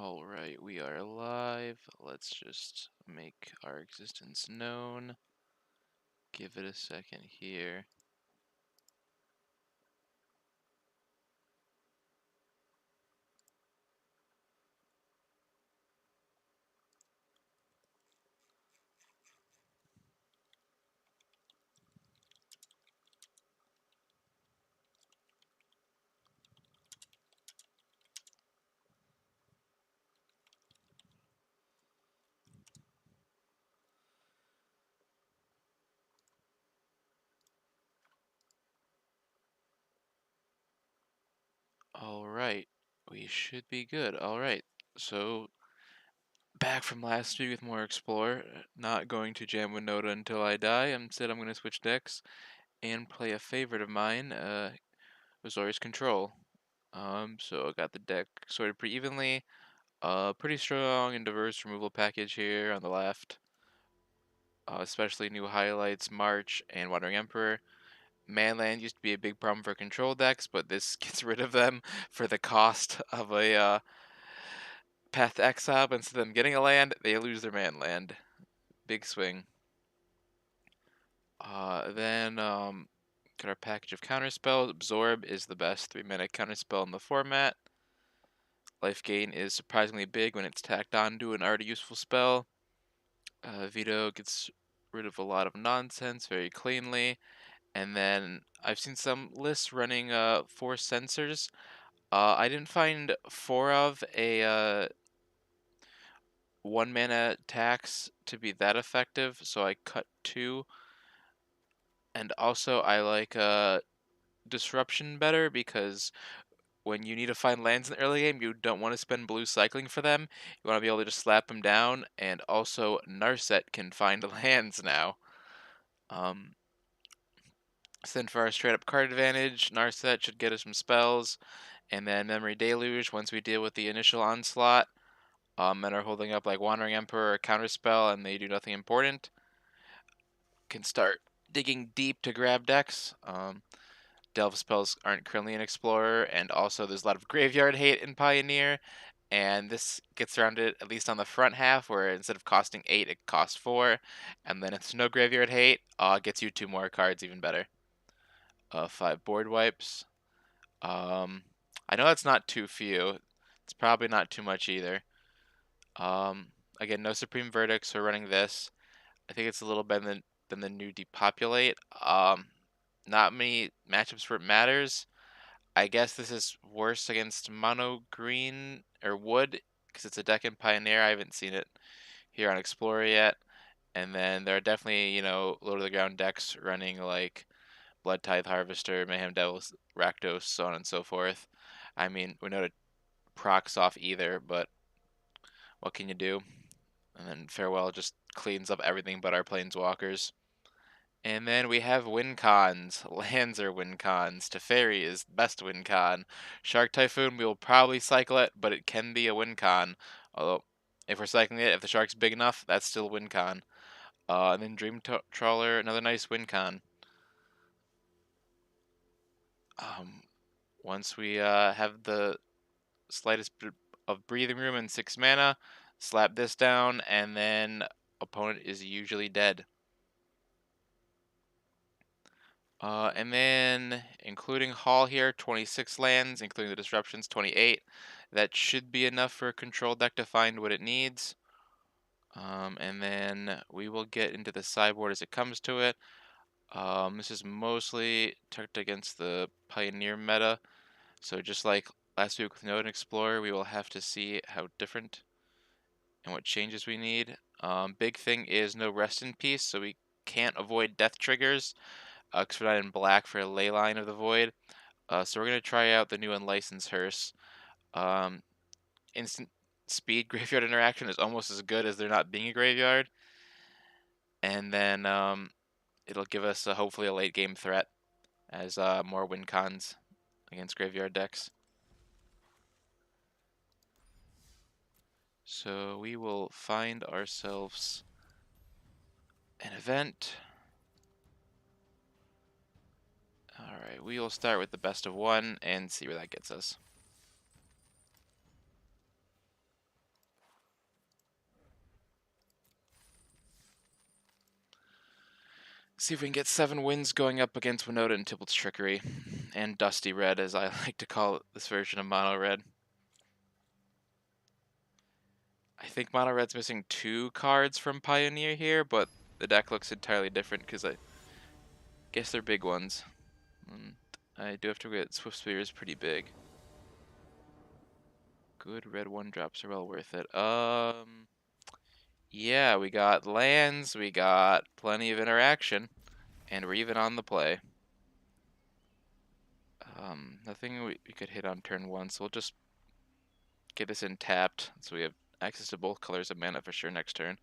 Alright, we are live. Let's just make our existence known. Give it a second here. Alright, we should be good. Alright, so back from last week with more Explore. Not going to jam Winota until I die. Instead, I'm going to switch decks and play a favorite of mine, Azorius Control. So I got the deck sorted pretty evenly. Pretty strong and diverse removal package here on the left. Especially new highlights, March and Wandering Emperor. Manland used to be a big problem for control decks, but this gets rid of them for the cost of a Path to Exile. But instead of them getting a land, they lose their Manland. Big swing. Then got our package of counterspells. Absorb is the best 3-mana counterspell in the format. Life gain is surprisingly big when it's tacked onto an already useful spell. Veto gets rid of a lot of nonsense very cleanly. And then I've seen some lists running 4 sensors. I didn't find 4 of a 1-mana tax to be that effective, so I cut 2. And also I like Disruption better because when you need to find lands in the early game, you don't want to spend blue cycling for them. You want to be able to just slap them down, and also Narset can find lands now. So then for our straight up card advantage, Narset should get us some spells, and then Memory Deluge once we deal with the initial onslaught, and are holding up like Wandering Emperor or Counterspell and they do nothing important, can start digging deep to grab decks. Delve spells aren't currently in Explorer, and also there's a lot of graveyard hate in Pioneer, and this gets around it at least on the front half, where instead of costing 8, it costs 4, and then if there's no graveyard hate, gets you 2 more cards, even better. 5 board wipes. I know that's not too few. It's probably not too much either. Again, no Supreme Verdicts, so running this. I think it's a little better than the new Depopulate. Not many matchups where it matters. I guess this is worse against Mono Green or Wood, because it's a deck in Pioneer. I haven't seen it here on Explorer yet. And then there are definitely, low to the ground decks running like Blood Tithe Harvester, Mayhem Devils, Rakdos, so on and so forth. I mean, we know to procs off either, but what can you do? And then Farewell just cleans up everything but our Planeswalkers. And then we have win cons. Lands are win cons. Teferi is best win con. Shark Typhoon, we will probably cycle it, but it can be a win con. Although, if we're cycling it, if the shark's big enough, that's still win con. And then Trawler, another nice win con. Um, Once we have the slightest bit of breathing room and 6 mana, slap this down, and then opponent is usually dead. And then, including Hall here, 26 lands, including the disruptions, 28. That should be enough for a control deck to find what it needs. And then we will get into the sideboard as it comes to it. This is mostly tucked against the Pioneer meta. So just like last week with Node and Explorer, we will have to see how different and what changes we need. Big thing is no Rest in Peace, so we can't avoid death triggers, because we're not in black for Leyline of the Void. So we're going to try out the new Unlicensed Hearse. Instant speed graveyard interaction is almost as good as there not being a graveyard. And then it'll give us hopefully a late game threat as more win cons against graveyard decks. So we will find ourselves an event. Alright, we will start with the best of 1 and see where that gets us. See if we can get 7 wins going up against Winota and Tybalt's Trickery. And Dusty Red, as I like to call this version of Mono Red. I think Mono Red's missing 2 cards from Pioneer here, but the deck looks entirely different because I guess they're big ones. And I do have to get Swift Spear is pretty big. Good red 1-drops are well worth it. Yeah, we got lands, we got plenty of interaction, and we're even on the play. Nothing we could hit on turn 1, so we'll just get this in tapped, so we have access to both colors of mana for sure next turn.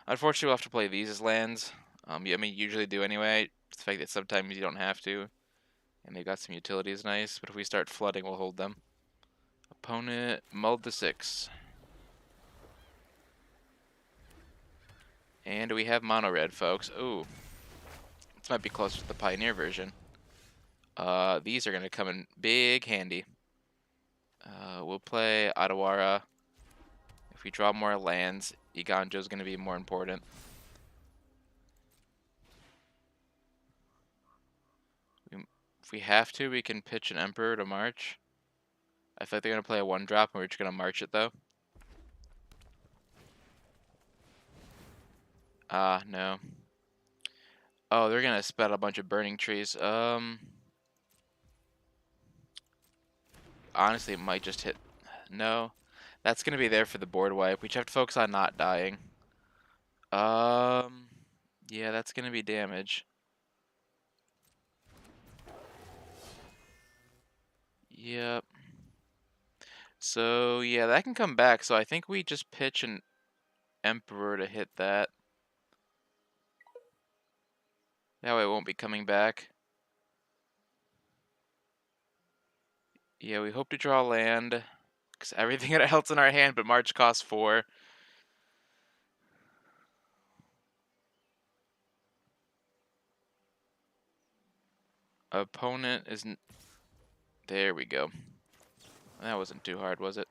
Unfortunately, we'll have to play these as lands. I mean, usually do anyway. It's the fact that sometimes you don't have to, and they got some utilities nice, but if we start flooding, we'll hold them. Opponent mulled to 6. And we have mono red, folks. Ooh. This might be closer to the Pioneer version. These are going to come in big handy. We'll play Adawara. If we draw more lands, Iganjo's going to be more important. If we have to, we can pitch an Emperor to march. I feel like they're going to play a 1-drop, and we're just going to march it, though. No. Oh, they're going to spat a bunch of burning trees. Honestly, it might just hit. No. That's going to be there for the board wipe. We just have to focus on not dying. Yeah, that's going to be damage. Yep. So, yeah, that can come back. So I think we just pitch an Emperor to hit that. That way it won't be coming back. Yeah, we hope to draw land. Because everything else in our hand but March costs 4. Opponent isn't... There we go. That wasn't too hard, was it?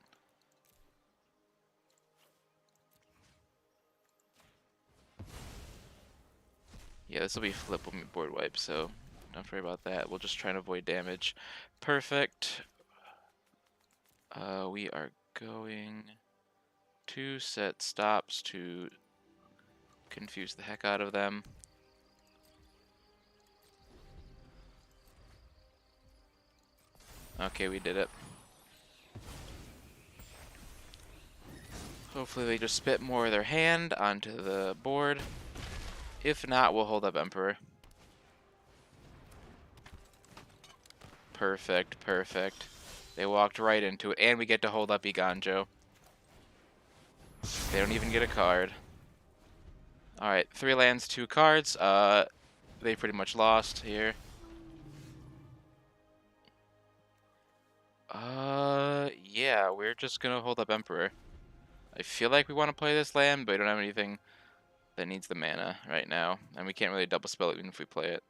Yeah, this will be flip when we board wipe, so don't worry about that. We'll just try and avoid damage. Perfect. We are going to set stops to confuse the heck out of them. Okay, we did it. Hopefully they just spit more of their hand onto the board. If not, we'll hold up Emperor. Perfect, perfect. They walked right into it, and we get to hold up Iganjo. They don't even get a card. Alright, 3 lands, 2 cards. They pretty much lost here. Yeah, we're just gonna hold up Emperor. I feel like we want to play this land, but we don't have anything that needs the mana right now. And we can't really double spell it even if we play it.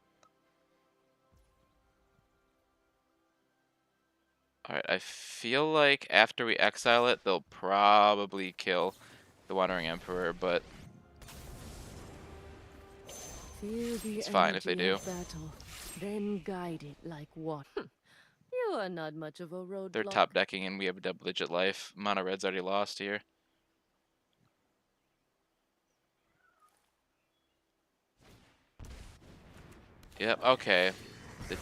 Alright, I feel like after we exile it, they'll probably kill the Wandering Emperor, but it's fine if they do. Battle, then guide it like water. You are not much of a roadblock. They're top decking and we have a double-digit life. Mono Red's already lost here. Yep, okay. The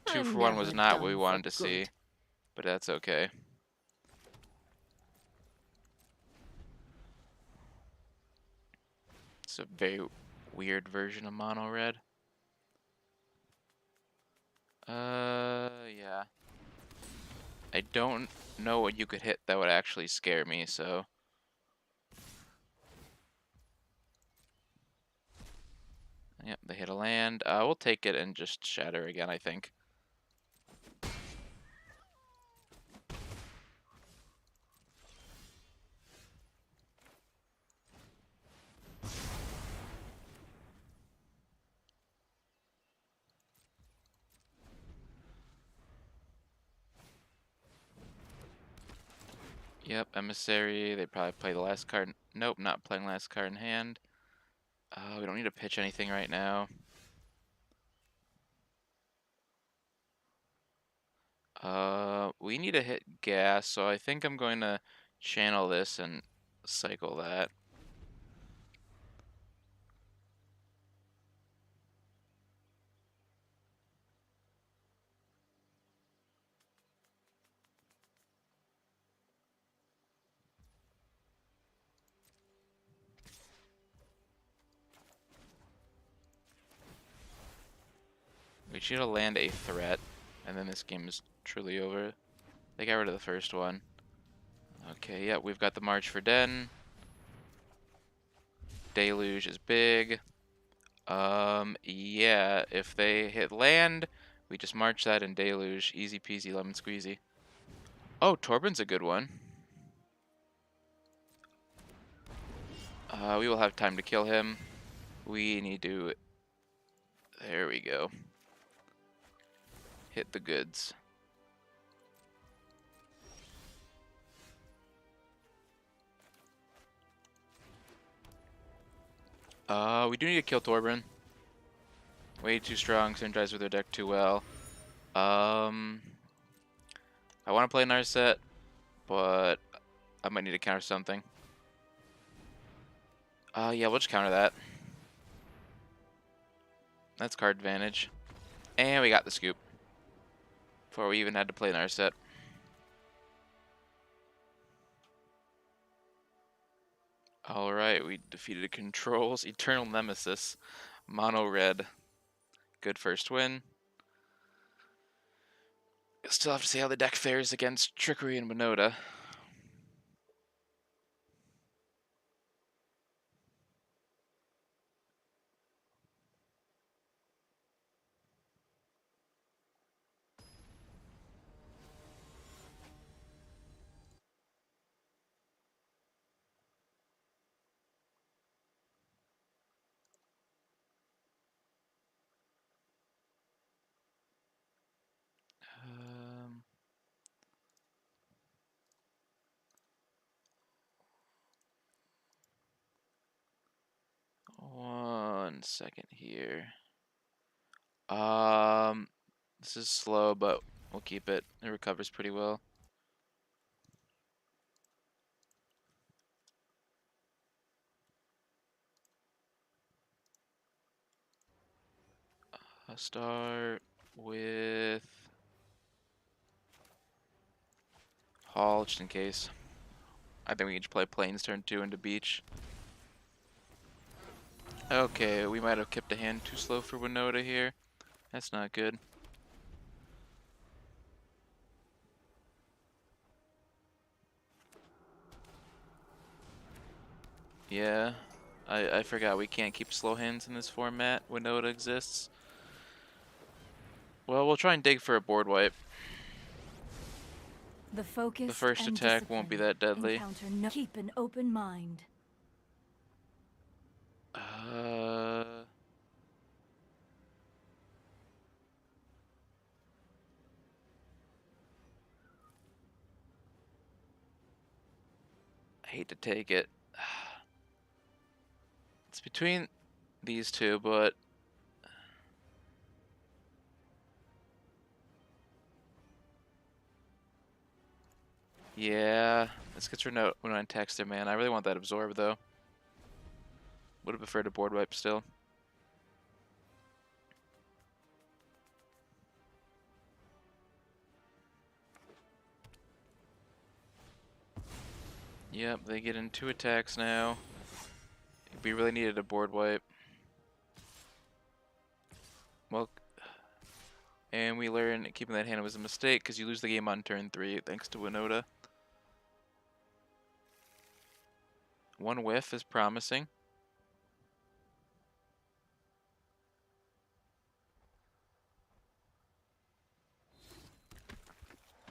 2-for-1 was not what we wanted to see, but that's okay. It's a very weird version of Mono Red. Yeah. I don't know what you could hit that would actually scare me, so... Yep, they hit a land. We'll take it and just shatter again, I think. Yep, Emissary. They probably play the last card. Nope, not playing last card in hand. We don't need to pitch anything right now. We need to hit gas, so I think I'm going to channel this and cycle that. We should land a threat, and then this game is truly over. They got rid of the first one. Okay, yeah, we've got the March for Den. Deluge is big. Yeah, if they hit land, we just march that and Deluge. Easy peasy lemon squeezy. Oh, Torben's a good one. We will have time to kill him. We need to... There we go. Hit the goods. We do need to kill Torben. Way too strong, synergize with their deck too well. I want to play Narset, but I might need to counter something. Yeah, we'll just counter that. That's card advantage. And we got the scoop. Before we even had to play Narset. Alright, we defeated Control's Eternal Nemesis. Mono red. Good first win. Still have to see how the deck fares against Trickery and Winota. Um, 1 second here. This is slow, but we'll keep it. It recovers pretty well. I'll start with Hall, just in case. I think we can just play Plains turn 2 into Beach. Okay, we might have kept a hand too slow for Winota here. That's not good. Yeah, I forgot we can't keep slow hands in this format. Winota exists. Well, we'll try and dig for a board wipe. The focus The first and attack won't be that deadly. Keep an open mind. Uh, I hate to take it. It's between these two, but yeah, this gets her note when I text her, man. I really want that absorb though. Would have preferred a board wipe still. Yep, they get in 2 attacks now. We really needed a board wipe. Well, and we learn keeping that hand was a mistake because you lose the game on turn 3 thanks to Winota. 1 whiff is promising.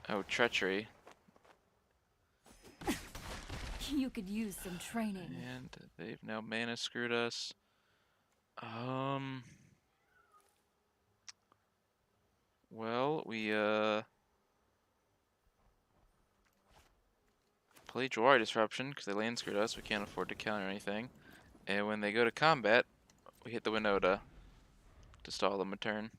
Oh, treachery. You could use some training. And they've now mana screwed us. Well, we play Draw Disruption because they land screwed us. We can't afford to counter anything. And when they go to combat, we hit the Winota to stall them a turn.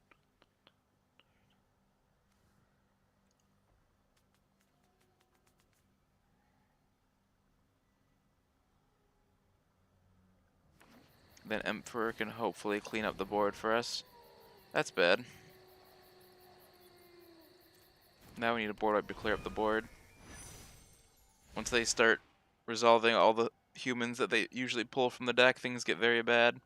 Then Emperor can hopefully clean up the board for us. That's bad. Now we need a board wipe to clear up the board. Once they start resolving all the humans that they usually pull from the deck, things get very bad.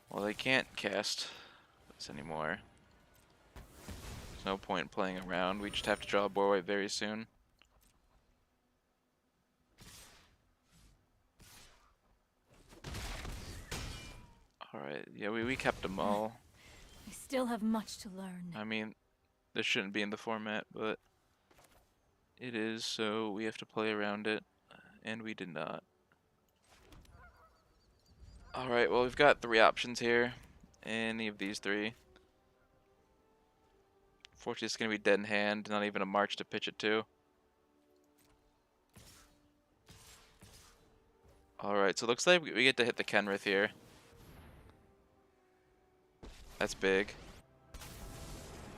Well, they can't cast this anymore. There's no point in playing around. We just have to draw a board wipe very soon. Alright, yeah, we kept them all. I still have much to learn. I mean, this shouldn't be in the format, but it is, so we have to play around it, and we did not. Alright, well, we've got 3 options here. Any of these 3. Fortunately, it's going to be dead in hand, not even a march to pitch it to. Alright, so it looks like we get to hit the Kenrith here. That's big.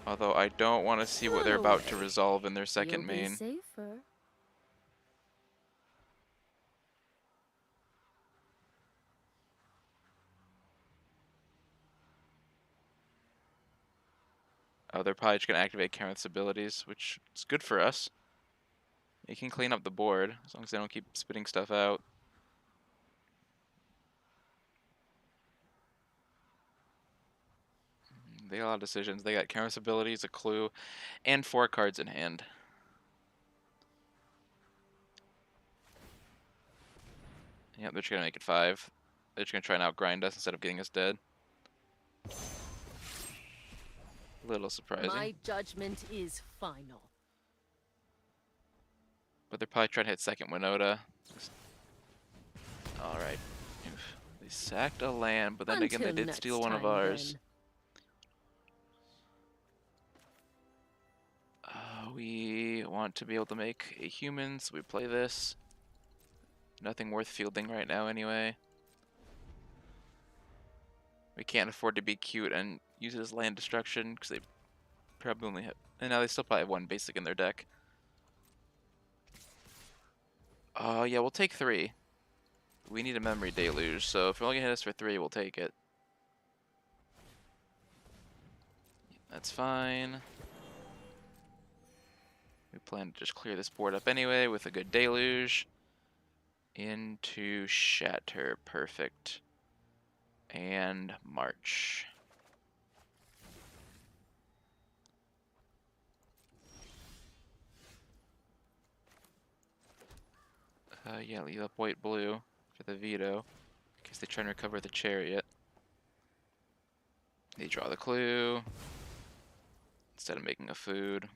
Although I don't want to see what they're about to resolve in their second You'll main. be safer. Oh, they're probably just going to activate Kenrith's abilities, which is good for us. They can clean up the board, as long as they don't keep spitting stuff out. They got a lot of decisions. They got Kenrith's abilities, a clue, and 4 cards in hand. Yep, they're just going to make it 5. They're just going to try and outgrind us instead of getting us dead. Little surprising. My judgment is final. But they're probably trying to hit second Winota. Alright. They sacked a land, but then again they Until did steal next one of time, ours. then. We want to be able to make a human, so we play this. Nothing worth fielding right now anyway. We can't afford to be cute and use it as land destruction, because they probably only have... And now they still probably have 1 basic in their deck. Yeah, we'll take 3. We need a memory deluge, so if you're only gonna hit us for 3, we'll take it. That's fine. We plan to just clear this board up anyway with a good deluge. Into Shatter, perfect. And March. Yeah, leave up white blue for the veto. In case they try and recover the chariot. They draw the clue. Instead of making a food.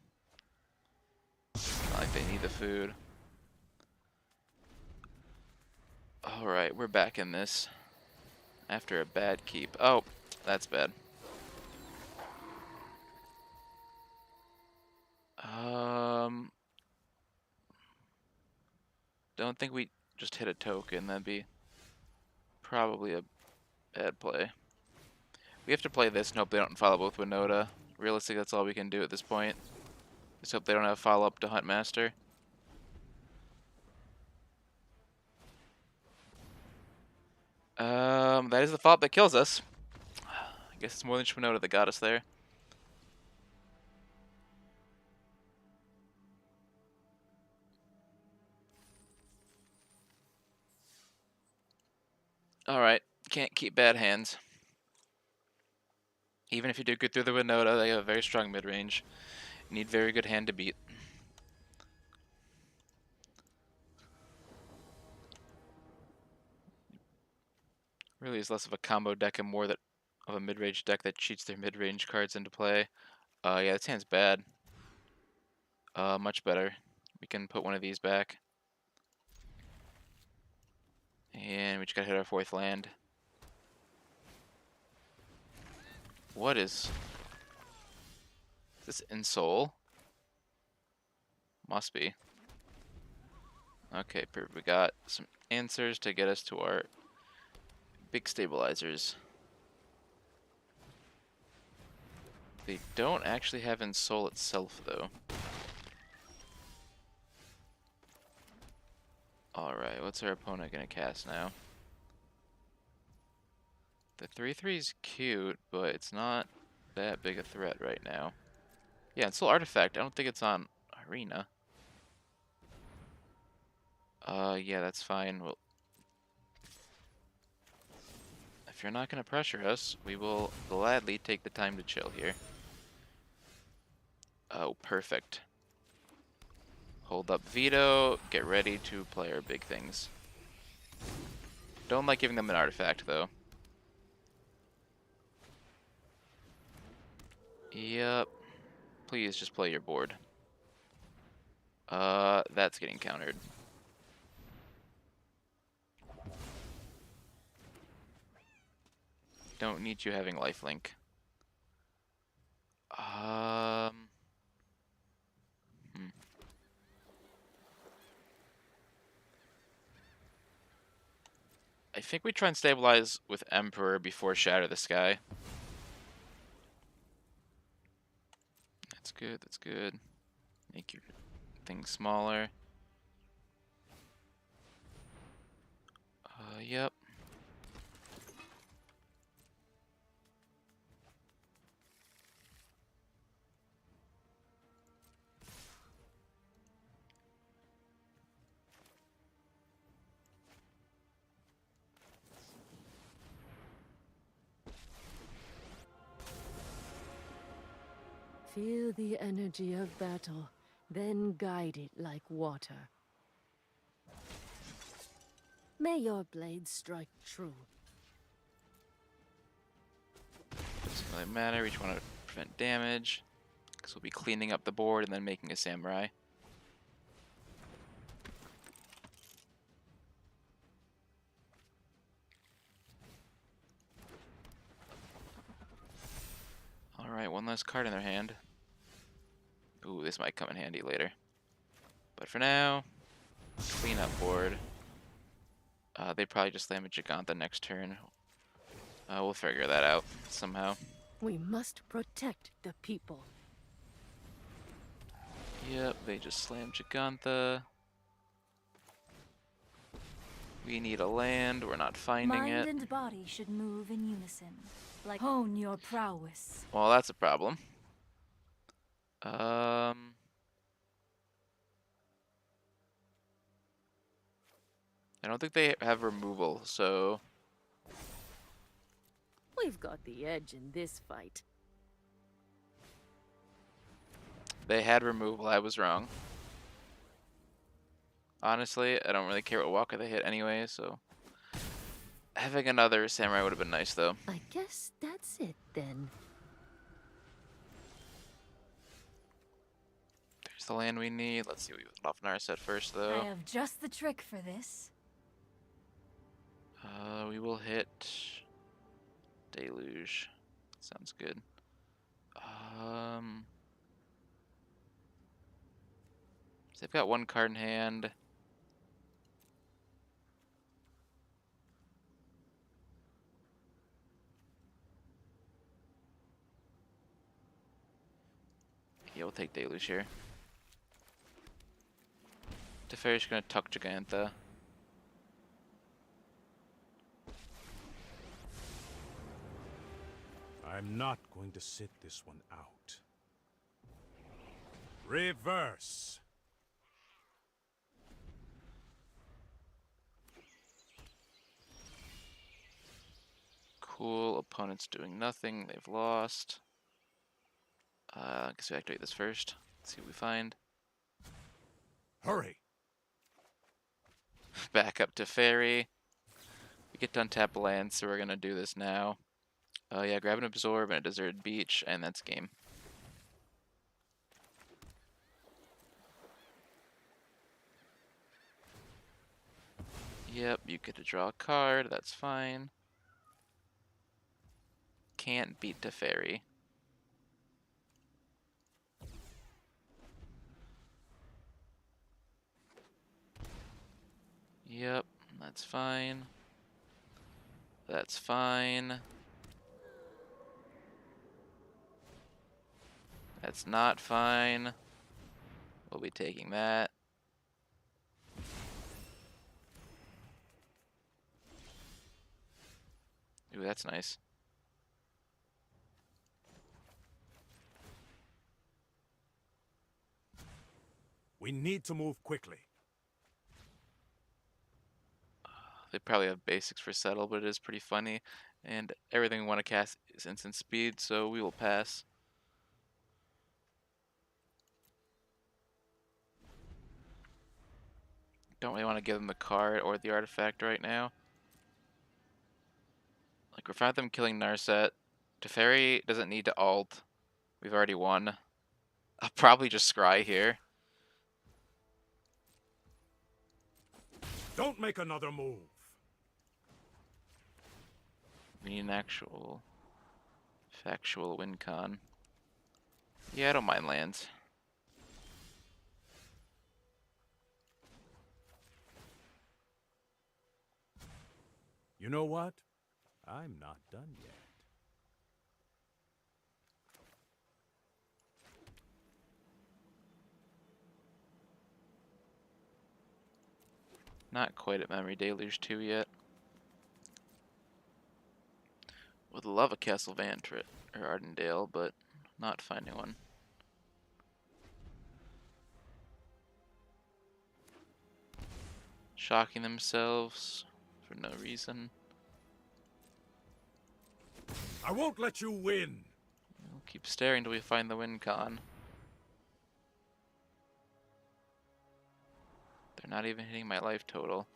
Not like they need the food. Alright, we're back in this. After a bad keep. Oh, that's bad. Don't think we just hit a token. That'd be probably a bad play. We have to play this and hope they don't follow up with Winota. Realistically, that's all we can do at this point. Just hope they don't have follow-up to Huntmaster. That is the fault that kills us. I guess it's more than just Winota that got us there. Alright, can't keep bad hands. Even if you do good through the Winota, they have a very strong mid-range. Need very good hand to beat. Really is less of a combo deck and more that of a mid-range deck that cheats their mid-range cards into play. Yeah, this hand's bad. Much better. We can put one of these back. And we just gotta hit our 4th land. What is this in Soul? Must be. Okay, perfect. We got some answers to get us to our big stabilizers. They don't actually have in Soul itself, though. what's our opponent gonna cast now? The 3/3 is cute, but it's not that big a threat right now. Yeah, it's still Artifact. I don't think it's on Arena. Yeah, that's fine. Well, if you're not gonna pressure us, we will gladly take the time to chill here. Oh, perfect. Hold up veto, get ready to play our big things. Don't like giving them an artifact, though. Yep. Please just play your board. That's getting countered. Don't need you having lifelink. Hmm. I think we try and stabilize with Emperor before Shatter the Sky. That's good, that's good. Make your thing smaller. Yep. Feel the energy of battle, then guide it like water. May your blade strike true. Doesn't really matter, we just want to prevent damage. Because we'll be cleaning up the board and then making a samurai. Alright, one less card in their hand. Ooh, this might come in handy later. But for now, clean up board. They probably just slam a Giganta next turn. We'll figure that out somehow. We must protect the people. Yep, they just slam Giganta. We need a land, we're not finding Mind it. and body should move in unison. Like hone your prowess. Well, that's a problem. I don't think they have removal, so We've got the edge in this fight. they had removal. I was wrong. Honestly, I don't really care what walker they hit anyway, so having another samurai would have been nice, though. I guess that's it then. There's the land we need. Let's see what we get off Narset first, I though. have just the trick for this. We will hit Deluge. Sounds good. So they've got one card in hand. Yeah, we'll take Deluge here. Teferi's gonna tuck Giganta. I'm not going to sit this one out. Reverse! Cool, opponent's doing nothing, they've lost. I guess we activate this first. Let's see what we find. Hurry! Back up to Fairy. We get to untap land, so we're gonna do this now. Yeah, grab an Absorb and a Deserted Beach, and that's game. Yep, you get to draw a card, that's fine. Can't beat Teferi. Yep, that's fine. That's fine. That's not fine. We'll be taking that. that's nice. We need to move quickly. They probably have basics for settle, but it is pretty funny. And everything we want to cast is instant speed, so we will pass. Don't really want to give them the card or the artifact right now. Like, without them killing Narset, Teferi doesn't need to ult. We've already won. I'll probably just scry here. Don't make another move. We need an actual factual win con. Yeah, I don't mind lands. You know what? I'm not done yet. Not quite at Memory Deluge 2 yet. Would love a Castle Vantrit or Ardendale, but not finding one. Shocking themselves for no reason. I won't let you win. We'll keep staring till we find the win con. They're not even hitting my life total.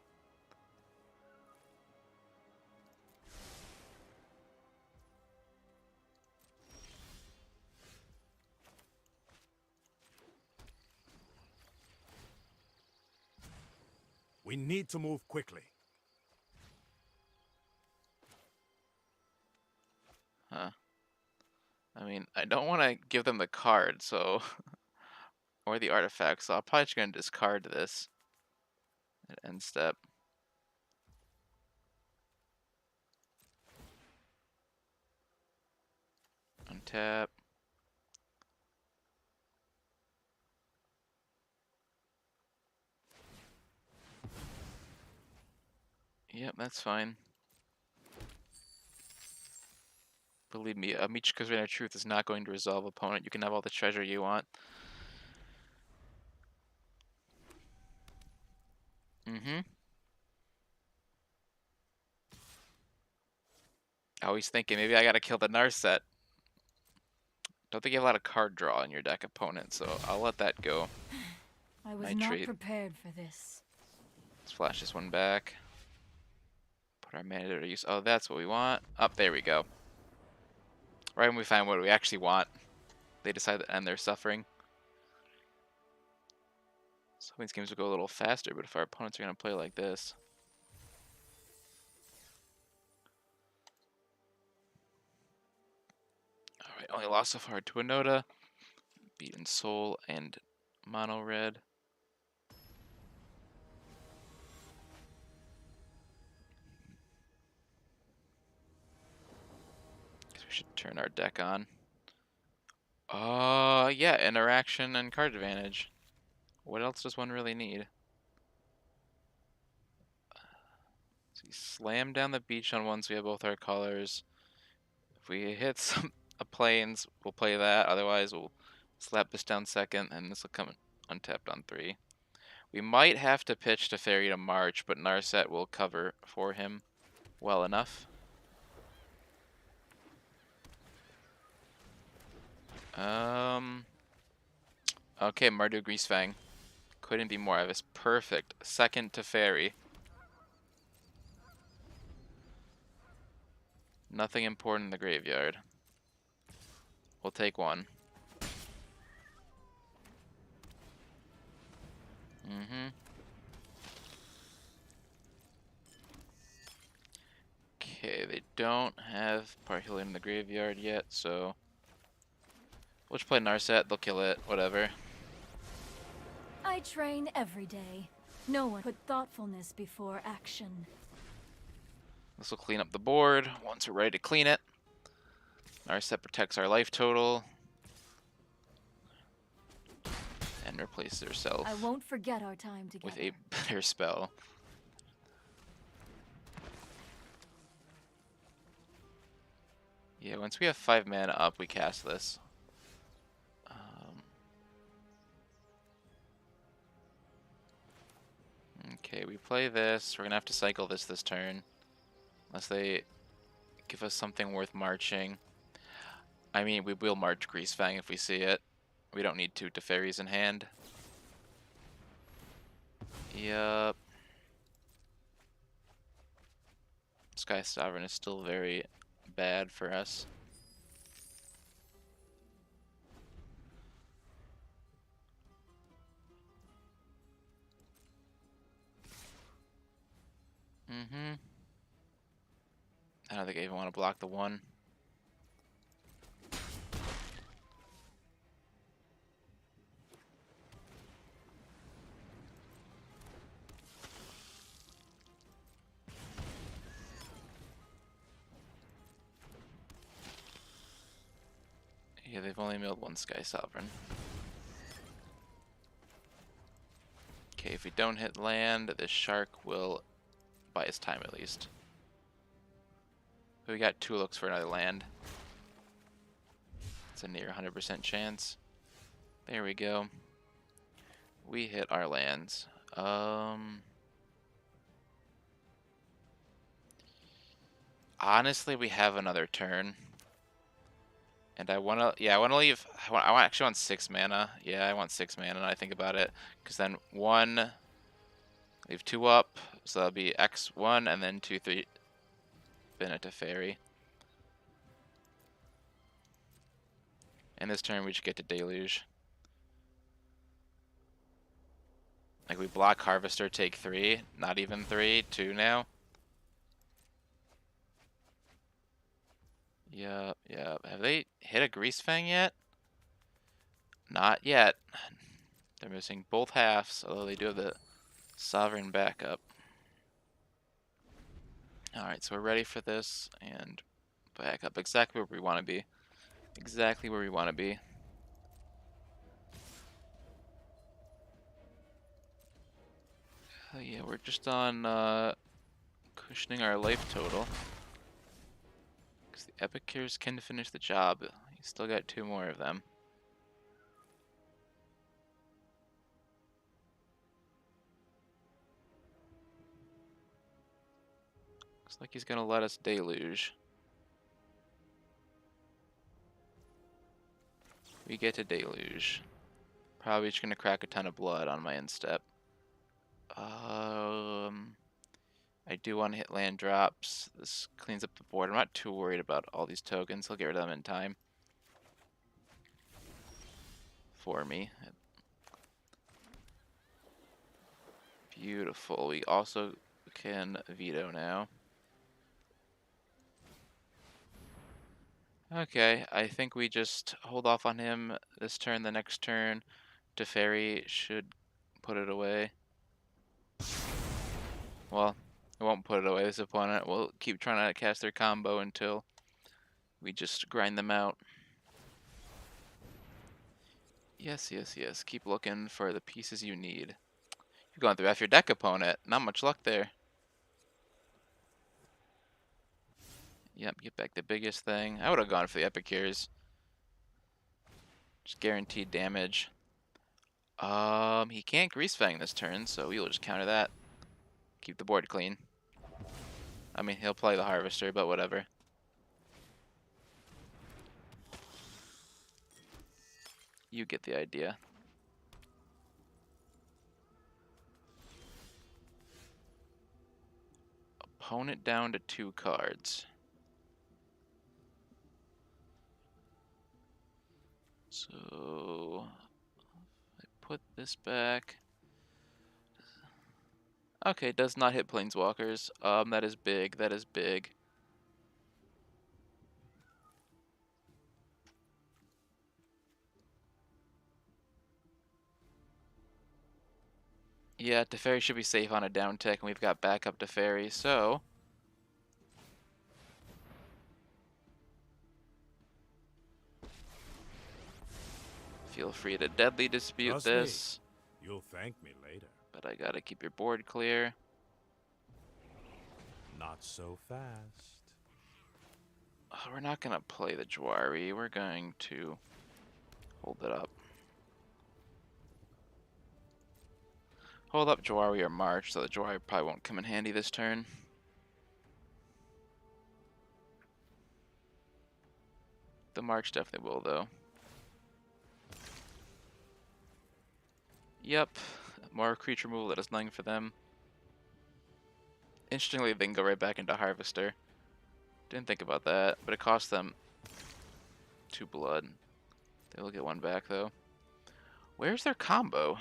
We need to move quickly. Huh. I mean, I don't want to give them the card, so... or the artifact, so I'm probably just going to discard this at end step. Untap. Yep, that's fine. Believe me, Michika's Reign of Truth is not going to resolve opponent. You can have all the treasure you want. I was thinking maybe I gotta kill the Narset. Don't think you have a lot of card draw in your deck opponent, so I'll let that go. I was My not treat. prepared for this. Let's flash this one back. Put our mana to use. Oh, that's what we want. Up there we go. Right when we find what we actually want, they decide to end their suffering. Some of these games will go a little faster, but if our opponents are gonna play like this. Alright, only lost so far to Winota, Beaten Soul, and Mono Red. Guess we should turn our deck on. Yeah, interaction and card advantage. What else does one really need? So we slam down the beach on one so we have both our colors. If we hit some planes, we'll play that. Otherwise, we'll slap this down second, and this will come untapped on 3. We might have to pitch to Fairy to March, but Narset will cover for him well enough. Okay, Mardu Greasefang. Couldn't be more. I have this perfect second to Fairy. Nothing important in the graveyard. We'll take one. Okay, they don't have Parhealer in the graveyard yet, so we'll just play Narset. They'll kill it. Whatever. I train every day. No one put thoughtfulness before action. This will clean up the board once we're ready to clean it. Narset protects our life total. And replaces herself I won't forget our time together. with a better spell. Yeah, once we have 5 mana up, we cast this. Okay, we play this. We're gonna have to cycle this turn. Unless they give us something worth marching. I mean, we will march Greasefang if we see it. We don't need 2 Teferis in hand. Yup. Sky Sovereign is still very bad for us. I don't think I even want to block the 1. Yeah, they've only milled 1 Sky Sovereign. Okay, if we don't hit land, this shark will buy his time at least. We got 2 looks for another land. It's a near 100% chance. There we go. We hit our lands. Honestly, we have another turn. And I wanna, yeah, I wanna leave. I actually want 6 mana. Yeah, I want 6 mana. And I think about it, because then 1, leave 2 up, so that'll be X1, and then 2, 3, spin it to Fairy. And this turn we should get to Deluge. Like we block Harvester, take 3, not even 3, 2 now. Yep, yep. Have they hit a Greasefang yet? Not yet. They're missing both halves, although they do have the Sovereign backup. Alright, so we're ready for this, and back up exactly where we want to be. Exactly where we want to be. Yeah, we're just on cushioning our life total. Because the Epicures can finish the job. You still got 2 more of them. Looks like he's gonna let us Deluge. We get to Deluge. Probably just gonna crack a ton of blood on my end step. I do want to hit land drops. This cleans up the board. I'm not too worried about all these tokens. I'll get rid of them in time. For me. Beautiful. We also can veto now. Okay, I think we just hold off on him this turn. The next turn, Teferi should put it away. Well, it won't put it away. This opponent will keep trying to cast their combo until we just grind them out. Yes, yes, yes. Keep looking for the pieces you need. You're going through F your deck, opponent. Not much luck there. Yep, get back the biggest thing. I would have gone for the Epicures. Just guaranteed damage. He can't Greasefang this turn, so we will just counter that. Keep the board clean. I mean, he'll play the Harvester, but whatever. You get the idea. Opponent down to 2 cards. So I put this back. Okay, does not hit Planeswalkers. That is big. That is big. Yeah, Teferi should be safe on a down tick, and we've got backup Teferi, so feel free to deadly dispute Trust this. me, you'll thank me later. But I gotta keep your board clear. Not so fast. We're not gonna play the Jwari. We're going to hold it up. Hold up Jwari or March, so the Jwari probably won't come in handy this turn. The March definitely will, though. Yep, more creature removal that does nothing for them. Interestingly, they can go right back into Harvester. Didn't think about that, but it costs them 2 blood. They will get 1 back, though. Where's their combo?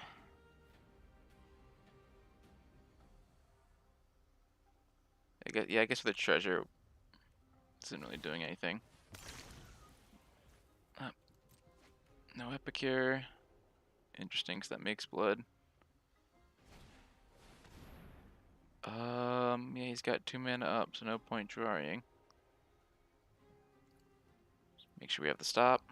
I guess with the treasure, it isn't really doing anything. No Epicure. Interesting, because that makes blood. Yeah, he's got 2 mana up, so no point drawing. Make sure we have the stop.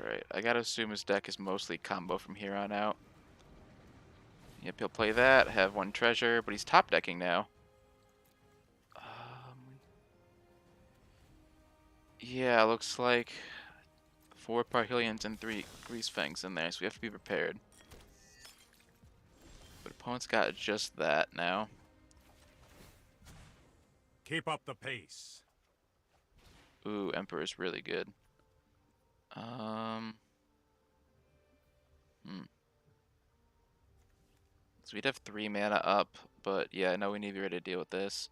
Alright, I gotta assume his deck is mostly combo from here on out. Yep, he'll play that, have 1 treasure, but he's top decking now. Yeah, looks like 4 Parhelions and 3 Grease Fangs in there, so we have to be prepared. But opponent's got just that now. Keep up the pace. Ooh, Emperor's really good. So we'd have 3 mana up, but yeah, I know we need to be ready to deal with this.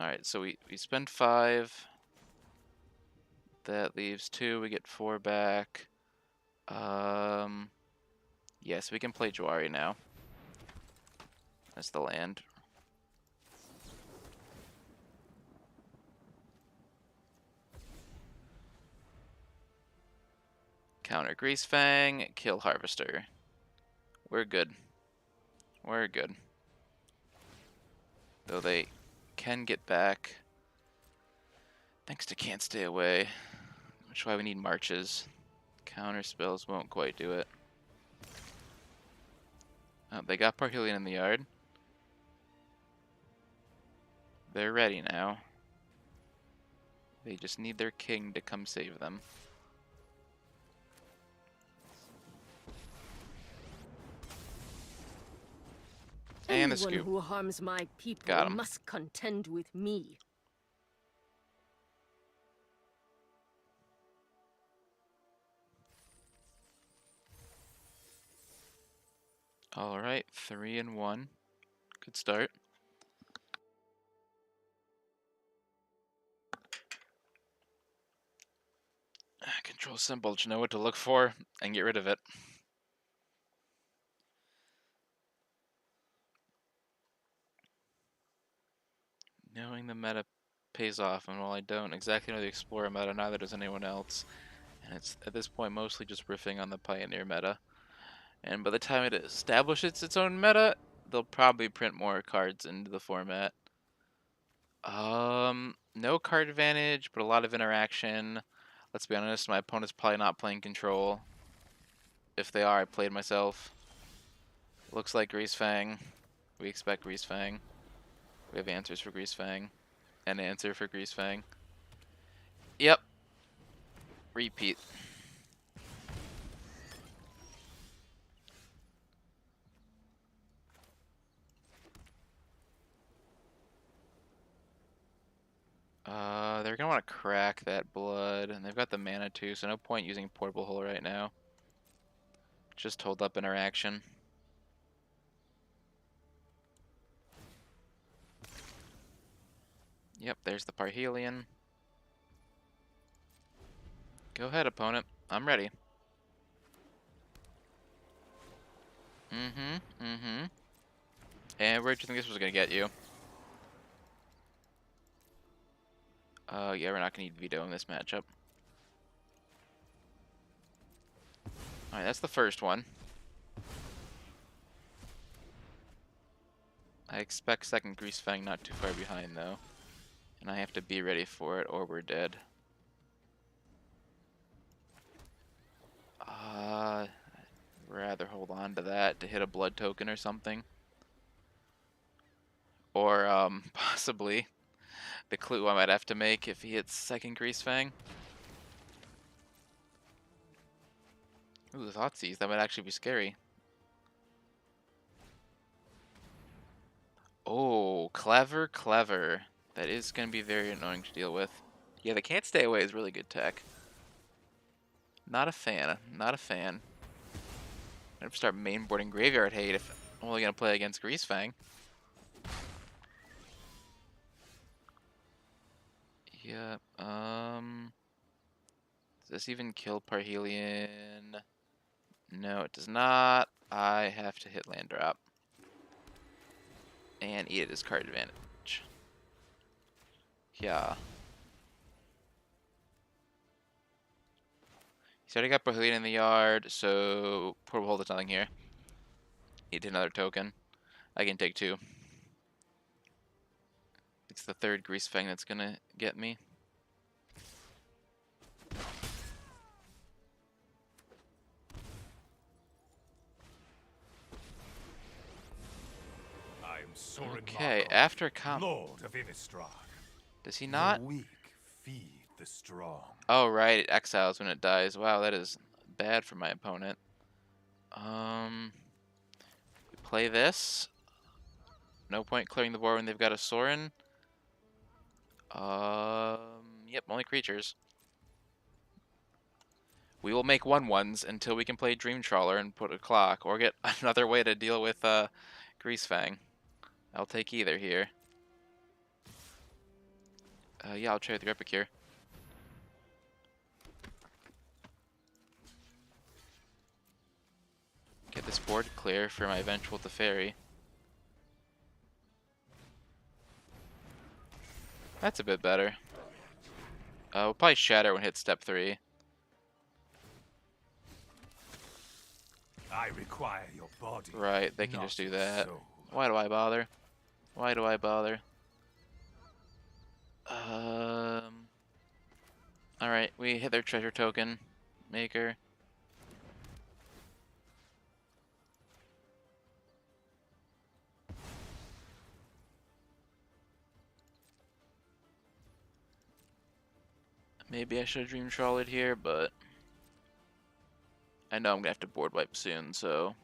Alright, so we spend 5. That leaves 2, we get 4 back. Yes, we can play Jwari now. That's the land. Counter Grease Fang, kill Harvester. We're good. We're good. Though they can get back. Thanks to Can't Stay Away. Which is why we need marches. Counter spells won't quite do it. Oh, they got Parhelion in the yard. They're ready now. They just need their king to come save them. And the Anyone scoop. who harms my people Got 'em. must contend with me. Alright, 3-1. Good start. Control symbol, to know what to look for and get rid of it. Knowing the meta pays off, and while I don't exactly know the Explorer meta, neither does anyone else. And it's, at this point, mostly just riffing on the Pioneer meta. And by the time it establishes its own meta, they'll probably print more cards into the format. No card advantage, but a lot of interaction. Let's be honest, my opponent's probably not playing control. If they are, I played myself. Looks like Grease Fang. We expect Grease Fang. We have answers for Grease Fang. An answer for Grease Fang. Yep. Repeat. They're gonna want to crack that blood, and they've got the mana too, so no point using Portable Hole right now. Just hold up interaction. Yep, there's the Parhelion. Go ahead, opponent. I'm ready. And where do you think this was gonna get you? Yeah, we're not gonna need veto in this matchup. Alright, that's the first one. I expect second Grease Fang not too far behind, though. And I have to be ready for it, or we're dead. I'd rather hold on to that to hit a blood token or something. Or, possibly the clue I might have to make if he hits second Grease Fang. Ooh, the Thoughtseize, that might actually be scary. Oh, clever, clever. That is going to be very annoying to deal with. Yeah, the Can't Stay Away is really good tech. Not a fan, not a fan. I'm gonna start mainboarding Graveyard Hate if I'm only going to play against Grease Fang. Yeah, does this even kill Parhelion? No, it does not. I have to hit land drop. And eat it as card advantage. Yeah. He's already got Parhelion in the yard, so Portable Hold is nothing here. Eat another token. I can take 2. It's the third Grease Fang that's gonna get me. I am Sorin Okay, Markov, after comp. Lord of Innistrad. Does he The not? weak feed the strong. Oh, right, it exiles when it dies. Wow, that is bad for my opponent. We play this. No point clearing the board when they've got a Sorin. Yep, only creatures. We will make 1/1s until we can play Dream Trawler and put a clock, or get another way to deal with Grease Fang. I'll take either here. Yeah, I'll trade the Epicure. Get this board clear for my eventual Teferi. That's a bit better. We'll probably Shatter when it hits step 3. I require your body. Right, they can not just do your that. soul. Why do I bother? Why do I bother? Um. Alright, we hit their treasure token maker. Maybe I should have Dream Trawled here, but I know I'm gonna have to board wipe soon, so.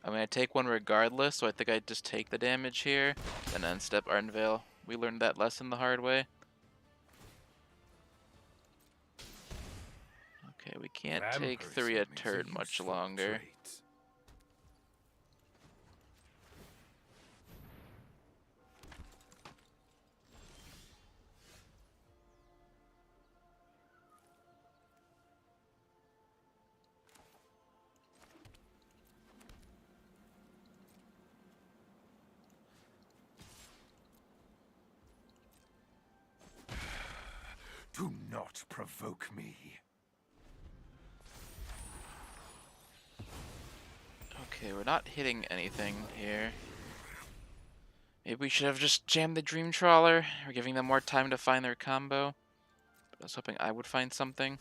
I'm gonna take one regardless, so I think I just take the damage here, and then step Ardenvale. We learned that lesson the hard way. Okay, we can't take 3 a Vampirism is turn much useful longer. trait. Do not provoke me. Okay, we're not hitting anything here. Maybe we should have just jammed the Dream Trawler. We're giving them more time to find their combo. But I was hoping I would find something.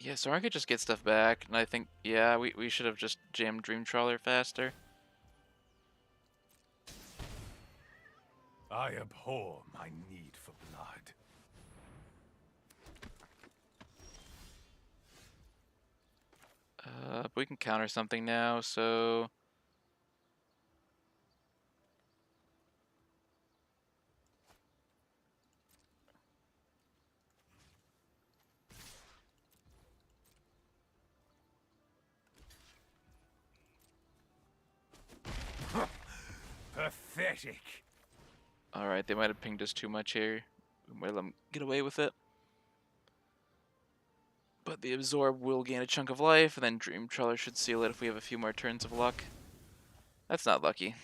Yeah, so I could just get stuff back, and I think, yeah, we should have just jammed Dream Trawler faster. I abhor my need for blood. But we can counter something now, so... Pathetic. Alright, they might have pinged us too much here. We might let them get away with it. But the Absorb will gain a chunk of life, and then Dream Trawler should seal it if we have a few more turns of luck. That's not lucky.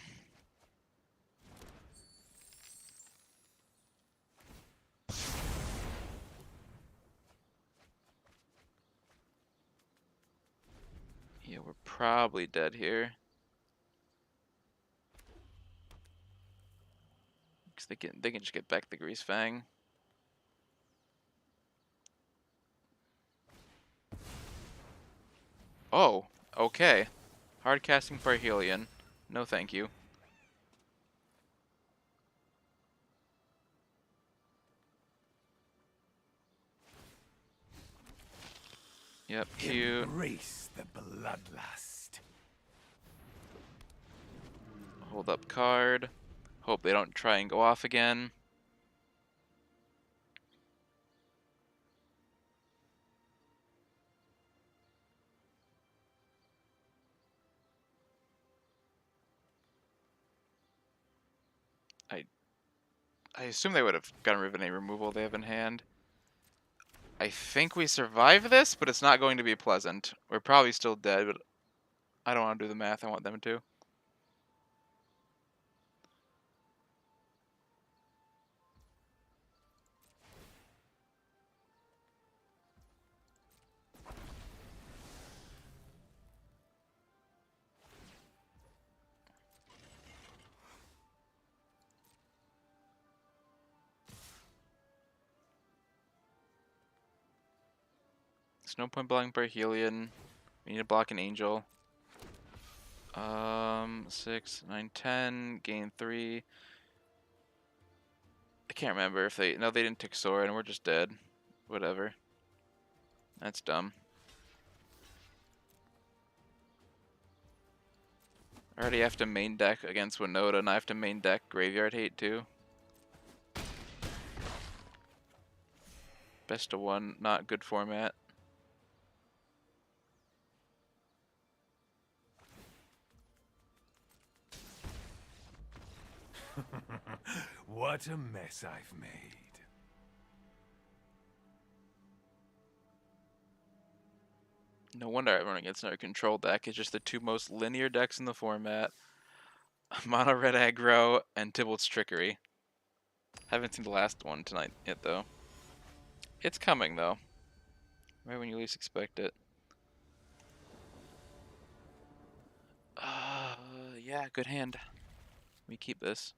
Yeah, we're probably dead here. Because they can just get back the Grease Fang. Oh, okay. Hard casting Parhelion. No thank you. Yep, cute. Embrace the bloodlust. Hold up card. Hope they don't try and go off again. I assume they would have gotten rid of any removal they have in hand. I think we survive this, but it's not going to be pleasant. We're probably still dead, but I don't want to do the math. I want them to. There's no point blocking Parhelion. We need to block an Angel. 6, 9, 10. Gain 3. I can't remember if they... No, they didn't take Sword, and we're just dead. Whatever. That's dumb. I already have to main deck against Winota, and I have to main deck Graveyard Hate too. Best of 1, not good format. What a mess I've made. No wonder I run against another control deck. It's just the two most linear decks in the format. Mono Red Aggro and Tybalt's Trickery. Haven't seen the last one tonight yet though. It's coming though. Right when you least expect it. Yeah, good hand. Let me keep this.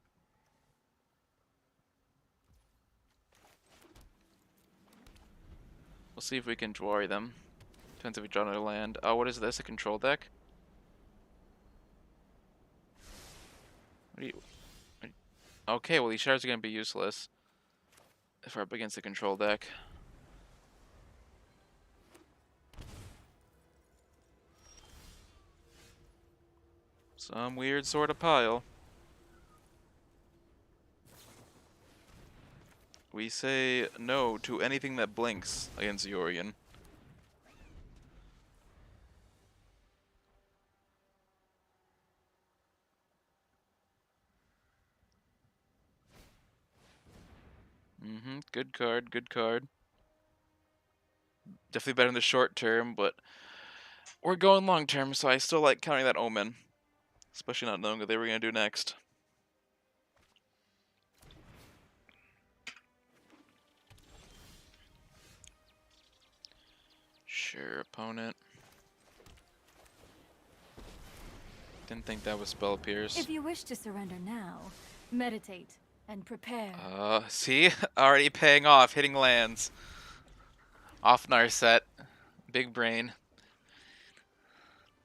We'll see if we can Dwari them. Depends if we draw another land. Oh, what is this? A control deck? What do you... Okay, well these shards are going to be useless if we're up against the control deck. Some weird sort of pile. We say no to anything that blinks against Yorion. Good card, good card. Definitely better in the short term, but we're going long term, so I still like counting that Omen. Especially not knowing what they were going to do next. Sure, opponent. Didn't think that was Spell Pierce. If you wish to surrender now, meditate and prepare. See? Already paying off, hitting lands. Off Narset. Big brain.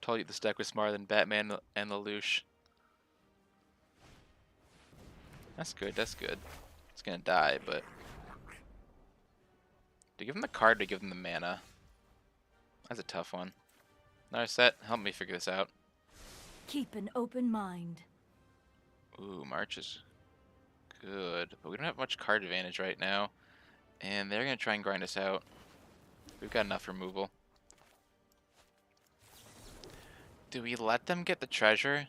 Told you this deck was smarter than Batman and Lelouch. That's good, that's good. It's gonna die, but... To give him the card, to give him the mana. That's a tough one. Narset, help me figure this out. Keep an open mind. Ooh, March is good, but we don't have much card advantage right now. And they're gonna try and grind us out. We've got enough removal. Do we let them get the treasure?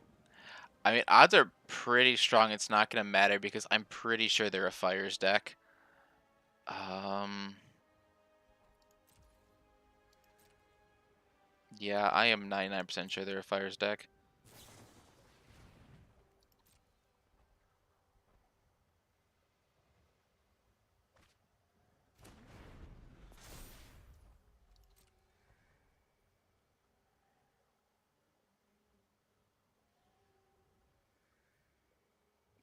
I mean, odds are pretty strong it's not going to matter because I'm pretty sure they're a Fires deck. Yeah, I am 99% sure they're a Fires deck.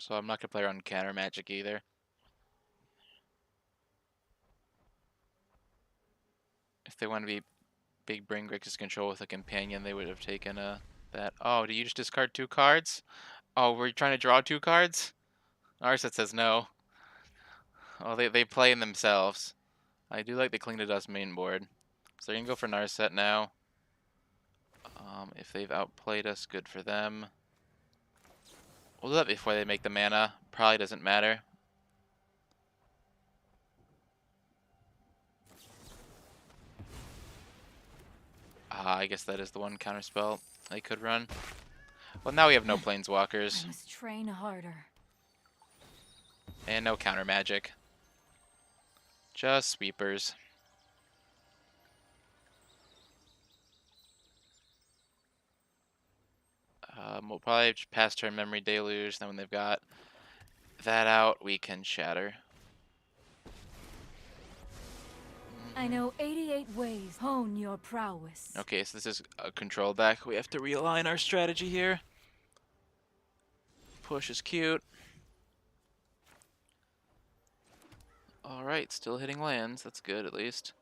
So I'm not going to play around counter magic either. If they want to be big bring Grixis control with a companion, they would have taken that. Oh, did you just discard 2 cards? Oh, were you trying to draw 2 cards? Narset says no. Oh, they play in themselves. I do like the Cling to Dust main board. So they're going to go for Narset now. If they've outplayed us, good for them. We'll do that before they make the mana. Probably doesn't matter. I guess that is the one counterspell they could run. Well, now we have no I planeswalkers must train harder. and no counter magic. Just sweepers. We'll probably just pass turn Memory Deluge. Then when they've got that out, we can shatter. I know 88 ways. Hone your prowess. Okay, so this is a control deck. We have to realign our strategy here. Push is cute. Alright, still hitting lands. That's good, at least.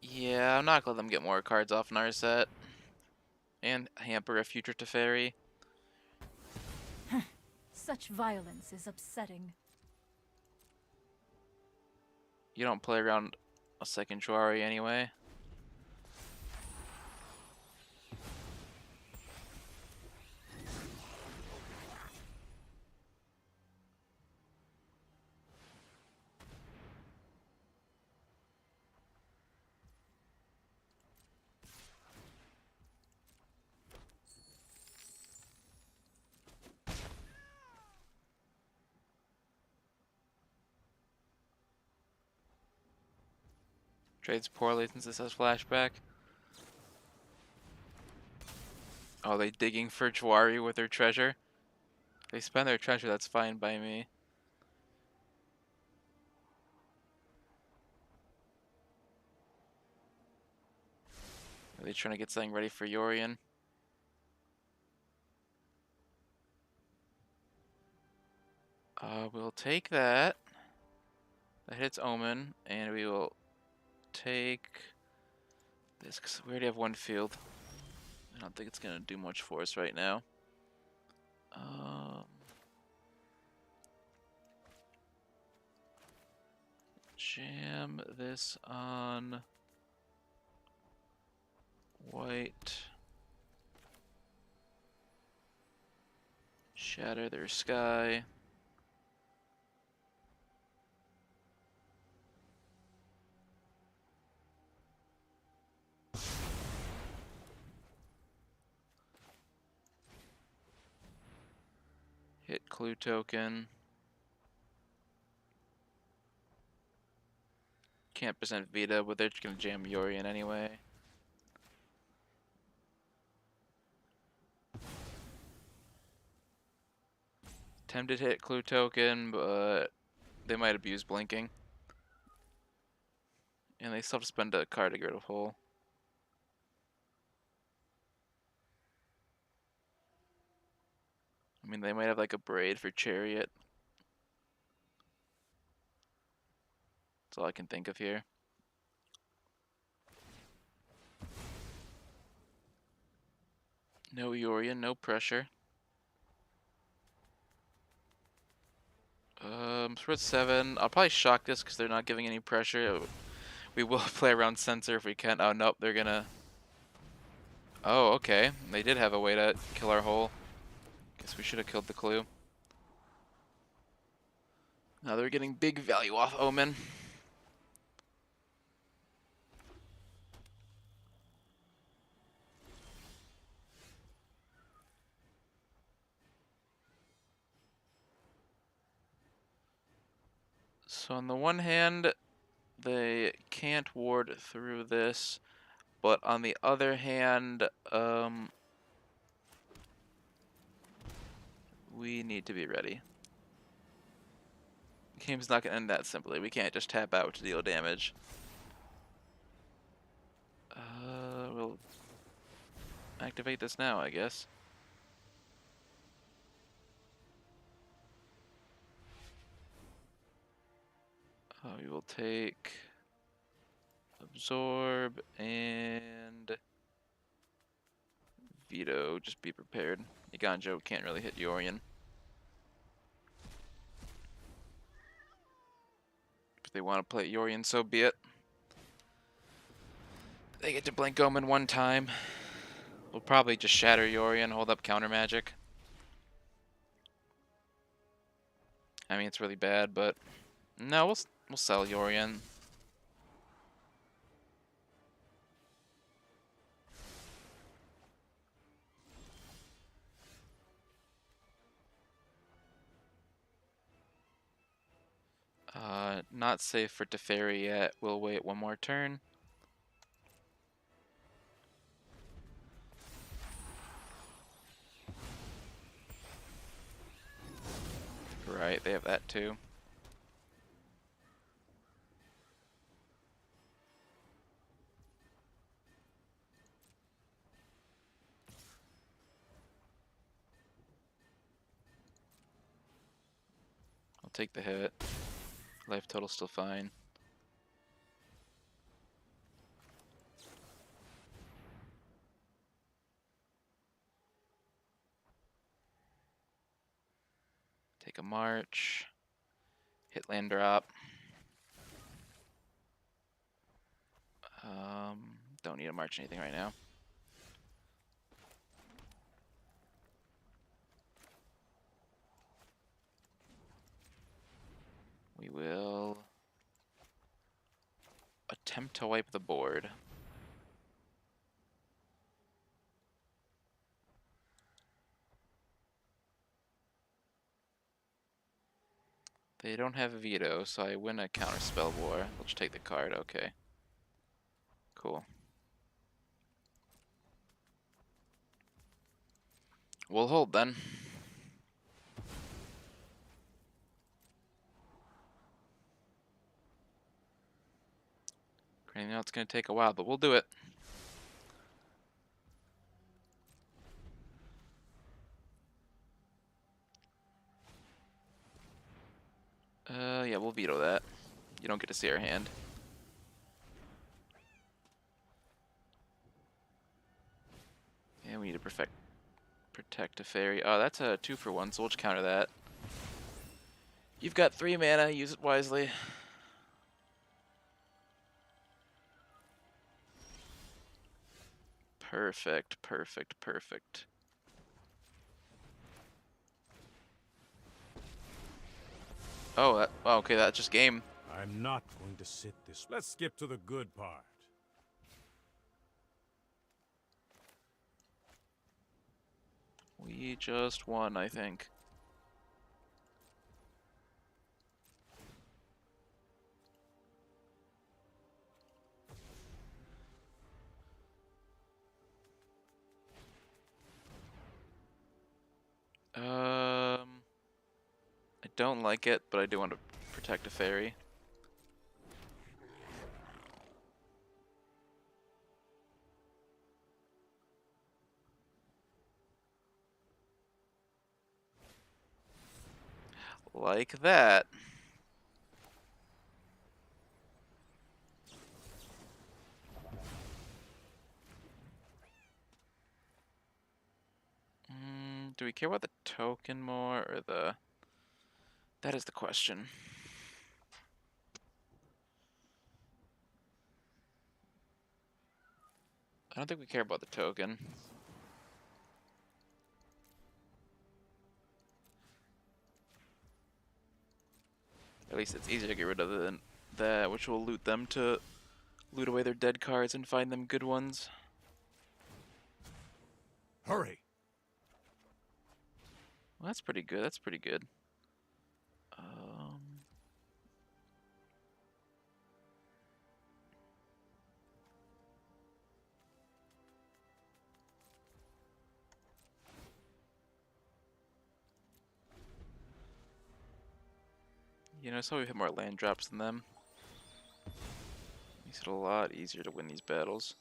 Yeah, I'm not gonna let them get more cards off Narset. And hamper a future Teferi. Such violence is upsetting. You don't play around a second Jwari anyway. Trades poorly since this has flashback. Oh, they digging for Jwari with their treasure? They spend their treasure, that's fine by me. Are they trying to get something ready for Yorion? We'll take that. That hits Omen, and we will take this because we already have one field. I don't think it's gonna do much for us right now. Jam this on white. Shatter their sky. Hit clue token. Can't present Vita, but they're just gonna jam Yorion anyway. Tempted to hit clue token, but they might abuse blinking. And they still have to spend a card to get rid of hole. I mean, they might have like a braid for Chariot. That's all I can think of here. No Yorion, no pressure. Spread 7. I'll probably shock this because they're not giving any pressure. We will play around Censor if we can. Oh, nope, they're gonna... Oh, okay. They did have a way to kill our hole. Guess we should have killed the clue. Now they're getting big value off Omen. So on the one hand, they can't ward through this, but on the other hand, we need to be ready. The game's not gonna end that simply. We can't just tap out to deal damage. We'll activate this now, I guess. We will take absorb and veto. Just be prepared. Iganjo can't really hit Yorion. If they want to play Yorion, so be it. They get to blink Omen one time. We'll probably just shatter Yorion, hold up counter magic. I mean, it's really bad, but no, we'll sell Yorion. Not safe for Teferi yet. We'll wait one more turn. Right, they have that too. I'll take the hit. Life total's still fine. Take a march. Hit land drop. Don't need to march anything right now. We will attempt to wipe the board. They don't have a veto, so I win a counter spell war. We'll just take the card, okay. Cool. We'll hold then. I know it's gonna take a while, but we'll do it. Yeah, we'll veto that. You don't get to see our hand. Yeah, we need to protect a fairy. Oh, that's a 2-for-1, so we'll just counter that. You've got 3 mana, use it wisely. Perfect, perfect, perfect. Oh, okay, that's just game. I'm not going to sit this. Let's skip to the good part. We just won, I think. I don't like it, but I do want to protect a fairy. Like that. Do we care about the token more or the... That is the question. I don't think we care about the token. At least it's easier to get rid of than that, which will loot them to loot away their dead cards and find them good ones. Hurry! Well, that's pretty good. That's pretty good. You know, so we have more land drops than them. Makes it a lot easier to win these battles.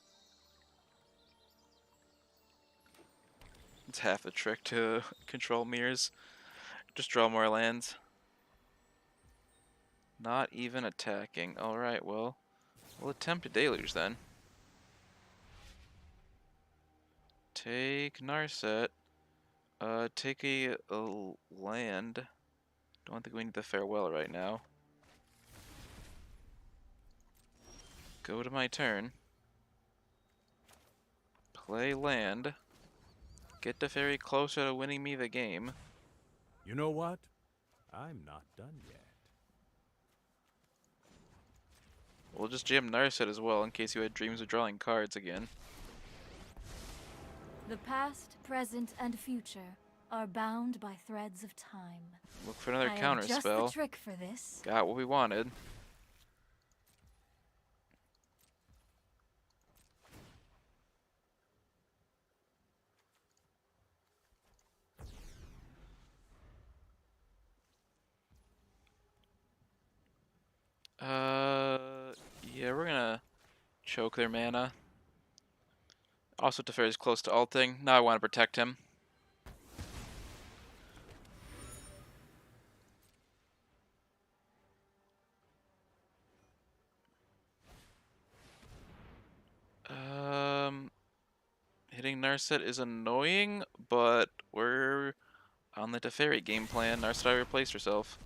It's half the trick to control mirrors. Just draw more lands. Not even attacking. Alright, well, we'll attempt a deluge then. Take Narset. Take a land. Don't think we need the farewell right now. Go to my turn. Play land. Get the fairy closer to winning me the game. You know what? I'm not done yet. We'll just jam Narset as well in case you had dreams of drawing cards again. The past, present, and future are bound by threads of time. Look for another I counter have just spell. the trick for this. Got what we wanted. Yeah, we're gonna choke their mana. Also, Teferi's close to ulting. Now I want to protect him. Hitting Narset is annoying, but we're on the Teferi game plan. Narset replaced herself.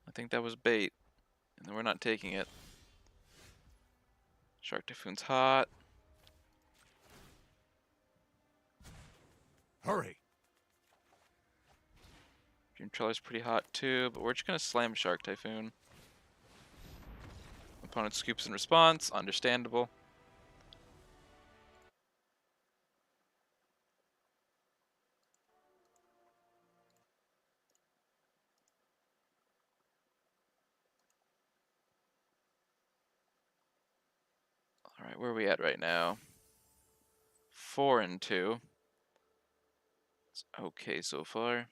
I think that was bait, and we're not taking it. Shark Typhoon's hot. Hurry! Dream Treller's pretty hot too, but we're just gonna slam Shark Typhoon. Opponent scoops in response, understandable. Alright, where are we at right now? 4-2. It's okay so far.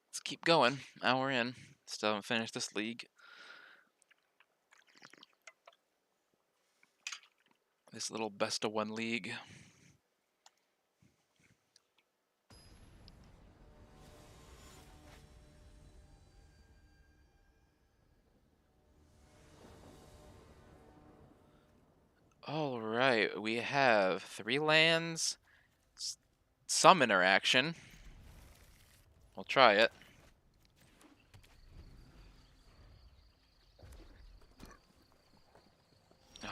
Let's keep going. Hour in. Still haven't finished this league. This little best of one league. Alright, we have 3 lands, some interaction. We'll try it.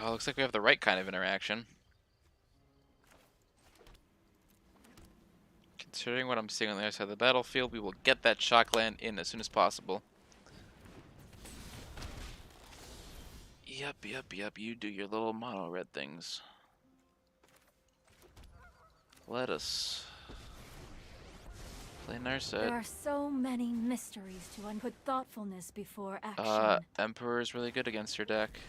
Oh, looks like we have the right kind of interaction. Considering what I'm seeing on the other side of the battlefield, we will get that shock land in as soon as possible. Yep, you do your little mono red things. Let us play There Narset. are so many mysteries to put thoughtfulness before action. Emperor's really good against your deck.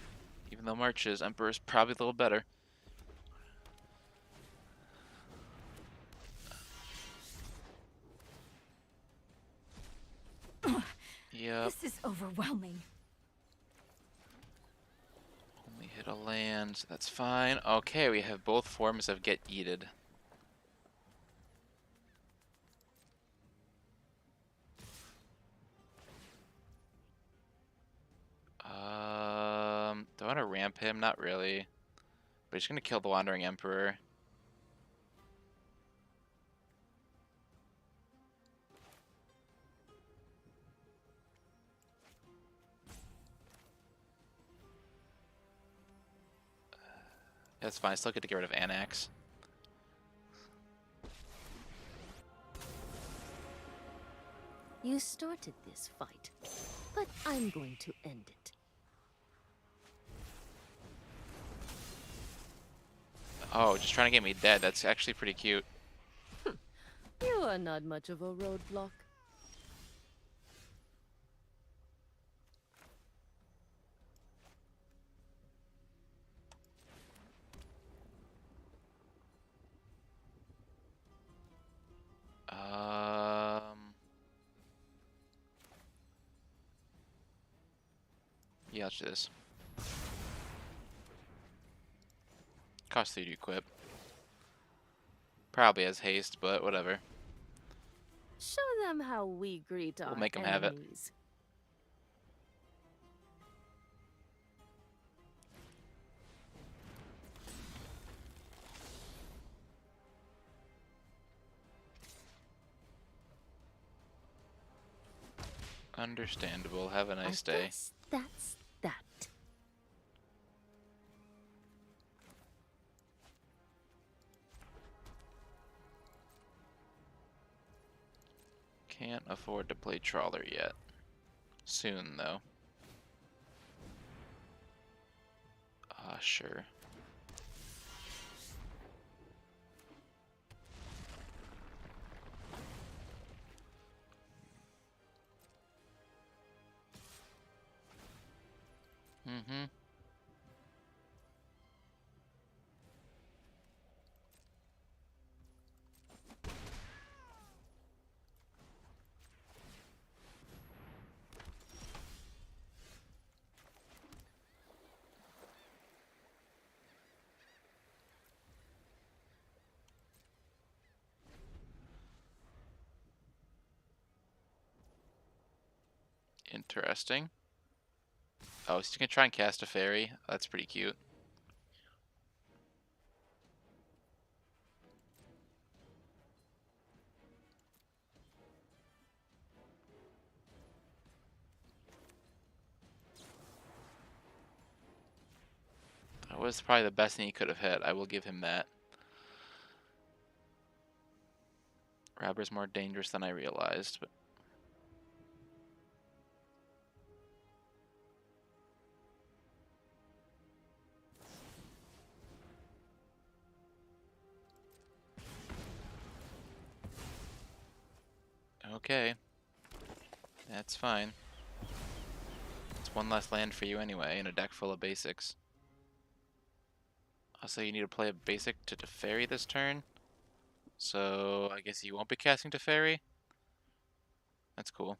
Even though March is, Emperor's probably a little better. Yep. This is overwhelming. Only hit a land, so that's fine. Okay, we have both forms of get yeeted. Do I want to ramp him? Not really. But he's gonna kill the Wandering Emperor. That's fine, I still get to get rid of Anax. You started this fight, but I'm going to end it. Oh, just trying to get me dead. That's actually pretty cute. You are not much of a roadblock. Yeah, let's do this. Cost 3 to equip. Probably has haste, but whatever. Show them how we greet We'll our make them have it. enemies. Understandable. Have a I nice day. guess that's that. Can't afford to play Trawler yet. Soon, though. Sure. Mm-hmm. Interesting. Oh, so you can try and cast a fairy. That's pretty cute. That was probably the best thing he could have hit. I will give him that. Rabber's more dangerous than I realized, but okay. That's fine. It's one less land for you anyway, in a deck full of basics. Also, you need to play a basic to Teferi this turn. So, I guess you won't be casting Teferi? That's cool.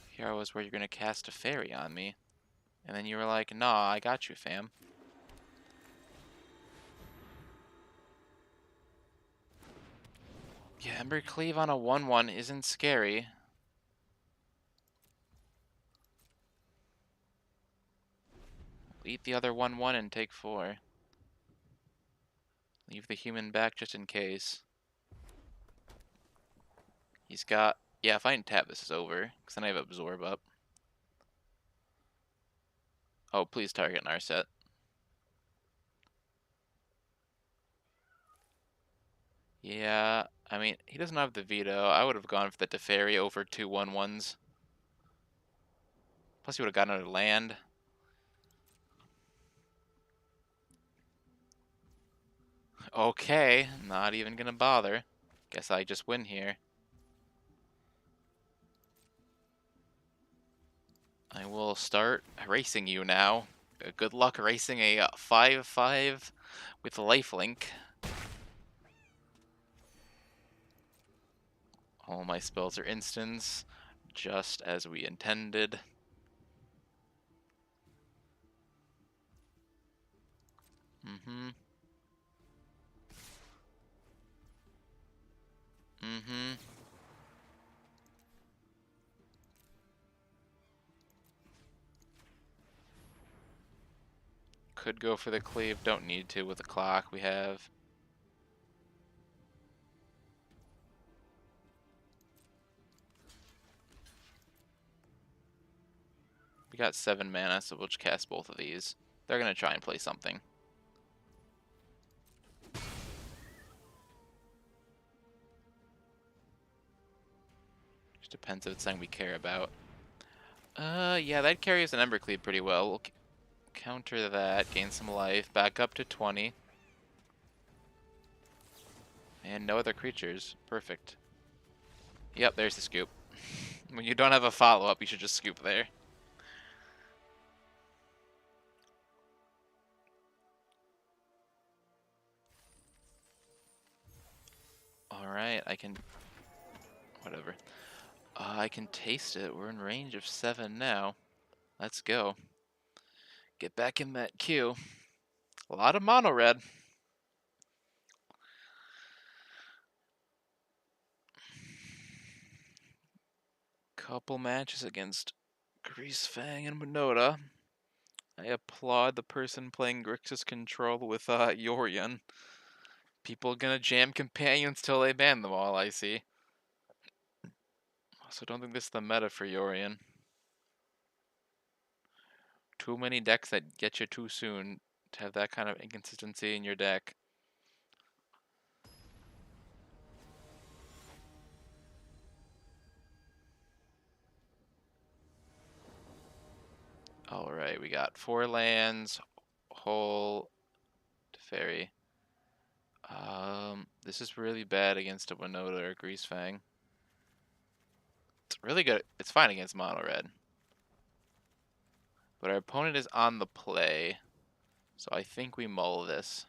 Here was where you're gonna cast Teferi on me. And then you were like, nah, I got you, fam. Yeah, Ember Cleave on a 1/1 isn't scary. Eat the other 1/1 and take 4. Leave the human back just in case. He's got... Yeah, if I can tap, this is over. Because then I have Absorb up. Oh, please target Narset. Yeah, I mean, he doesn't have the veto. I would have gone for the Teferi over 2 1/1s. Plus, he would have gotten another land. Okay, not even gonna bother. Guess I just win here. I will start racing you now. Good luck racing a 5/5 with lifelink. All my spells are instants, just as we intended. Mm-hmm. Mm-hmm. Could go for the cleave, don't need to with the clock we have. We got 7 mana, so we'll just cast both of these. They're gonna try and play something. Just depends if it's something we care about. Yeah, that carries an Embercleave pretty well. We'll counter that, gain some life, back up to 20. And no other creatures. Perfect. Yep, there's the scoop. When you don't have a follow-up, you should just scoop there. Alright, I can... whatever. I can taste it. We're in range of 7 now. Let's go. Get back in that queue. A lot of mono red. Couple matches against Greasefang and Winota. I applaud the person playing Grixis Control with Yorion. People gonna jam companions till they ban them all, I see. Also, don't think this is the meta for Yorion. Too many decks that get you too soon to have that kind of inconsistency in your deck. Alright, we got 4 lands, Hole, Teferi. This is really bad against a Winota or Greasefang. It's really good. It's fine against mono red. But our opponent is on the play, so I think we mull this.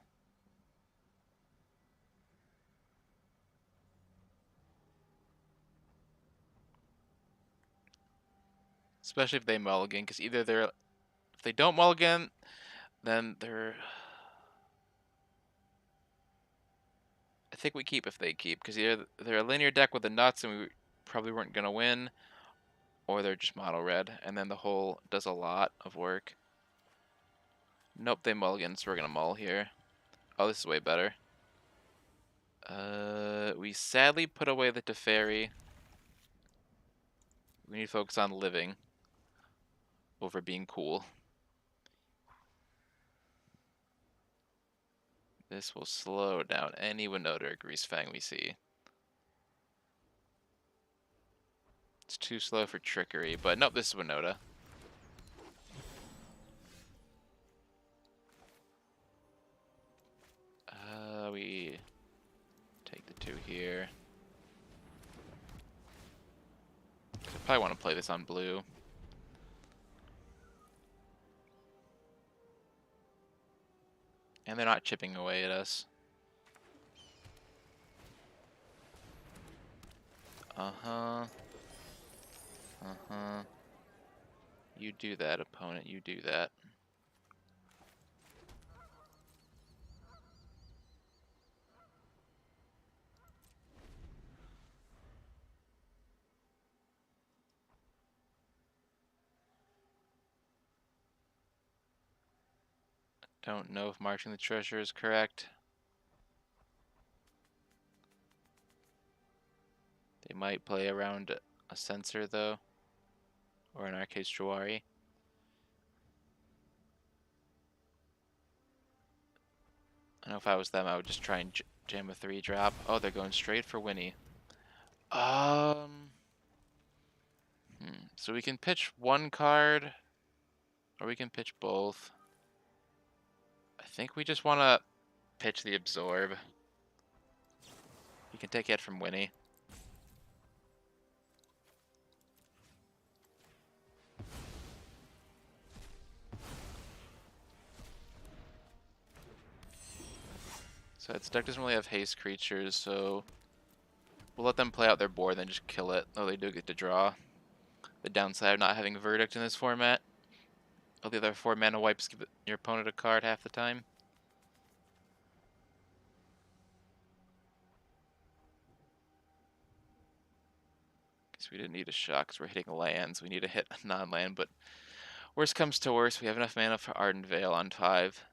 Especially if they mulligan, because either they're... If they don't mulligan, then they're... I think we keep if they keep, because either they're a linear deck with the nuts and we probably weren't going to win, or they're just mono red, and then the hole does a lot of work. Nope, they mulligan, so we're going to mull here. Oh, this is way better. We sadly put away the Teferi. We need to focus on living over being cool. This will slow down any Winota or Greasefang we see. It's too slow for trickery, but nope, this is Winota. We take the 2 here. I probably want to play this on blue. And they're not chipping away at us. Uh-huh. Uh-huh. You do that, opponent. You do that. Don't know if marching the treasure is correct. They might play around a sensor, though. Or in our case, Jawari. I know if I was them, I would just try and jam a 3-drop. Oh, they're going straight for Winnie. So we can pitch one card, or we can pitch both. I think we just want to pitch the Absorb. You can take it from Winnie. So its deck doesn't really have haste creatures, so we'll let them play out their board, then just kill it. Oh, they do get to draw. The downside of not having Verdict in this format. Oh, the other 4 mana wipes give your opponent a card half the time. Guess we didn't need a shock because we're hitting lands. We need to hit a non-land, but worst comes to worst, we have enough mana for Ardent Veil on 5.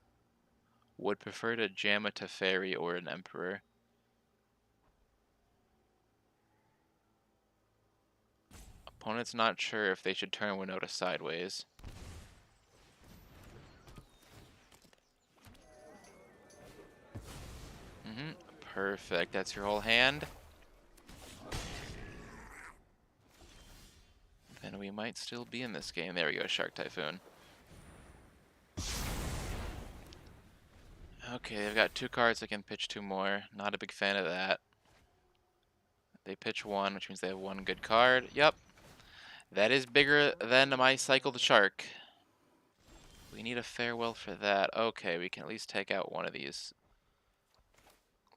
Would prefer to jam a Teferi or an Emperor. Opponent's not sure if they should turn Winota sideways. Perfect, that's your whole hand. Then we might still be in this game. There we go, Shark Typhoon. Okay, they've got 2 cards, they can pitch 2 more. Not a big fan of that. They pitch 1, which means they have 1 good card. Yep. That is bigger than my Cycled Shark. We need a farewell for that. Okay, we can at least take out one of these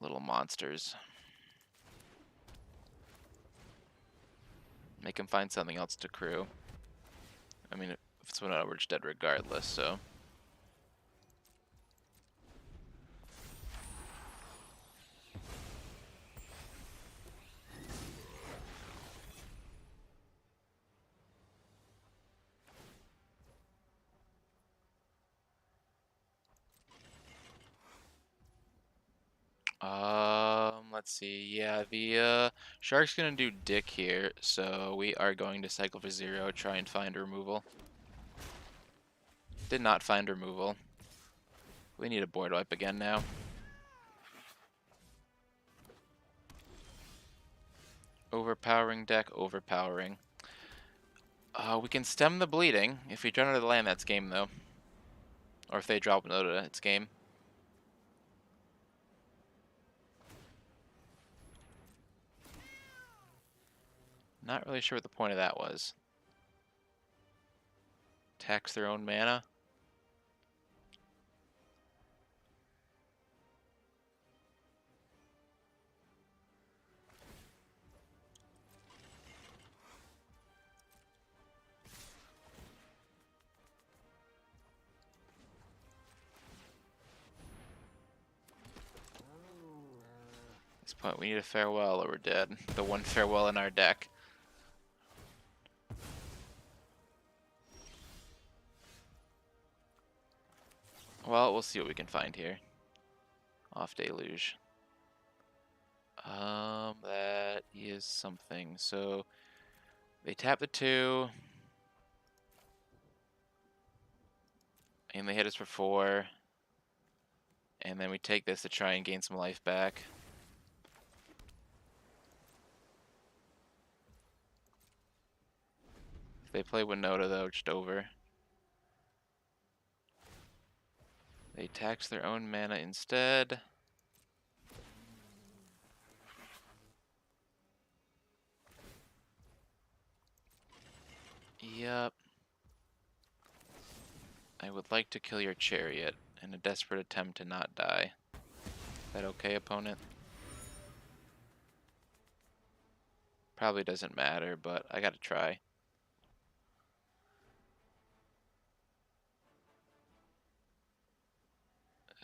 little monsters. Make him find something else to crew. I mean, if it's Winota, we're just dead regardless, so. Let's see. Yeah, the shark's gonna do dick here, so we are going to cycle for 0, try and find removal. Did not find removal. We need a board wipe again now. Overpowering deck, overpowering. We can stem the bleeding. If we run out of the land, that's game though. Or if they drop Winota, it's game. Not really sure what the point of that was. Tax their own mana. At this point, we need a farewell or we're dead. The one farewell in our deck. Well, we'll see what we can find here. Off Deluge. That is something. So they tap the 2. And they hit us for 4. And then we take this to try and gain some life back. If they play Winota though, just over. They tax their own mana instead. Yep. I would like to kill your chariot in a desperate attempt to not die. Is that okay, opponent? Probably doesn't matter, but I gotta try.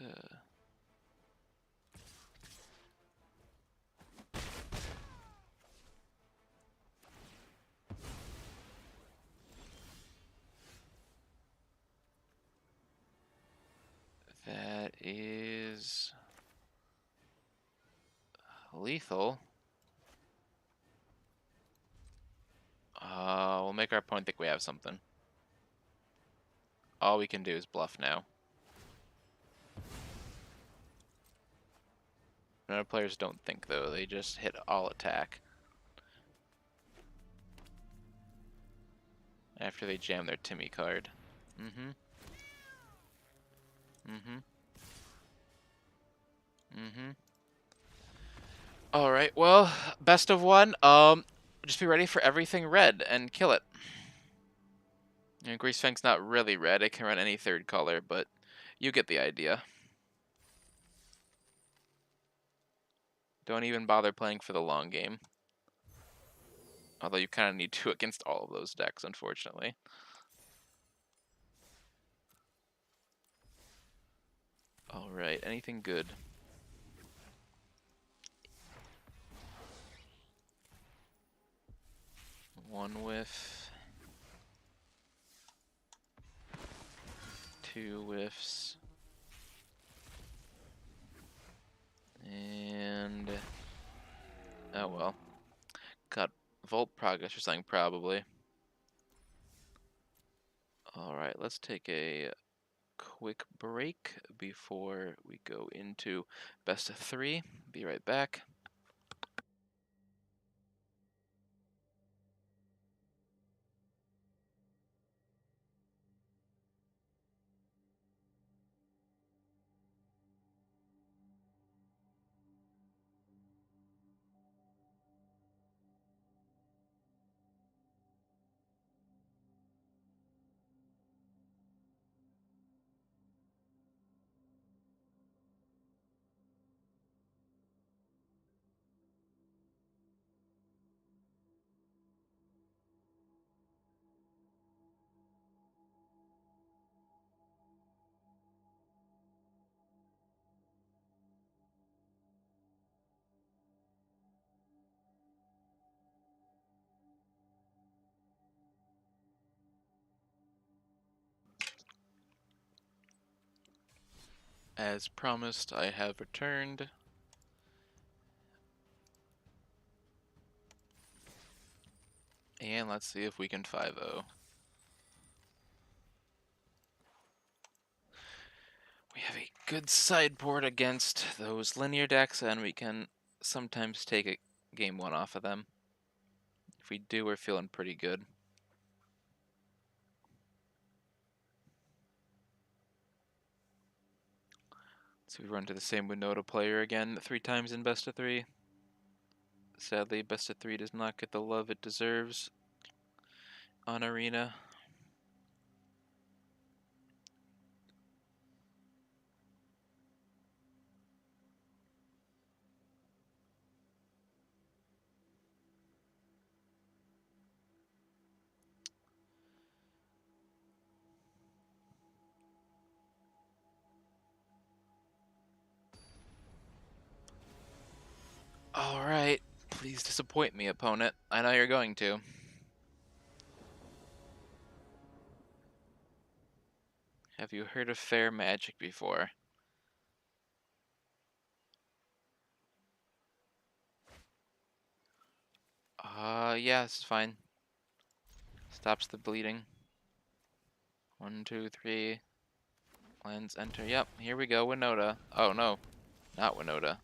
Uh. That is lethal. We'll make our opponent think we have something. All we can do is bluff now. Other players don't think though, they just hit all attack. After they jam their Timmy card. Mm-hmm. Mm-hmm. Mm-hmm. Alright, well, best of 1. Just be ready for everything red and kill it. You know, Grease Fang's not really red, it can run any 3rd color, but you get the idea. Don't even bother playing for the long game. Although you kind of need to against all of those decks, unfortunately. Alright, anything good? One whiff. 2 whiffs. And... oh well. Got Volt Progress or something, probably. Alright, let's take a quick break before we go into best of 3. Be right back. As promised, I have returned. And let's see if we can 5-0. We have a good sideboard against those linear decks, and we can sometimes take a game 1 off of them. If we do, we're feeling pretty good. So we run to the same Winota player again 3 times in best of 3. Sadly, best of 3 does not get the love it deserves on Arena. Alright, please disappoint me, opponent. I know you're going to. Have you heard of fair magic before? Yeah, this is fine. Stops the bleeding. 1, 2, 3. Lands, enter. Yep, here we go, Winota. Oh, no. Not Winota.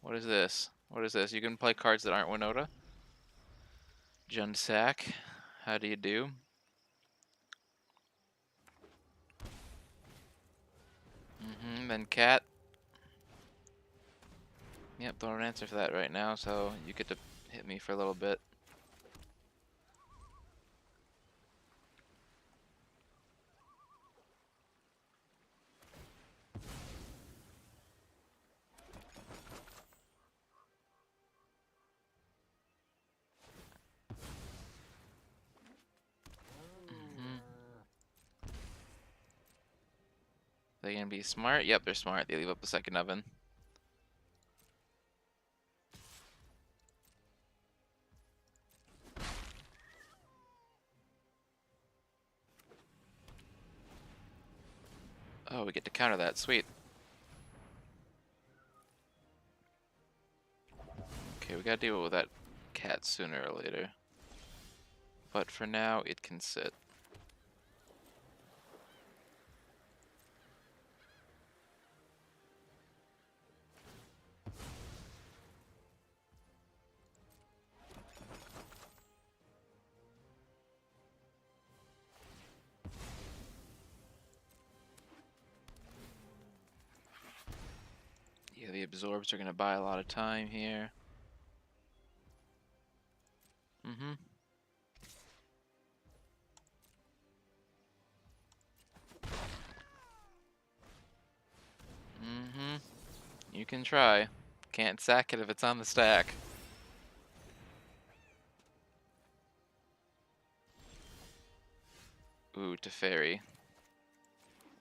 What is this? What is this? You can play cards that aren't Winota? Junsack. How do you do? Then Cat. Yep, don't answer for that right now, so you get to hit me for a little bit. They gonna be smart? Yep, they're smart. They leave up the second oven. Oh, we get to counter that. Sweet. Okay, we gotta deal with that cat sooner or later. But for now, it can sit. Yeah, the absorbs are gonna buy a lot of time here. You can try. Can't sack it if it's on the stack. Ooh, Teferi.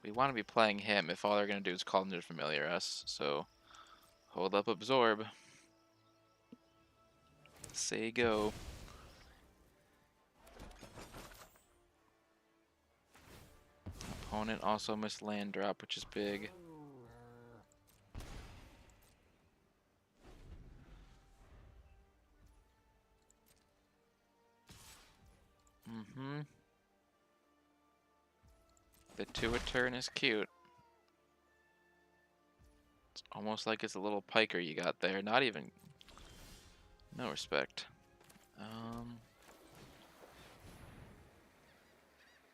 We want to be playing him if all they're going to do is call Ninja Familiar us, so hold up Absorb. Say go. Opponent also missed land drop, which is big. The 2 a turn is cute. It's almost like it's a little piker you got there. Not even... No respect.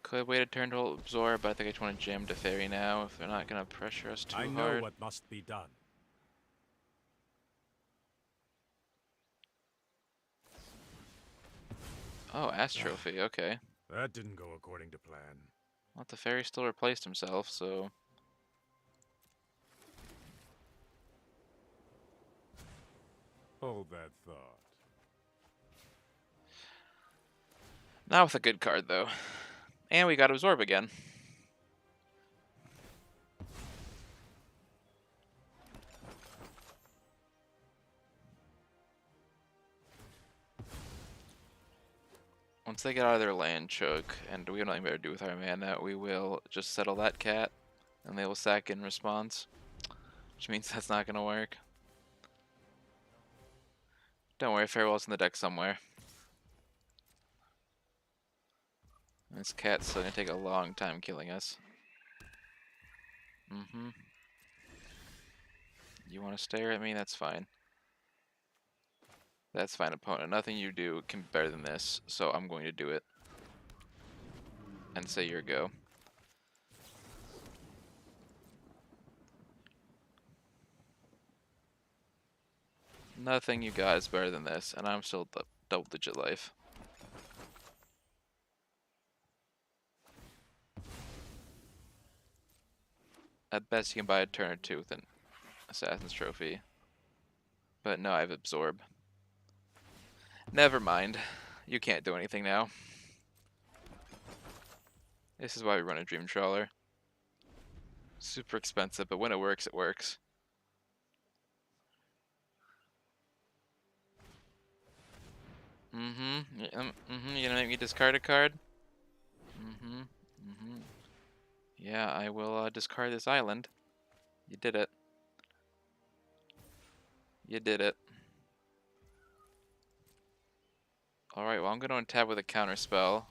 Could wait a turn to absorb, but I think I just want to jam Teferi now if they're not going to pressure us too I know hard. what must be done. Oh, Astrophy, okay. That didn't go according to plan. Well, Teferi still replaced himself, so... Hold that thought. Not with a good card, though. And we got Absorb again. Once they get out of their land choke, and we have nothing better to do with our mana, we will just settle that cat and they will sack in response, which means that's not gonna work. Don't worry, Farewell's in the deck somewhere. This cat's still gonna take a long time killing us. You wanna stare at me? That's fine. That's fine, opponent. Nothing you do can be better than this, so I'm going to do it. And say your go. Nothing you got is better than this, and I'm still double digit life. At best you can buy a turn or two with an Assassin's Trophy. But no, I have Absorb. Never mind. You can't do anything now. This is why we run a Dream Trawler. Super expensive, but when it works, it works. You gonna make me discard a card? Yeah, I will discard this island. You did it. You did it. Alright, well I'm gonna untap with a counter spell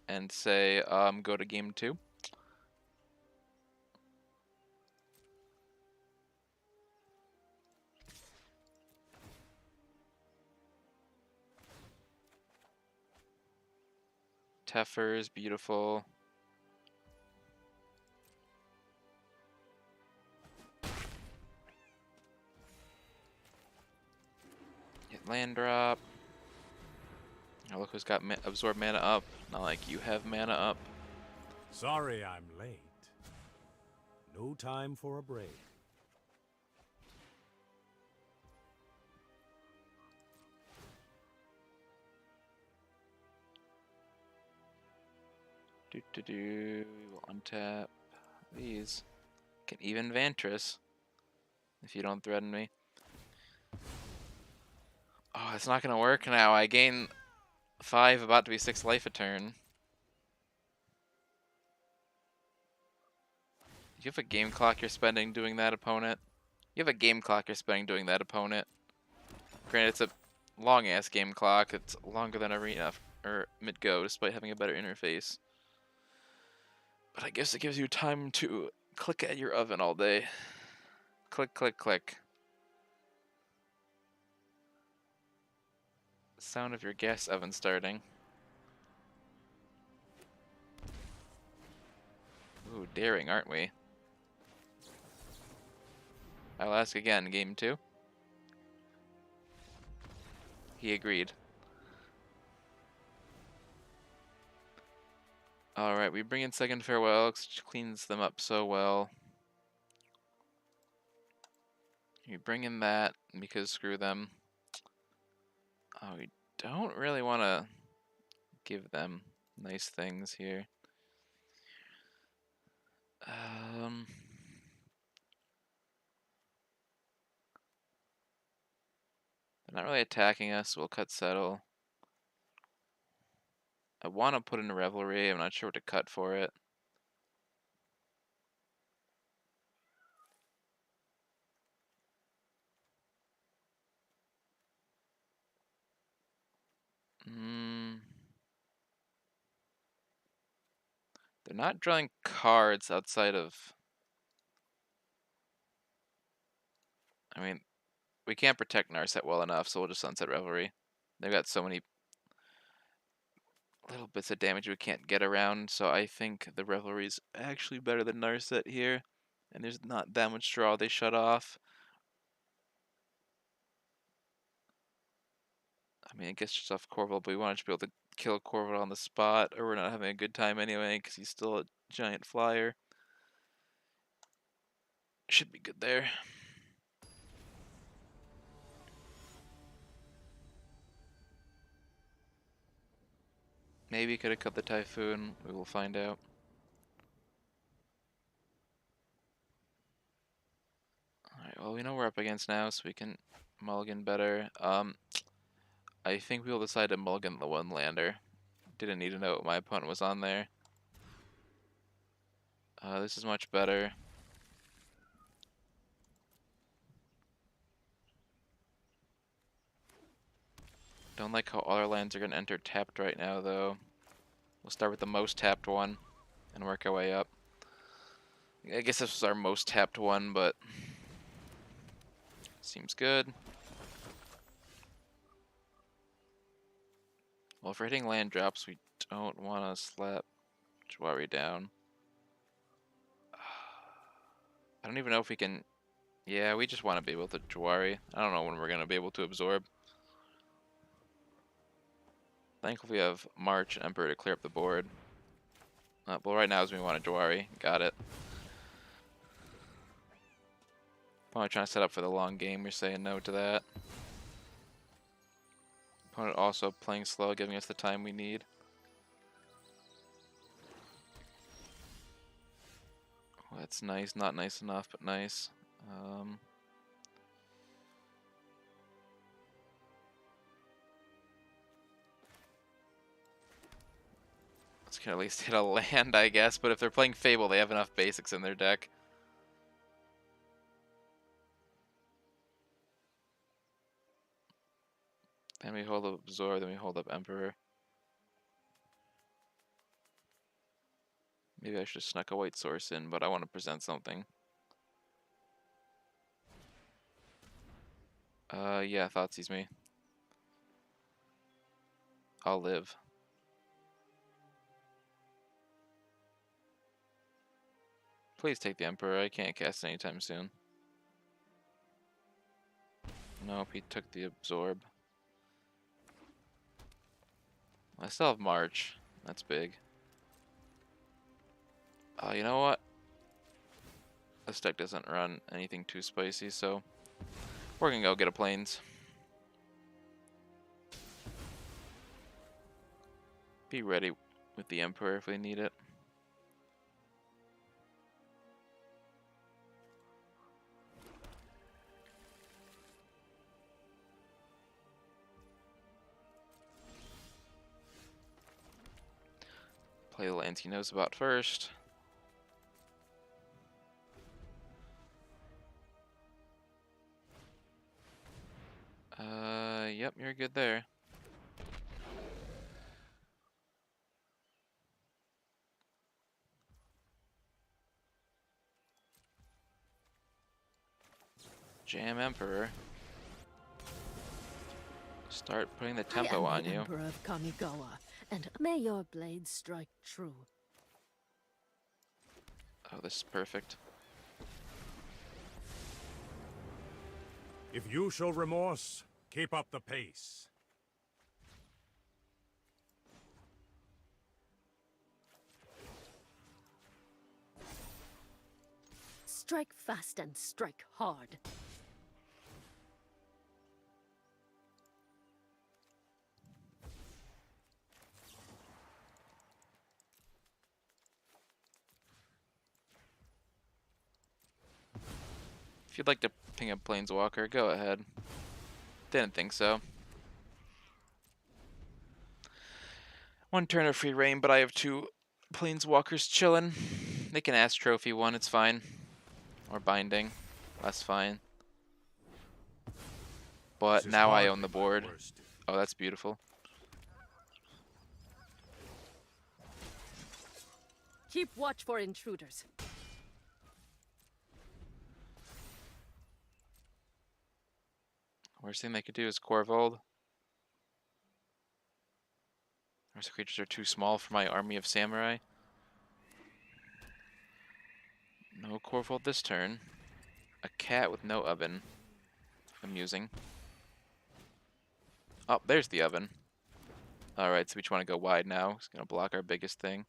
and say, go to game 2. Teffer's beautiful. Get land drop. Oh, look who's got absorb mana up. Not like you have mana up. Sorry I'm late. No time for a break. We will untap these. Can even Vantress if you don't threaten me. Oh, it's not gonna work now. I gain 5, about to be 6 life a turn. You have a game clock you're spending doing that, opponent. You have a game clock you're spending doing that, opponent. Granted, it's a long ass game clock. It's longer than Arena or Mid-Go, despite having a better interface. But I guess it gives you time to click at your oven all day. Click, click, click. Sound of your gas oven starting. Ooh, daring, aren't we? I'll ask again, game 2. He agreed. Alright, we bring in second farewell, which cleans them up so well. You bring in that, because screw them. Oh, we don't really want to give them nice things here. They're not really attacking us, we'll cut settle. I want to put in a Revelry, I'm not sure what to cut for it. They're not drawing cards outside of... I mean, we can't protect Narset well enough, so we'll just Sunset Revelry. They've got so many little bits of damage we can't get around, so I think the Revelry's actually better than Narset here. And there's not that much draw they shut off. I mean, I guess just off Corval, but we want to be able to kill Corval on the spot, or we're not having a good time anyway, because he's still a giant flyer. Should be good there. Maybe could have cut the Typhoon. We will find out. Alright, well, we know we're up against now, so we can mulligan better. I think we'll decide to mulligan the one lander. Didn't need to know what my opponent was on there. This is much better. Don't like how all our lands are going to enter tapped right now, though. We'll start with the most tapped one and work our way up. I guess this was our most tapped one, but seems good. Well, if we're hitting land drops, we don't want to slap Jawari down. I don't even know if we can... Yeah, we just want to be able to Jawari. I don't know when we're going to be able to absorb. Thankfully we have March and Emperor to clear up the board. Well, right now is when we want to Jawari. Got it. Opponent trying to set up for the long game. You're saying no to that. Opponent also playing slow, giving us the time we need. Oh, that's nice. Not nice enough, but nice. Let's can at least hit a land, I guess. But if they're playing Fable, they have enough basics in their deck. Then we hold up Absorb, then we hold up Emperor. Maybe I should have snuck a white source in, but I want to present something. Yeah, Thoughtseize me. I'll live. Please take the Emperor. I can't cast anytime soon. Nope, he took the Absorb. I still have March. That's big. You know what? This deck doesn't run anything too spicy, so we're gonna go get a Plains. Be ready with the Emperor if we need it. Play the lands he knows about first. Yep, you're good there. Jam Emperor. Start putting the tempo I am on the you. Emperor of Kamigawa, and may your blade strike true. Oh, this is perfect. If you show remorse, keep up the pace. Strike fast and strike hard. If you'd like to ping a Planeswalker, go ahead. Didn't think so. One turn of free reign, but I have two Planeswalkers chillin'. They can ask Trophy one, it's fine. Or Binding, that's fine. But This is now I hardly own the my board. worst. Oh, that's beautiful. Keep watch for intruders. Worst thing they could do is Corvold. Those creatures are too small for my army of samurai. No Corvold this turn. A cat with no oven. Amusing. Oh, there's the oven. Alright, so we just want to go wide now. It's going to block our biggest thing.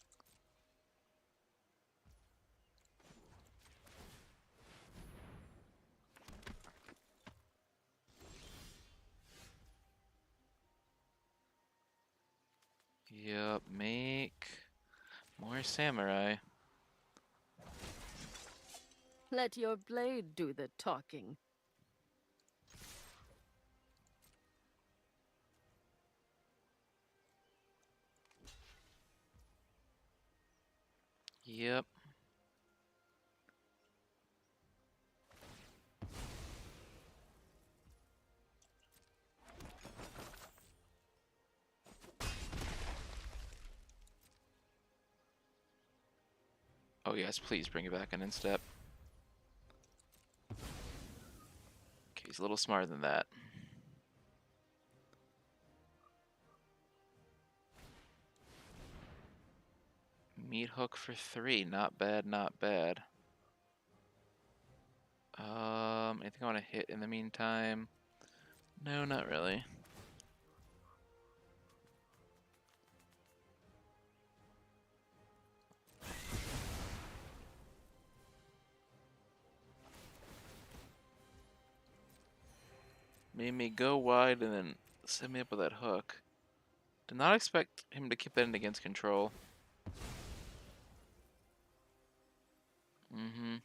Yep, make more samurai. Let your blade do the talking. Yep. Oh yes, please bring it back an instep. Okay, he's a little smarter than that. Meat hook for 3, not bad, not bad. Anything I want to hit in the meantime? No, not really. Made me go wide and then set me up with that hook. Did not expect him to keep that in against control. Mm-hmm.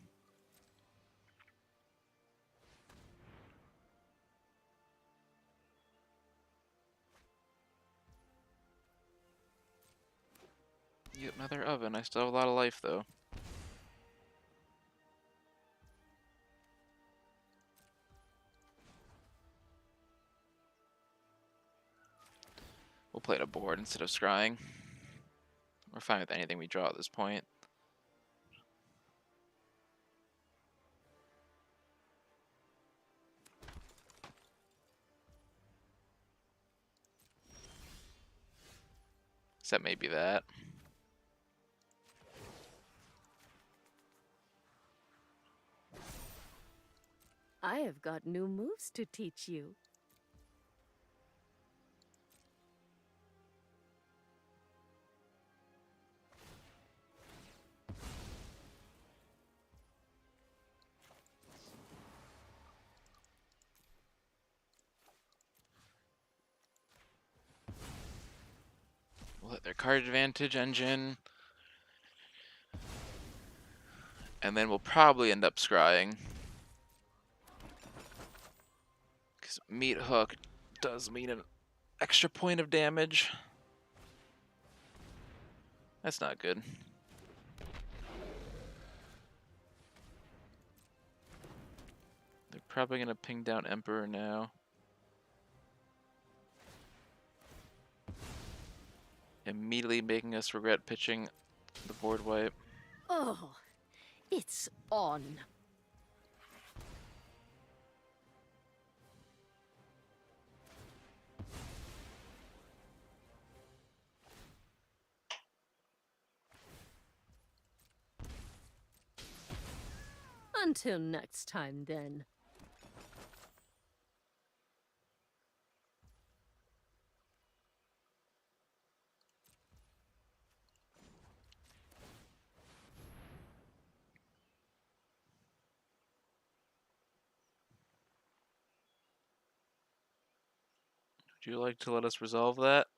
Yep, another oven. I still have a lot of life, though. We'll play it a board instead of scrying. We're fine with anything we draw at this point. Except maybe that. I have got new moves to teach you. We'll hit their card advantage engine. And then we'll probably end up scrying. Because meat hook does mean an extra point of damage. That's not good. They're probably going to ping down Emperor now. Immediately making us regret pitching the board wipe. Oh, it's on. Until next time, then. Would you like to let us resolve that?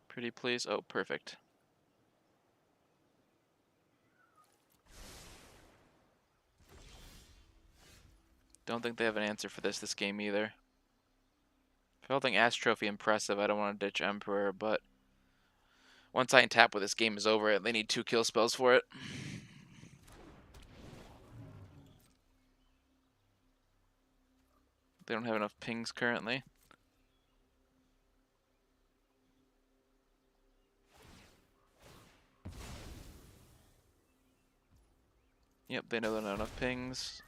Pretty please. Oh, perfect. Don't think they have an answer for this game either. If I don't think Ash Trophy impressive, I don't want to ditch Emperor, but once I tap with this game is over, they need 2 kill spells for it. They don't have enough pings currently. Yep, they know they don't have enough pings.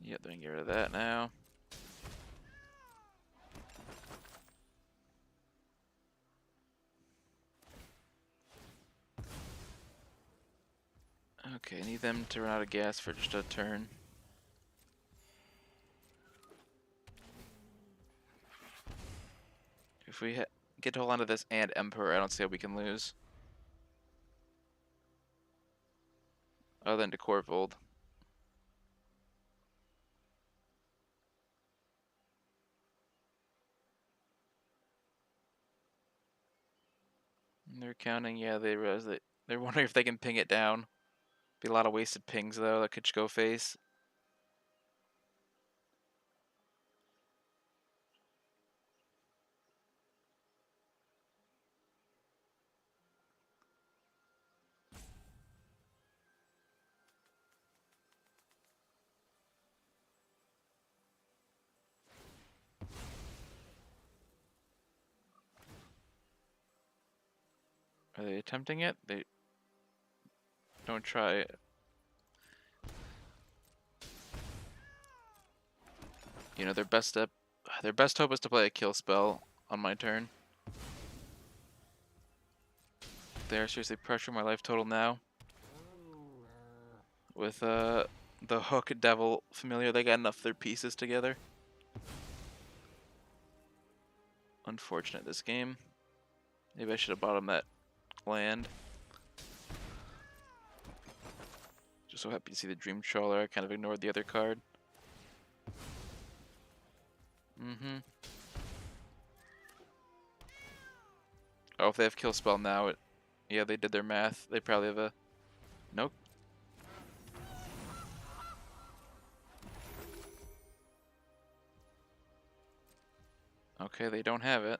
Yep, they're gonna get rid of that now. Okay, I need them to run out of gas for just a turn. If we get to hold on to this and Emperor, I don't see how we can lose. Other than to Corvold. They're counting, yeah, they realize that they're wondering if they can ping it down. Be a lot of wasted pings though, that could just go face. Are they attempting it? They don't try it. You know, their best hope is to play a kill spell on my turn. They are seriously pressuring my life total now. With the Hook Devil Familiar, they got enough of their pieces together. Unfortunate this game. Maybe I should have bought him that land. Just so happy to see the Dream Trawler. I kind of ignored the other card. Oh, if they have kill spell now, yeah, they did their math. They probably have a... Nope. Okay, they don't have it.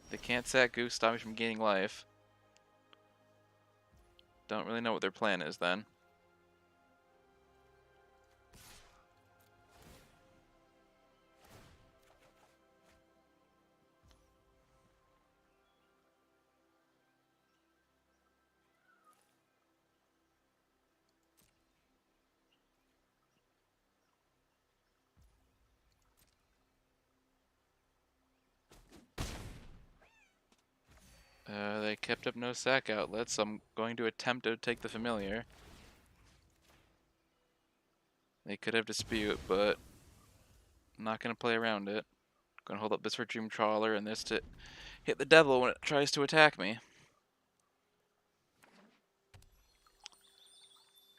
They can't sack Goose, stop me from gaining life. Don't really know what their plan is then. They kept up no sack outlets, so I'm going to attempt to take the Familiar. They could have Dispute, but I'm not going to play around it. Going to hold up this for Dream Trawler and this to hit the Devil when it tries to attack me.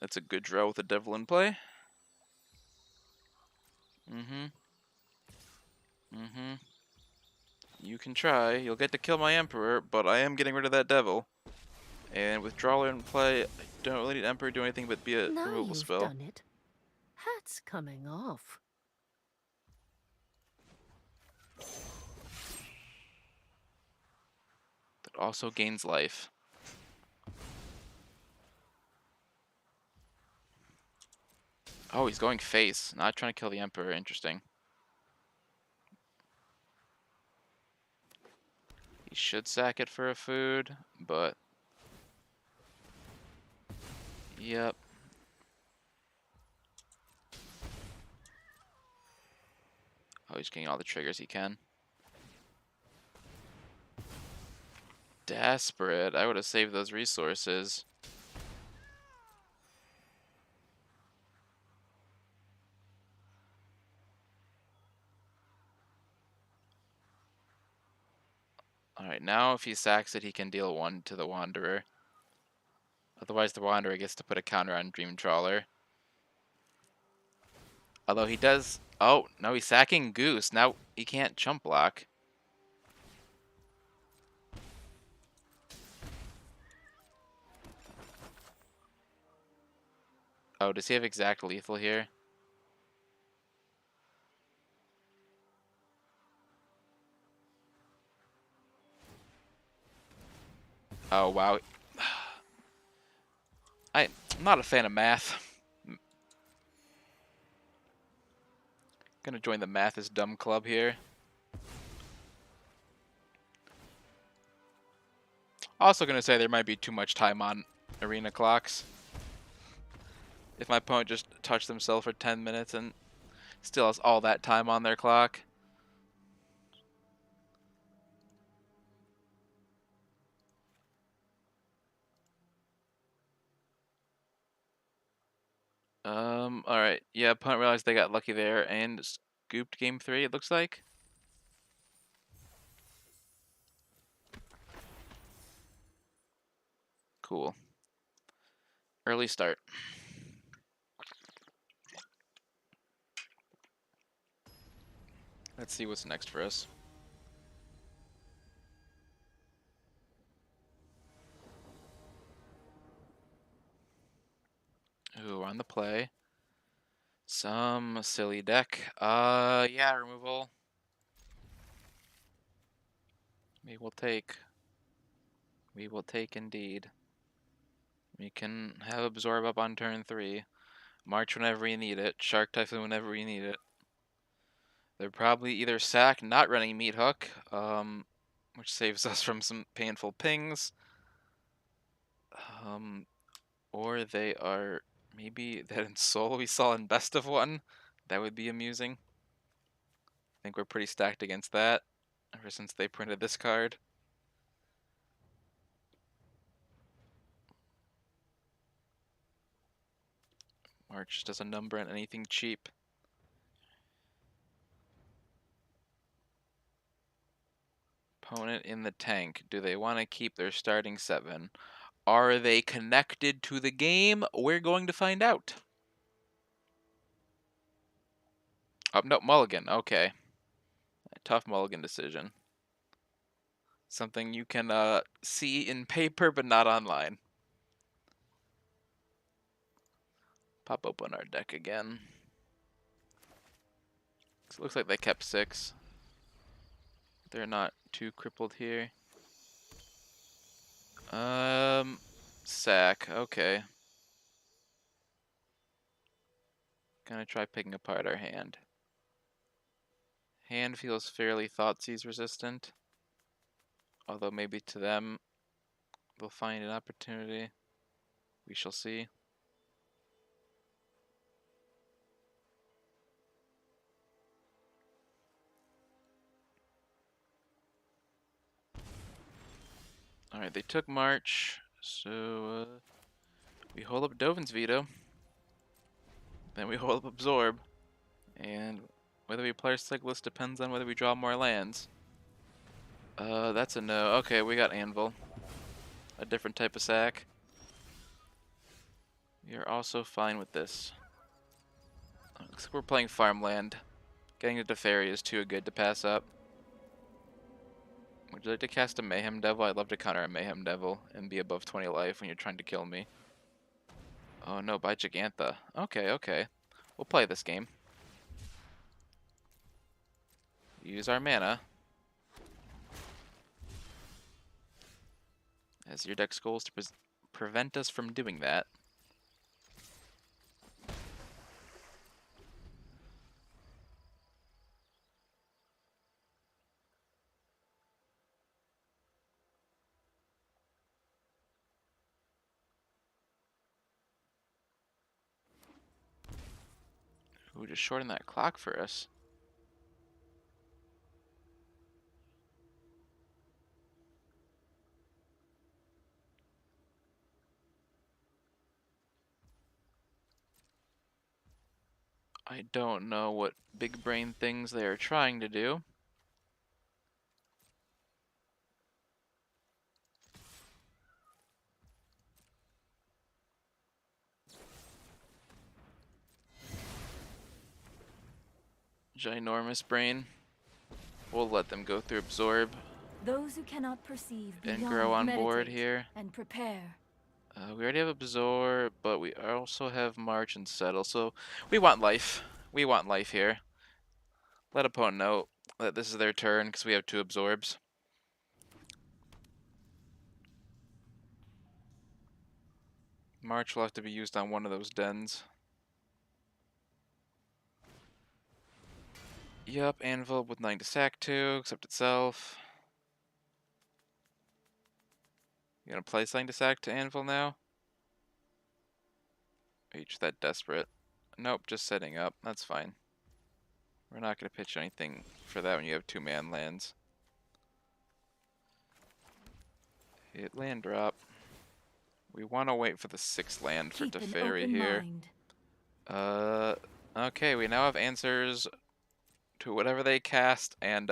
That's a good draw with the Devil in play. You can try. You'll get to kill my Emperor, but I am getting rid of that Devil. And with Trawler in play, I don't really need Emperor to do anything but be a Now removal you've spell. done it. Hat's coming off. That also gains life. Oh, he's going face. Not trying to kill the Emperor. Interesting. He should sack it for a food, but... Yep. Oh, he's getting all the triggers he can. Desperate. I would have saved those resources. Alright, now if he sacks it, he can deal 1 to the Wanderer. Otherwise, the Wanderer gets to put a counter on Dream Trawler. Although he does... Oh, no, he's sacking Goose. Now he can't chump block. Oh, does he have exact lethal here? Oh, wow. I'm not a fan of math. Gonna join the math is dumb club here. Also gonna say there might be too much time on arena clocks. If my opponent just touched themselves for 10 minutes and still has all that time on their clock. Alright. Yeah, opponent realized they got lucky there and scooped game 3, it looks like. Cool. Early start. Let's see what's next for us. Ooh, on the play. Some silly deck. Yeah, removal. We will take. We will take indeed. We can have Absorb up on turn 3. March whenever you need it. Shark Typhoon whenever you need it. They're probably either sack not running Meat Hook, which saves us from some painful pings, Or they are maybe that in Soul we saw in Best of One. That would be amusing. I think we're pretty stacked against that ever since they printed this card. March does a number on anything cheap. Opponent in the tank. Do they want to keep their starting 7? Are they connected to the game? We're going to find out. Oh, no, mulligan. Okay. A tough mulligan decision. Something you can see in paper but not online. Pop open our deck again. So it looks like they kept 6. They're not too crippled here. Sack. Okay. Gonna try picking apart our hand. Hand feels fairly Thoughtseize resistant. Although maybe to them they'll find an opportunity. We shall see. Alright, they took March, so we hold up Dovin's Veto. Then we hold up Absorb. And whether we play our Cyclist depends on whether we draw more lands. That's a no. Okay, we got Anvil. A different type of sack. We are also fine with this. Looks like we're playing Farmland. Getting a Teferi is too good to pass up. Would you like to cast a Mayhem Devil? I'd love to counter a Mayhem Devil and be above 20 life when you're trying to kill me. Oh no, by Gigantha. Okay, okay. We'll play this game. Use our mana. As your deck's goal is to prevent us from doing that. Ooh, just shorten that clock for us. I don't know what big brain things they are trying to do. Ginormous brain. We'll let them go through Absorb Those who cannot perceive and beyond grow on board meditate here. and prepare. We already have Absorb, but we also have March and Settle, so we want life. We want life here. Let opponent know that this is their turn because we have 2 Absorbs. March will have to be used on one of those dens. Yup, Anvil with 9 to sack 2, except itself. You gonna play something to sack to Anvil now? Are you just that desperate? Nope, just setting up. That's fine. We're not gonna pitch anything for that when you have 2 man lands. Hit land drop. We want to wait for the 6th land for Keep an Teferi open here. mind. Okay, we now have answers to whatever they cast, and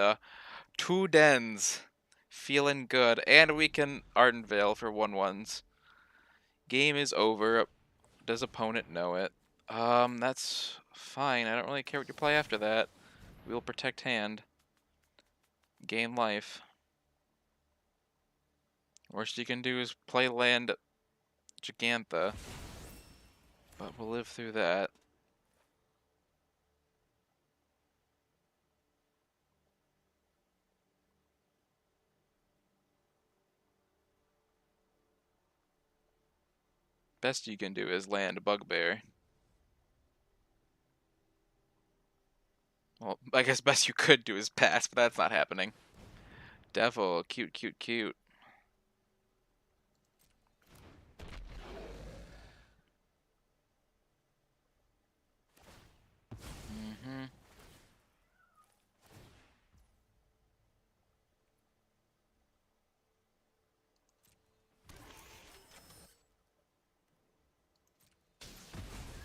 2 dens. Feeling good, and we can Ardent Veil for 1/1s. Game is over. Does opponent know it? That's fine. I don't really care what you play after that. We'll protect hand. Gain life. Worst you can do is play land Gigantha. But we'll live through that. Best you can do is land Bugbear. Well, I guess best you could do is pass, but that's not happening. Devil, cute, cute, cute.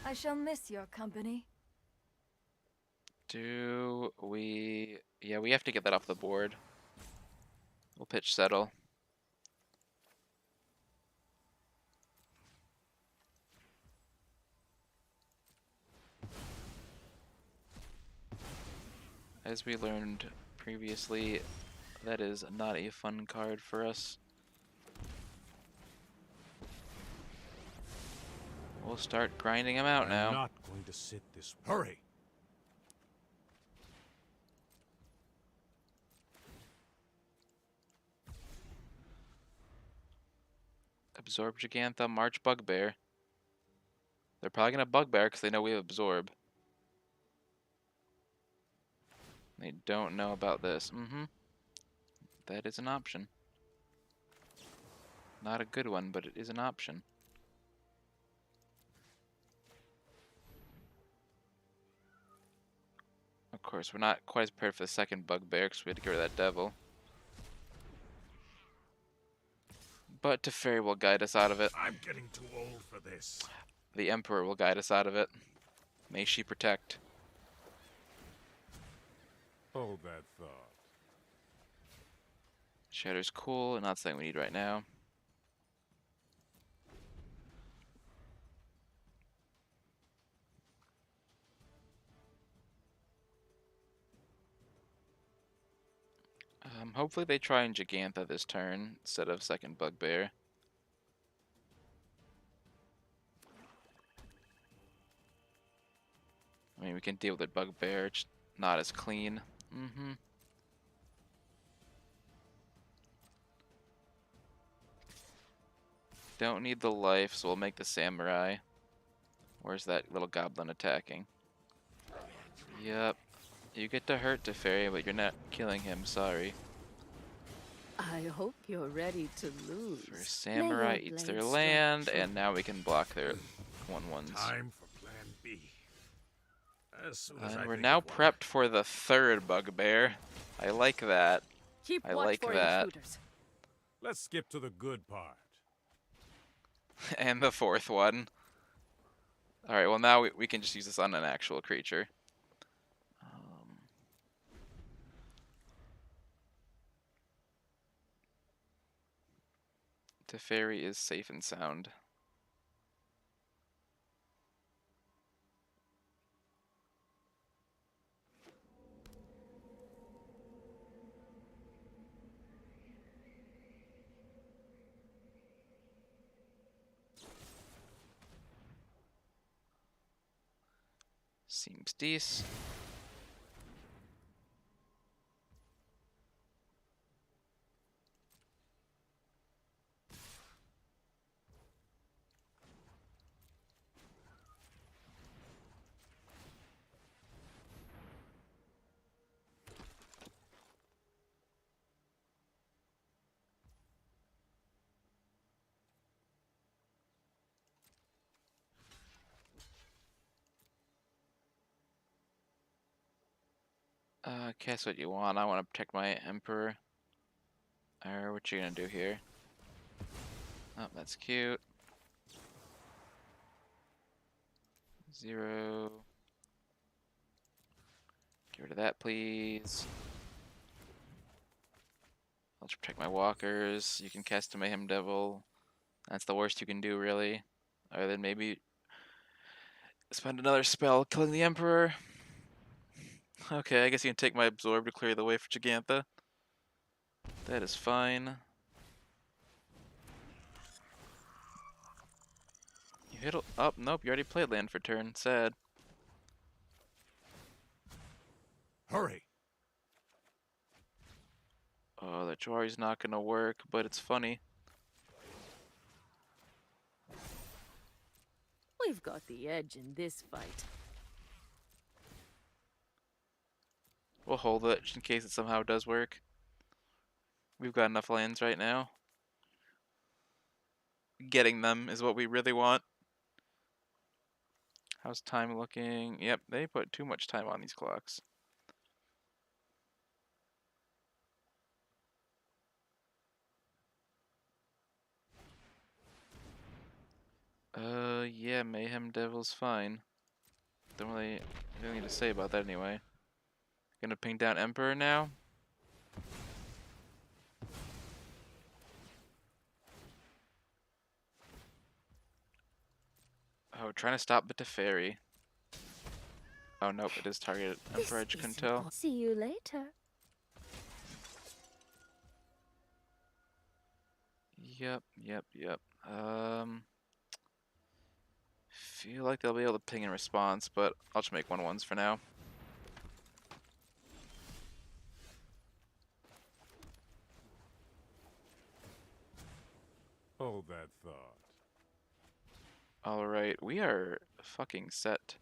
I shall miss your company. Do we... Yeah, we have to get that off the board. We'll pitch settle. As we learned previously, that is not a fun card for us. We'll start grinding him out I'm now. not going to sit this. Hurry! Absorb Gigantha, March Bugbear. They're probably going to Bugbear because they know we have Absorb. They don't know about this. That is an option. Not a good one, but it is an option. Of course, we're not quite as prepared for the second Bugbear because we had to get rid of that Devil. But Teferi will guide us out of it. I'm getting too old for this. The Emperor will guide us out of it. May she protect. Hold that thought. Shatter's cool, not something we need right now. Hopefully they try and Gigantha this turn instead of second Bugbear. I mean, we can deal with it Bugbear, it's not as clean. Don't need the life, so we'll make the Samurai. Where's that little goblin attacking? Yep. You get to hurt Teferi, but you're not killing him, sorry. I hope you're ready to lose. For Samurai eats their land, and now we can block their 1/1s. Time for plan B. As soon as And I we're think now of one. prepped for the third Bugbear. I like that. Keep I watch like for that. intruders. Let's skip to the good part. And the fourth one. Alright, well now we can just use this on an actual creature. Teferi is safe and sound. Seems decent. Cast what you want. I want to protect my Emperor. What you gonna do here? Oh, that's cute. 0. Get rid of that, please. I'll just protect my walkers. You can cast a Mayhem Devil. That's the worst you can do, really. Other than maybe spend another spell killing the Emperor. Okay, I guess you can take my Absorb to clear the way for Gigantha. That is fine. You hit up. Nope, you already played land for turn. Sad. Hurry! Oh, the Jwari's not gonna work, but it's funny. We've got the edge in this fight. We'll hold it just in case it somehow does work. We've got enough lands right now. Getting them is what we really want. How's time looking? Yep, they put too much time on these clocks. Yeah, Yeah, Mayhem Devil's fine. Don't really anything to say about that anyway. Gonna ping down Emperor now. Oh, trying to stop the Teferi. Oh nope, it is targeted Emperor. I just couldn't tell. See you later. Yep. Feel like they'll be able to ping in response, but I'll just make 1/1s for now. Hold that thought. Alright, we are fucking set.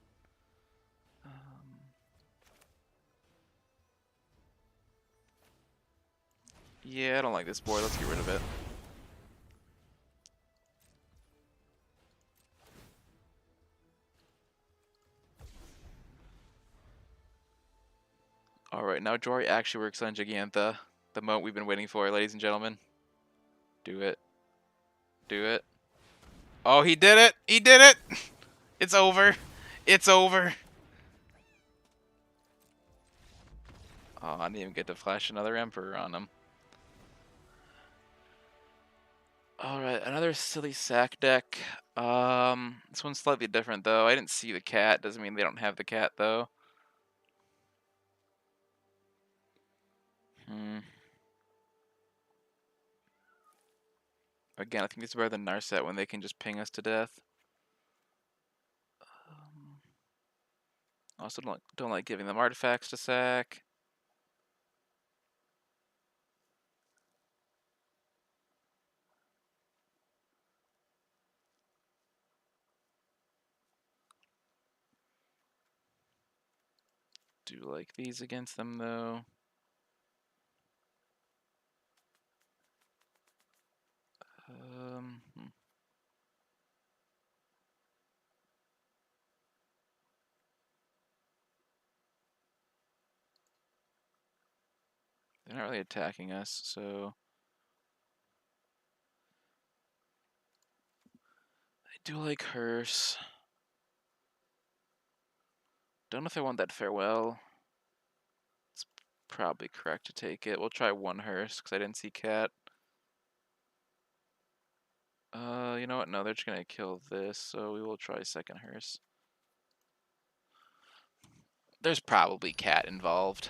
Yeah, I don't like this board. Let's get rid of it. Alright, now Jory actually works on Gigantha. The moment we've been waiting for, ladies and gentlemen. Do it. Do it. Oh, he did it! He did it! It's over. It's over. Oh, I didn't even get to flash another Emperor on him. Alright, another silly sack deck. This one's slightly different though. I didn't see the cat. Doesn't mean they don't have the cat though. Again, I think it's better than Narset when they can just ping us to death. Also don't like giving them artifacts to sack. Do like these against them though. Hmm. They're not really attacking us, so I do like Hearse. Don't know if I want that Farewell. It's probably correct to take it. We'll try one Hearse because I didn't see cat. You know what? No, they're just gonna kill this, so we will try second Hearse. There's probably cat involved.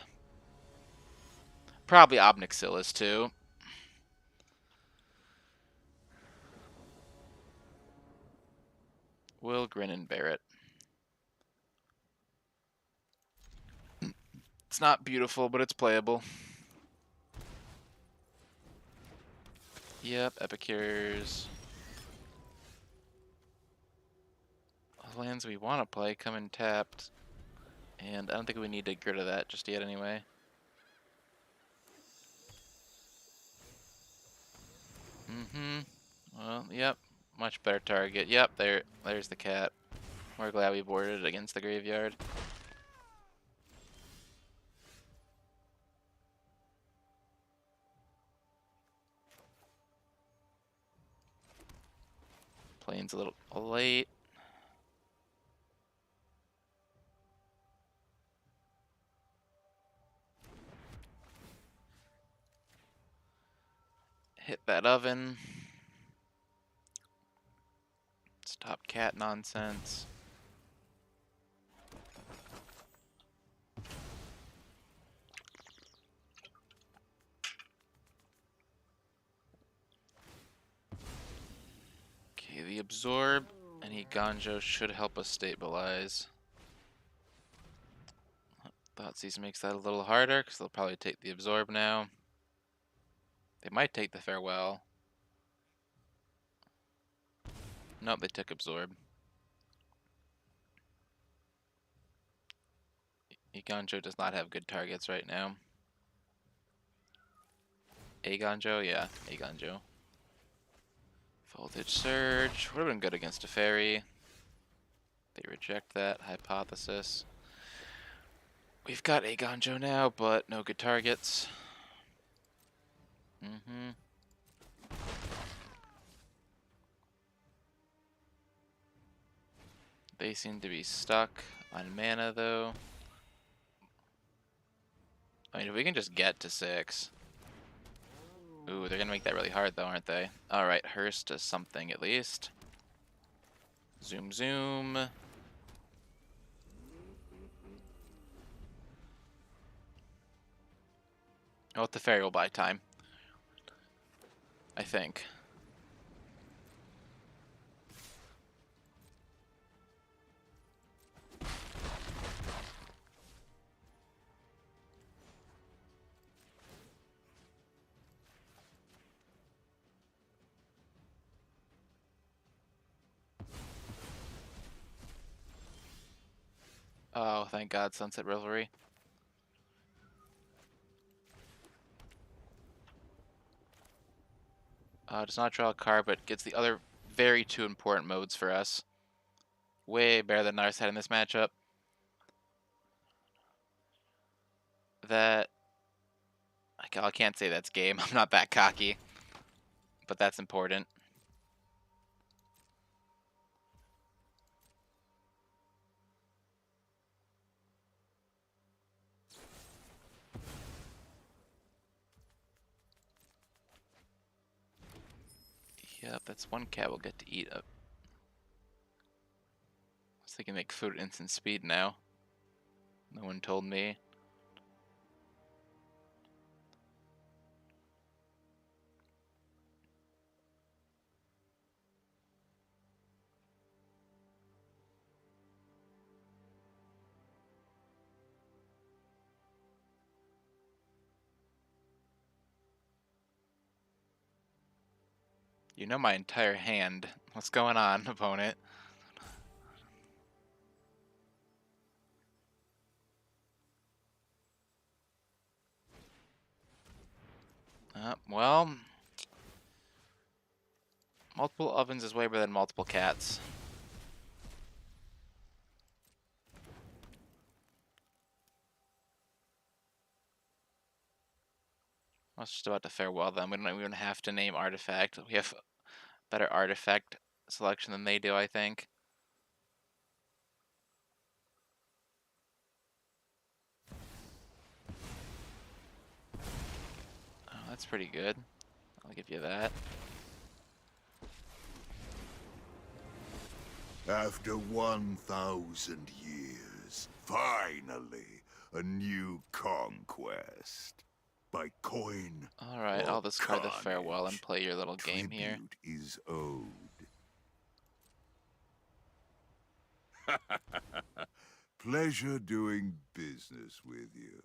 Probably Obnixilis too. We'll grin and bear it. It's not beautiful, but it's playable. Yep, Epicures. The lands we want to play come in tapped. And I don't think we need to get rid of that just yet anyway. Well, yep. Much better target. Yep, there's the cat. We're glad we boarded it against the graveyard. Plane's a little late. Hit that oven. Stop cat nonsense. Okay, the absorb and Ganjo should help us stabilize. Thoughtseize makes that a little harder because they'll probably take the absorb now. They might take the farewell. Nope, they took absorb. Iganjo does not have good targets right now. Aganjo? Yeah, Aganjo. Voltage Surge. Would have been good against a fairy. They reject that hypothesis. We've got Aganjo now, but no good targets. They seem to be stuck on mana, though. I mean, if we can just get to 6. Ooh, they're gonna make that really hard, though, aren't they? Alright, Hearst does something, at least. Zoom, zoom. Oh, the fairy will buy time. I think. Oh, thank God, Sunset Revelry. Does not draw a card, but gets the other very two important modes for us. Way better than Narset in this matchup. That... I can't say that's game. I'm not that cocky. But that's important. Yep, that's one cat we'll get to eat up. So they can make food at instant speed now. No one told me. You know my entire hand. What's going on, opponent? Well... Multiple ovens is way better than multiple cats. I was just about to farewell them. We don't even have to name artifact. We have better artifact selection than they do, I think. Oh, that's pretty good. I'll give you that. After 1,000 years, finally, a new conquest. By coin Alright, or I'll discard the farewell and carnage, play your little game here. tribute is owed. Pleasure doing business with you.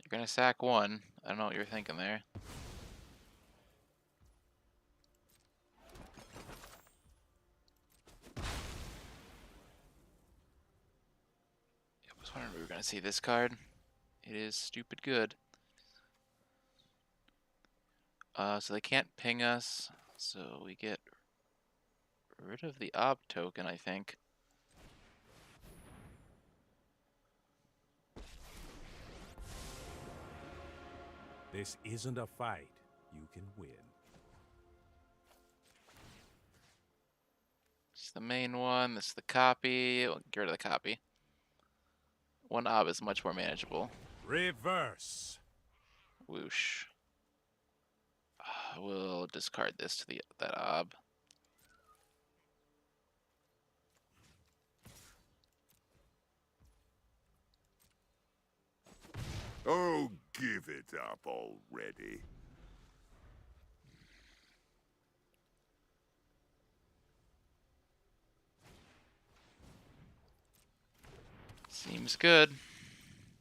You're gonna sack one. I don't know what you're thinking there. I was wondering if we were gonna see this card. It is stupid good. So they can't ping us, so we get rid of the ob token, I think. This isn't a fight you can win. This is the main one, this is the copy. We'll get rid of the copy. One ob is much more manageable. Reverse. Whoosh. We'll discard this to that ob. Oh, give it up already. Seems good.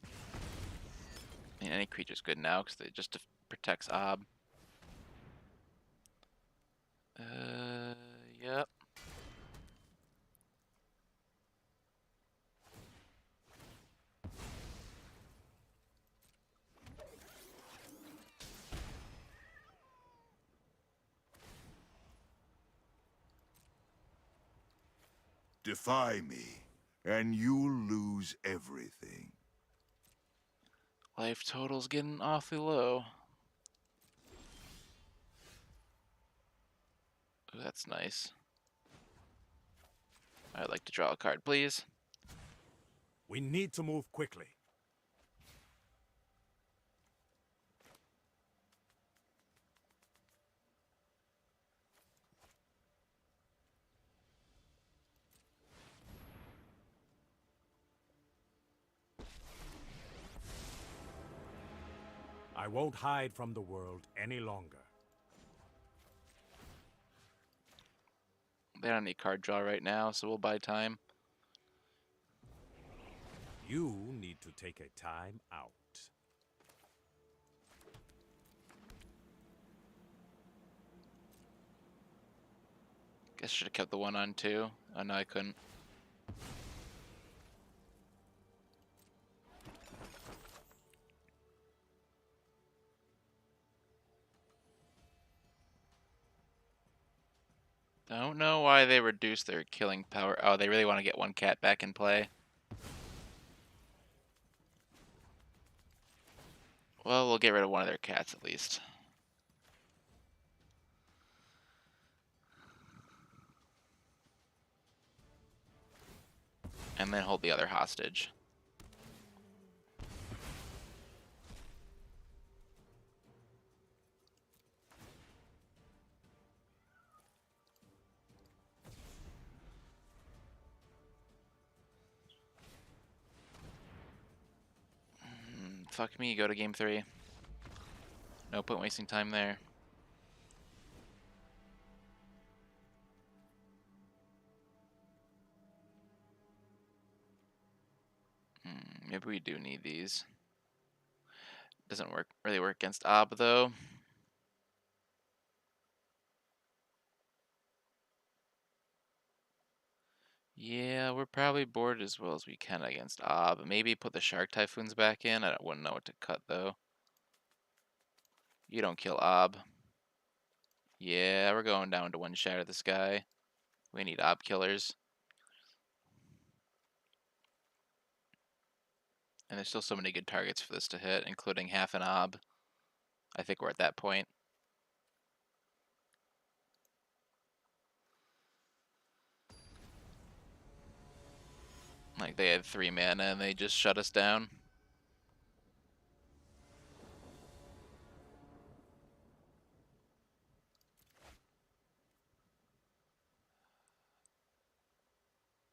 I mean, any creature's good now because it just protects ob. Yep. Defy me, and you'll lose everything. Life total's getting awfully low. Ooh, that's nice. I'd like to draw a card, please. We need to move quickly. I won't hide from the world any longer. They don't need card draw right now, so we'll buy time. You need to take a time out. Guess I should have kept the 1 on 2. Oh no, I couldn't. Don't know why they reduced their killing power. Oh, they really want to get 1 cat back in play. Well, we'll get rid of 1 of their cats at least. And then hold the other hostage. Fuck me, go to game 3. No point wasting time there. Maybe we do need these. Doesn't really work against Ob though. Yeah, we're probably bored as well as we can against Ob. Maybe put the Shark Typhoons back in. I wouldn't know what to cut though. You don't kill Ob. Yeah, we're going down to 1 Shatter the Sky. We need Ob killers. And there's still so many good targets for this to hit, including half an Ob. I think we're at that point. Like, they had 3 mana and they just shut us down.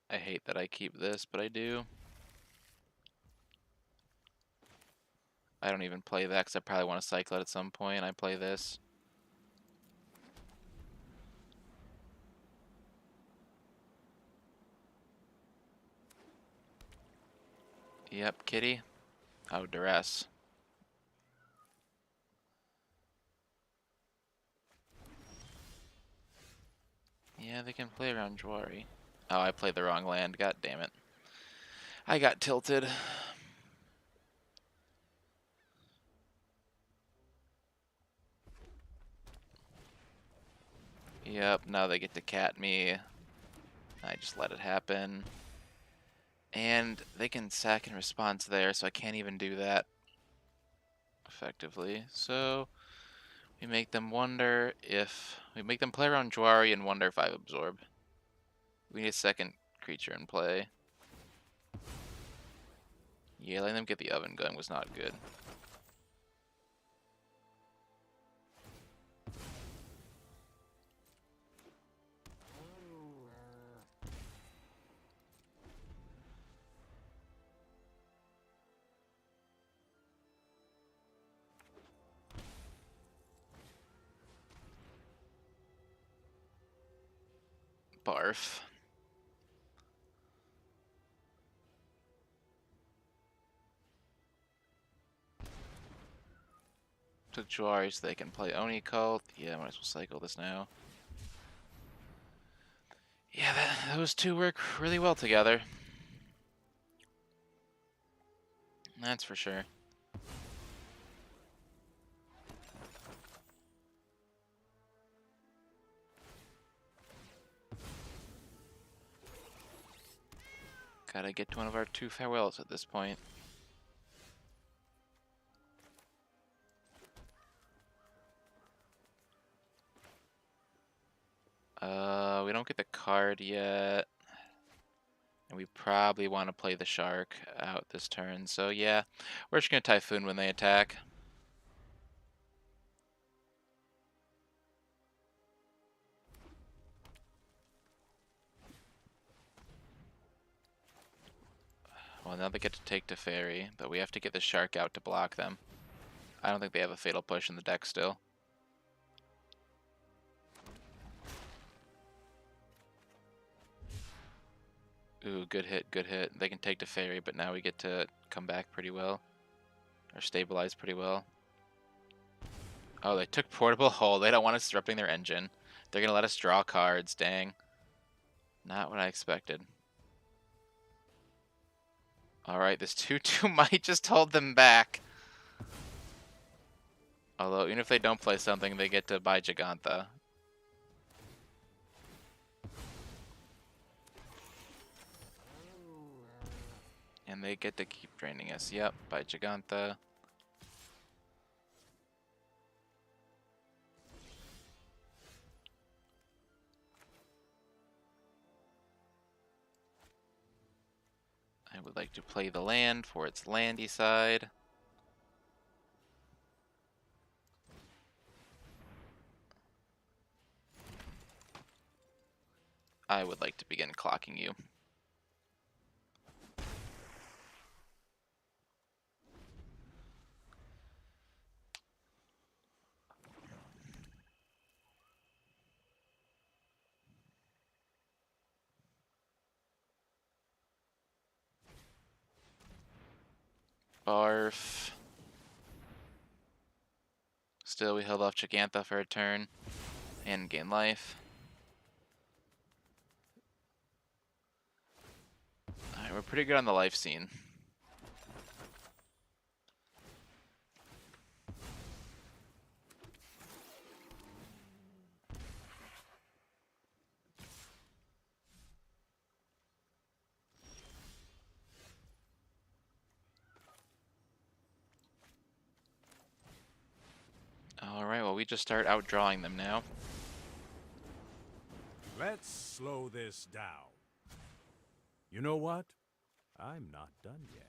I hate that I keep this, but I do. I don't even play that because I probably want to cycle it at some point. I play this. Yep, kitty. Oh, duress. Yeah, they can play around Jwari. Oh, I played the wrong land. God damn it. I got tilted. Yep, now they get to cat me. I just let it happen. And they can sack in response there, so I can't even do that effectively. So we make them wonder if... We make them play around Jwari and wonder if I absorb. We need a second creature in play. Yeah, letting them get the oven going was not good. Barf. Took Jwari so they can play Oni Cult. Yeah, might as well cycle this now. Yeah, those two work really well together. That's for sure. Gotta get to one of our 2 farewells at this point. We don't get the card yet. And we probably want to play the shark out this turn. So yeah, we're just going to Typhoon when they attack. Well, now they get to take Teferi, but we have to get the shark out to block them. I don't think they have a Fatal Push in the deck still. Ooh, good hit, good hit. They can take Teferi, but now we get to come back pretty well. Or stabilize pretty well. Oh, they took Portable Hull. They don't want us disrupting their engine. They're going to let us draw cards, dang. Not what I expected. Alright, this 2/2 might just hold them back. Although, even if they don't play something, they get to buy Gigantha. And they get to keep draining us. Yep, buy Gigantha. I would like to play the land for its landy side. I would like to begin clocking you. Barf. Still, we held off Gigantha for a turn and gain life. Alright, we're pretty good on the life scene. Alright, well, we just start outdrawing them now. Let's slow this down. You know what? I'm not done yet.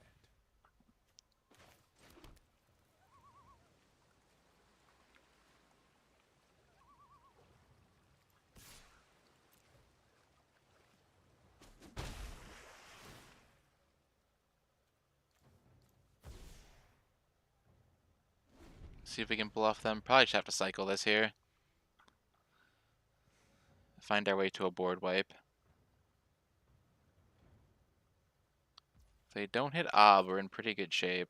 See if we can bluff them. Probably just have to cycle this here. Find our way to a board wipe. If they don't hit Ob, we're in pretty good shape.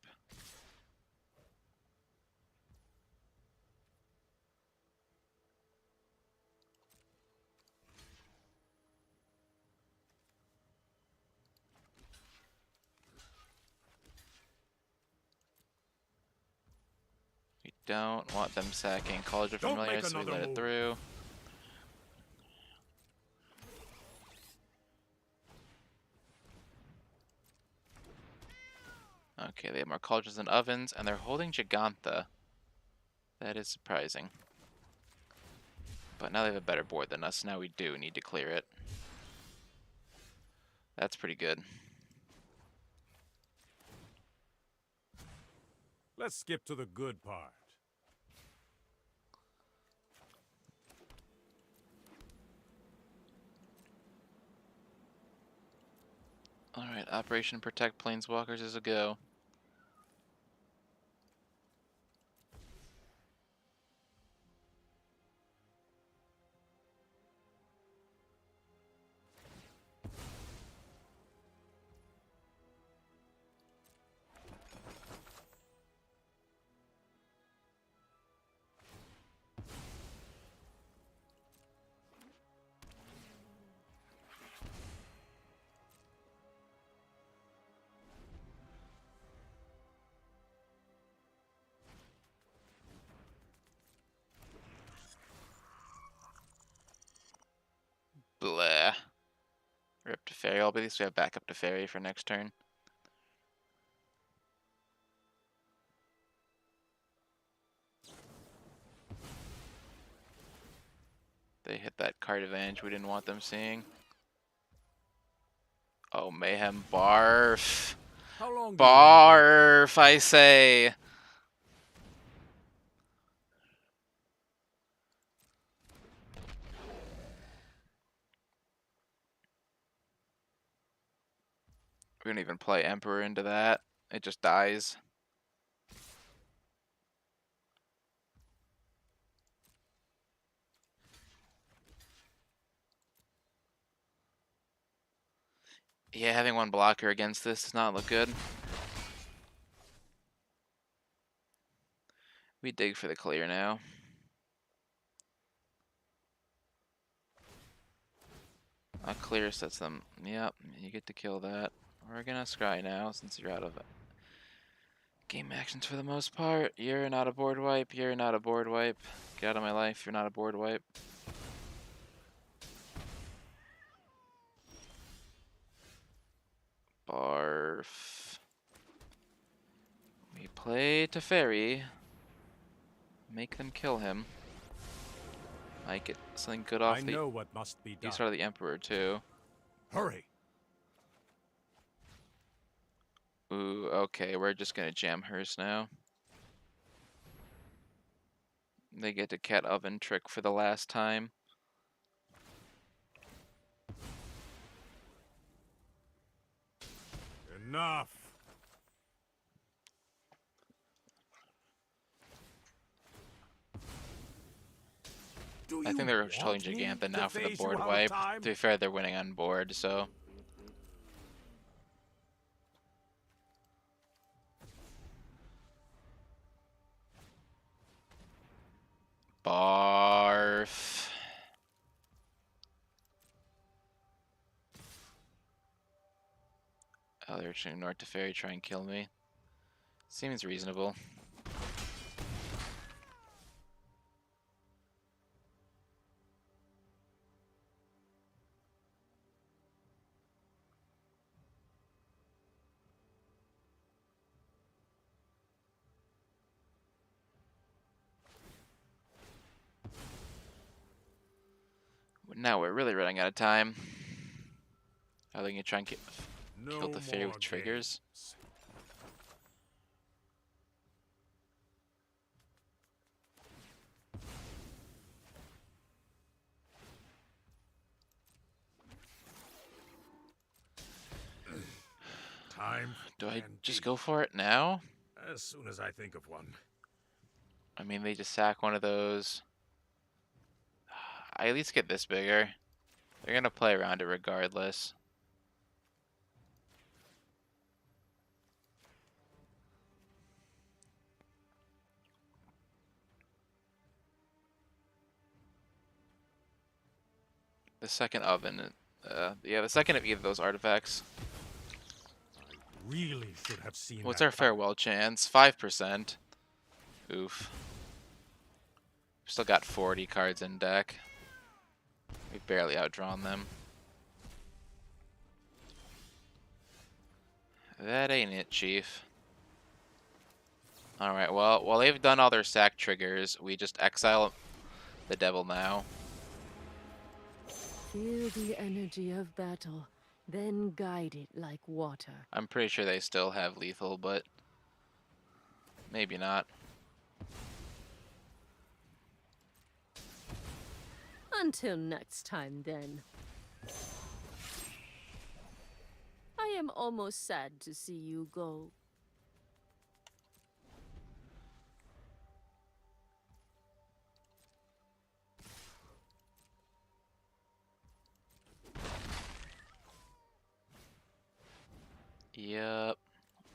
We don't want them sacking College of Don't Familiar, make so we another let it move. through. Okay, they have more Colleges than Ovens, and they're holding Gigantha. That is surprising. But now they have a better board than us, now we do need to clear it. That's pretty good. Let's skip to the good part. Alright, Operation Protect Planeswalkers is a go. Blah. Rip to Fairy. At least we have backup to Fairy for next turn. They hit that card advantage we didn't want them seeing. Oh, Mayhem. Barf. How long do you want to wait for? Barf, I say. We don't even play Emperor into that. It just dies. Yeah, having one blocker against this does not look good. We dig for the clear now. A clear sets them. Yep, you get to kill that. We're gonna scry now since you're out of game actions for the most part. You're not a board wipe. You're not a board wipe. Get out of my life. You're not a board wipe. Barf. We play Teferi. Make them kill him. Might get something good off I the. know what must be done. These are the Emperor too. Hurry. Ooh, okay, we're just gonna jam hers now. They get to cat oven trick for the last time. Enough. Do I you think they're want totally me Gigantha to now for the phase you board out of wipe. time? To be fair, they're winning on board, so. Barf. Oh, they're trying North to Fairy try and kill me. Seems reasonable. Now we're really running out of time. Are they gonna try and kill No the Fairy more with triggers? games. Time. Do I and just deed. go for it now? As soon as I think of one. I mean, they just sack one of those. I at least get this bigger. They're gonna play around it regardless. The second oven, yeah, the second of either of those artifacts. Really should have seen What's that our coming. farewell chance? 5%. Oof. Still got 40 cards in deck. We've barely outdrawn them. That ain't it, Chief. Alright, well, while they've done all their sack triggers, we just exile the devil now. Feel the energy of battle, then guide it like water. I'm pretty sure they still have lethal, but maybe not. Until next time, then. I am almost sad to see you go. Yep.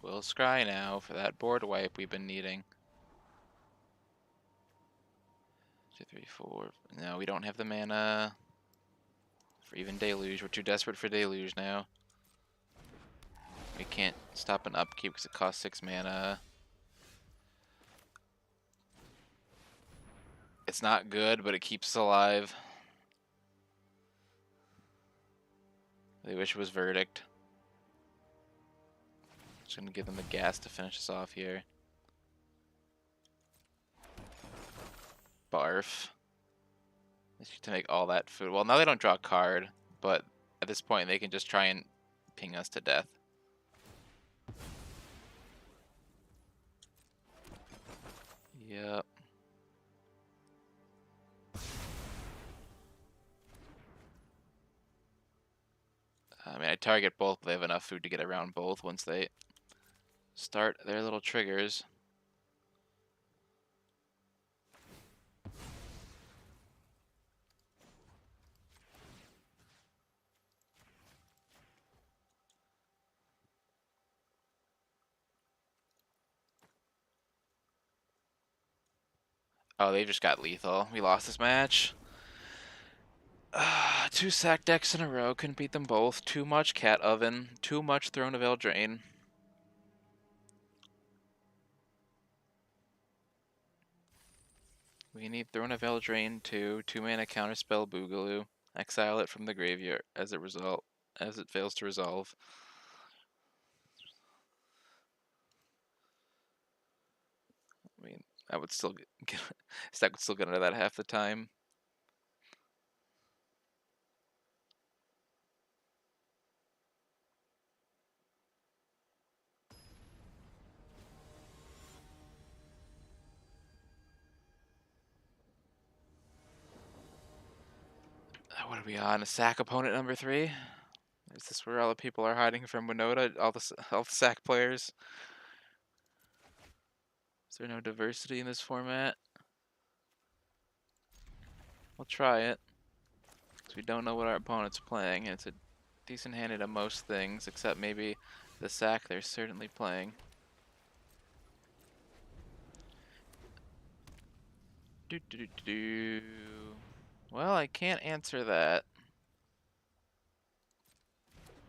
We'll scry now for that board wipe we've been needing. 2, 3, 4. No, we don't have the mana for even Deluge. We're too desperate for Deluge now. We can't stop an upkeep because it costs 6 mana. It's not good, but it keeps us alive. I wish it was Verdict. Just gonna give them the gas to finish us off here. Barf. To make all that food. Well, now they don't draw a card, but at this point they can just try and ping us to death. Yep. I mean, I target both, but they have enough food to get around both once they start their little triggers. Oh, they just got lethal. We lost this match. 2 sack decks in a row. Couldn't beat them both. Too much Cat Oven. Too much Throne of Eldraine. We need Throne of Eldraine to 2-mana counterspell Boogaloo. Exile it from the graveyard as it fails to resolve. I mean, I would still get stack would still get under that half the time. What are we on? A sack opponent number 3? Is this where all the people are hiding from Winota? All the sack players? Is there no diversity in this format? We'll try it. Because we don't know what our opponent's playing. And it's a decent hand at most things, except maybe the sack they're certainly playing. Do do do do. Well, I can't answer that.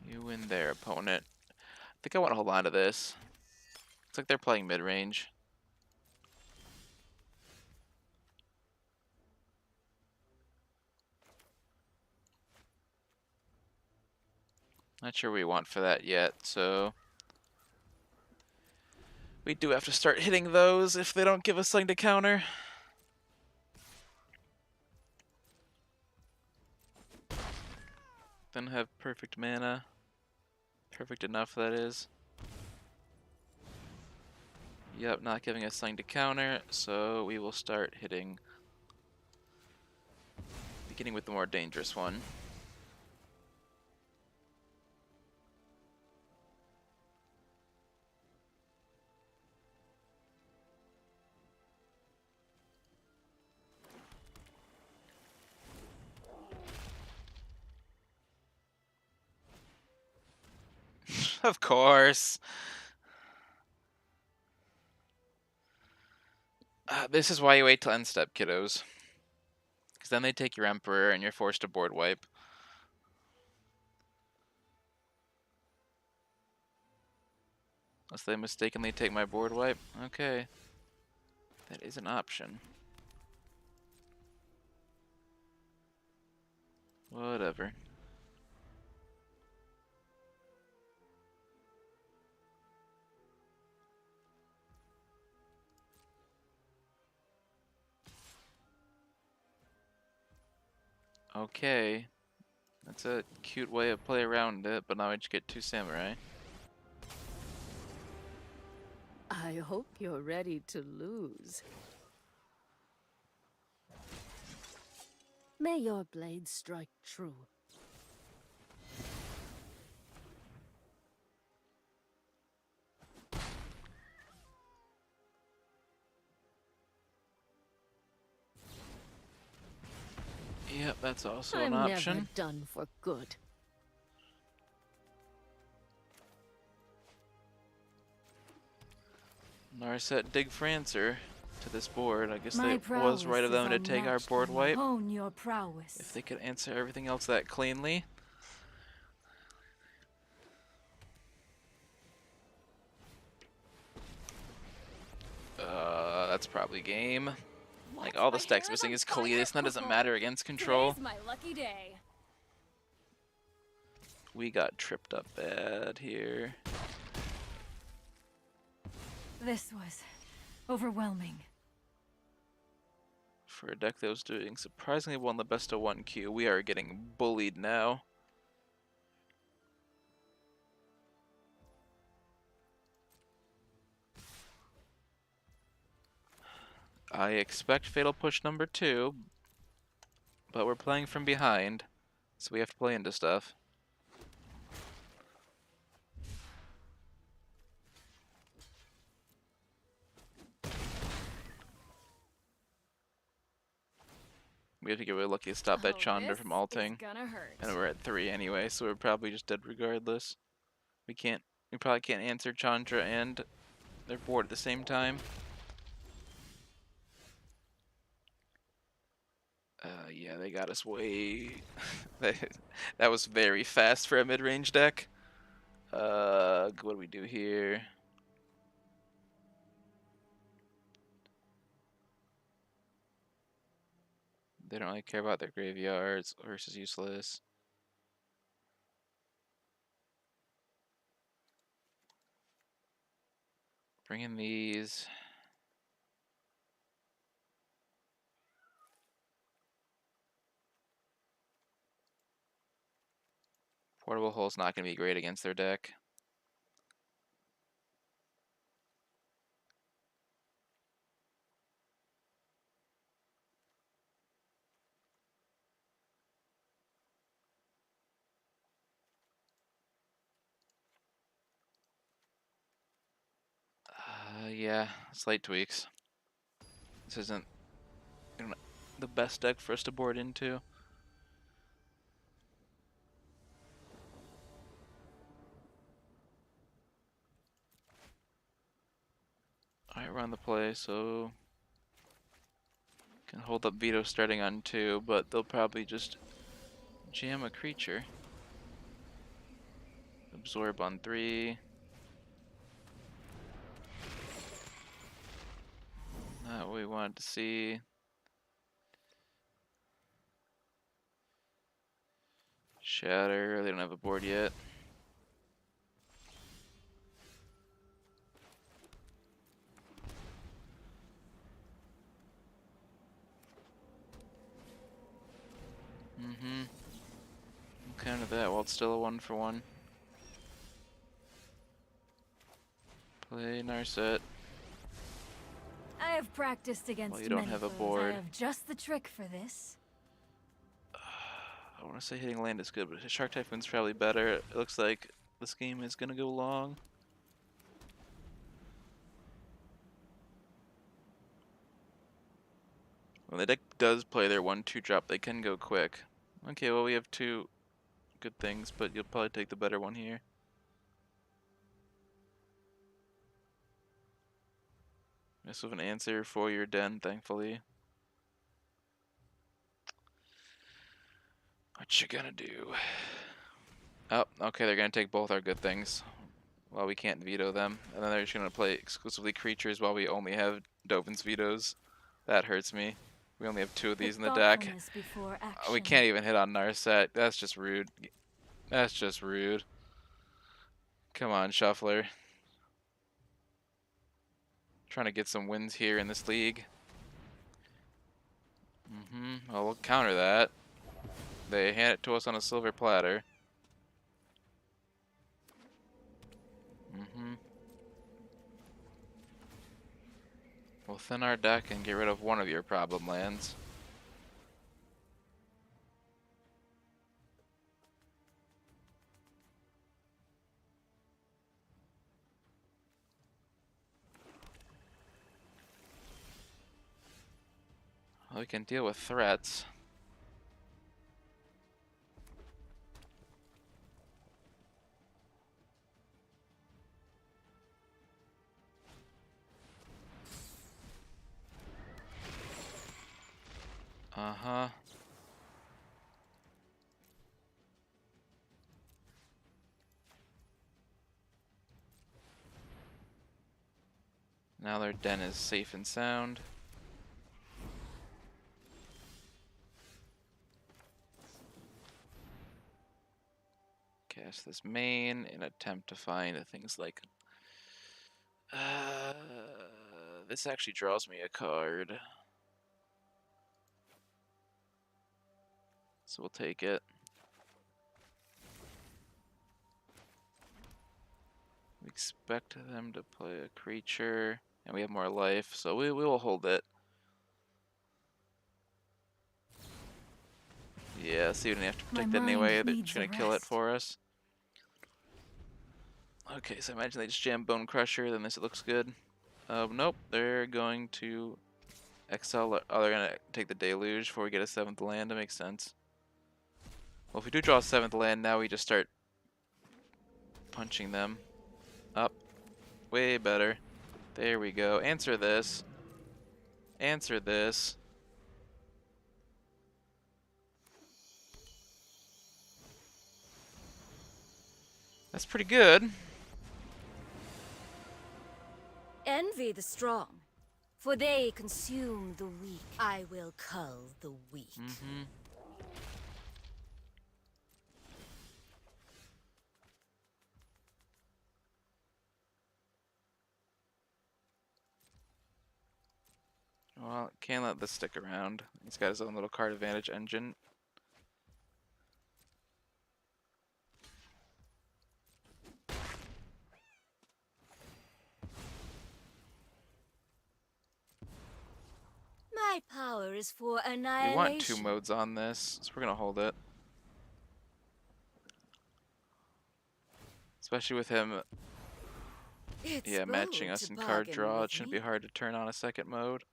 You win there, opponent. I think I want to hold on to this. Looks like they're playing mid-range. Not sure what we want for that yet, so we do have to start hitting those if they don't give us something to counter. Then have perfect mana. Perfect enough, that is. Yep, not giving us something to counter, so we will start hitting. Beginning with the more dangerous one. Of course. This is why you wait till end step, kiddos. Because then they take your Emperor and you're forced to board wipe. Unless they mistakenly take my board wipe. Okay. That is an option. Whatever. Okay. That's a cute way of play around it, but now I just get 2 samurai. I hope you're ready to lose. May your blade strike true. Yep, that's also I'm an option. never done for good. Narset Dig Francer to this board. I guess My it was right of prowess them is to take our unmatched board when you wipe. hone your prowess. If they could answer everything else that cleanly. That's probably game. Like, all the stacks missing is Kalidas, and that doesn't matter against control. Today's my lucky day. We got tripped up bad here. This was overwhelming. For a deck that was doing surprisingly well in the best of 1 queue, we are getting bullied now. I expect Fatal Push number 2, but we're playing from behind, so we have to play into stuff. We have to get really lucky to stop that Chandra from ulting. Gonna hurt. And we're at 3 anyway, so we're probably just dead regardless. We probably can't answer Chandra and their board at the same time. Yeah, they got us way... that was very fast for a mid-range deck. What do we do here? They don't really care about their graveyards. Horse is useless. Bring in these. Portable Hull's not going to be great against their deck. Yeah, slight tweaks. This isn't the best deck for us to board into. Alright, we're on the play, so can hold up Veto starting on 2, but they'll probably just jam a creature. Absorb on 3. Not what we wanted to see. Shatter, they don't have a board yet. Kind of that, while it's still a 1-for-1. Play Narset. I have practiced against Well, you don't many have a foes. board. I have just the trick for this. I want to say hitting land is good, but Shark Typhoon's probably better. It looks like this game is going to go long. When the deck does play their 1-2 drop, they can go quick. Okay, well, we have 2 good things, but you'll probably take the better one here. This with an answer for your den, thankfully. What you gonna do? Oh, okay, they're gonna take both our good things. Well, we can't veto them. And then they're just gonna play exclusively creatures while we only have Dovin's vetoes. That hurts me. We only have 2 of these in the deck. Before We action. can't even hit on Narset. That's just rude. That's just rude. Come on, Shuffler. Trying to get some wins here in this league. Well, we'll counter that. They hand it to us on a silver platter. We'll thin our deck and get rid of one of your problem lands. Well, we can deal with threats. Uh-huh. Now their den is safe and sound. Cast this main and attempt to find things like... this actually draws me a card. so we'll take it. We expect them to play a creature, and we have more life, so we will hold it. Yeah, so you don't have to My protect it anyway. mind They're needs just a gonna kill it rest. for us. Okay, so imagine they just jam Bone Crusher, then this looks good. Nope, they're going to exile. Oh, they're gonna take the Deluge before we get a 7th land. That makes sense. Well, if we do draw a 7th land, now we just start punching them up. Way better. There we go. Answer this. Answer this. That's pretty good. Envy the strong, for they consume the weak. I will cull the weak. Mm-hmm. Well, can't let this stick around. He's got his own little card advantage engine. My power is for We annihilation. want 2 modes on this, so we're gonna hold it. Especially with him, It's yeah, matching bold us to in card bargain draw. It with shouldn't me. be hard to turn on a 2nd mode.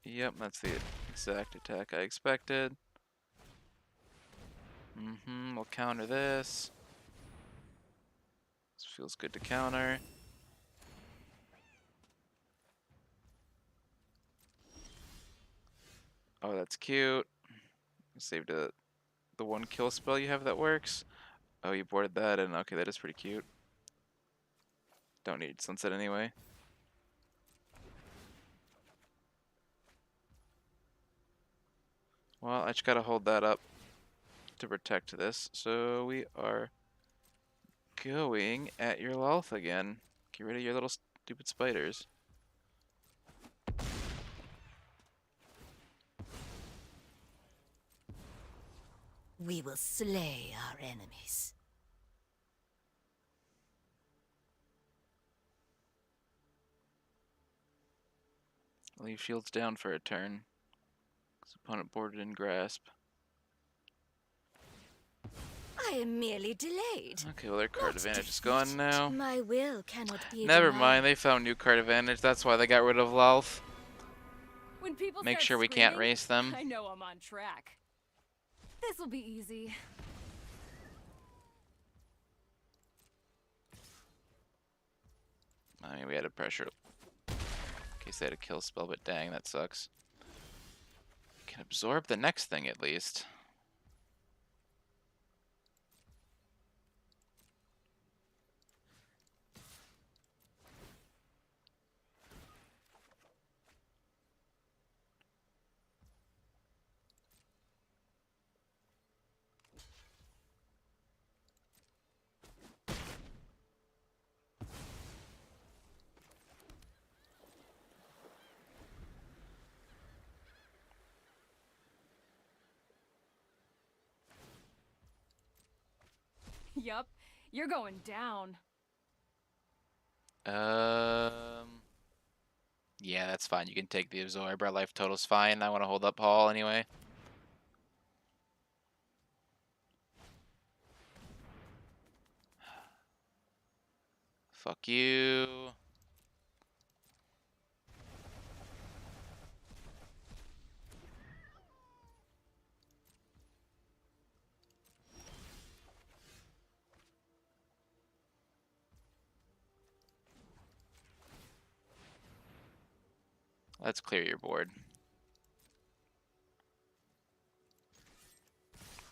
Yep, that's the exact attack I expected. We'll counter this. This feels good to counter. Oh, that's cute. Saved the 1 kill spell you have that works. Oh, you boarded that, and okay, that is pretty cute. Don't need Sunset anyway. Well, I just gotta hold that up to protect this. So we are going at your Lolth again. Get rid of your little stupid spiders. We will slay our enemies. Leave shields down for a turn. His opponent boarded in grasp. I am merely delayed. Okay, well their card Not advantage is gone defeated. now. My will cannot be Never denied. mind, they found new card advantage. That's why they got rid of Lolth. When people Make start sure we can't screaming, race them. I know I'm on track. This'll be easy. I mean, we had to pressure in case they had a kill spell, but dang, that sucks. Can absorb the next thing at least. Yup, you're going down. Yeah, that's fine. You can take the absorb. Our life total's fine. I want to hold up Hall anyway. Fuck you. Let's clear your board.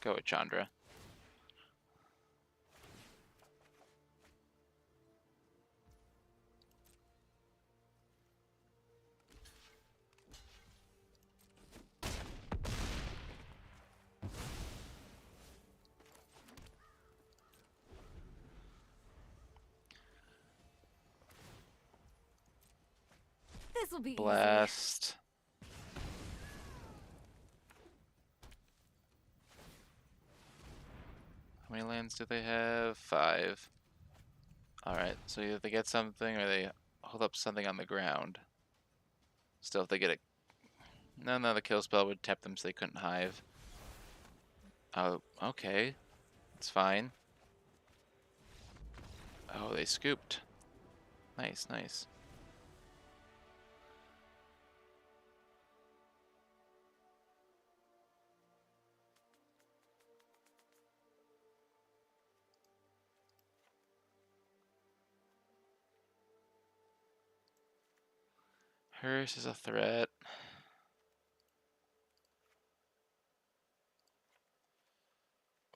Go with Chandra. This'll be easy. Blast. How many lands do they have? 5. Alright, so either they get something or they hold up something on the ground. Still, if they get a... No, the kill spell would tap them so they couldn't hive. Oh, okay. It's fine. Oh, they scooped. Nice, nice. Hearse is a threat.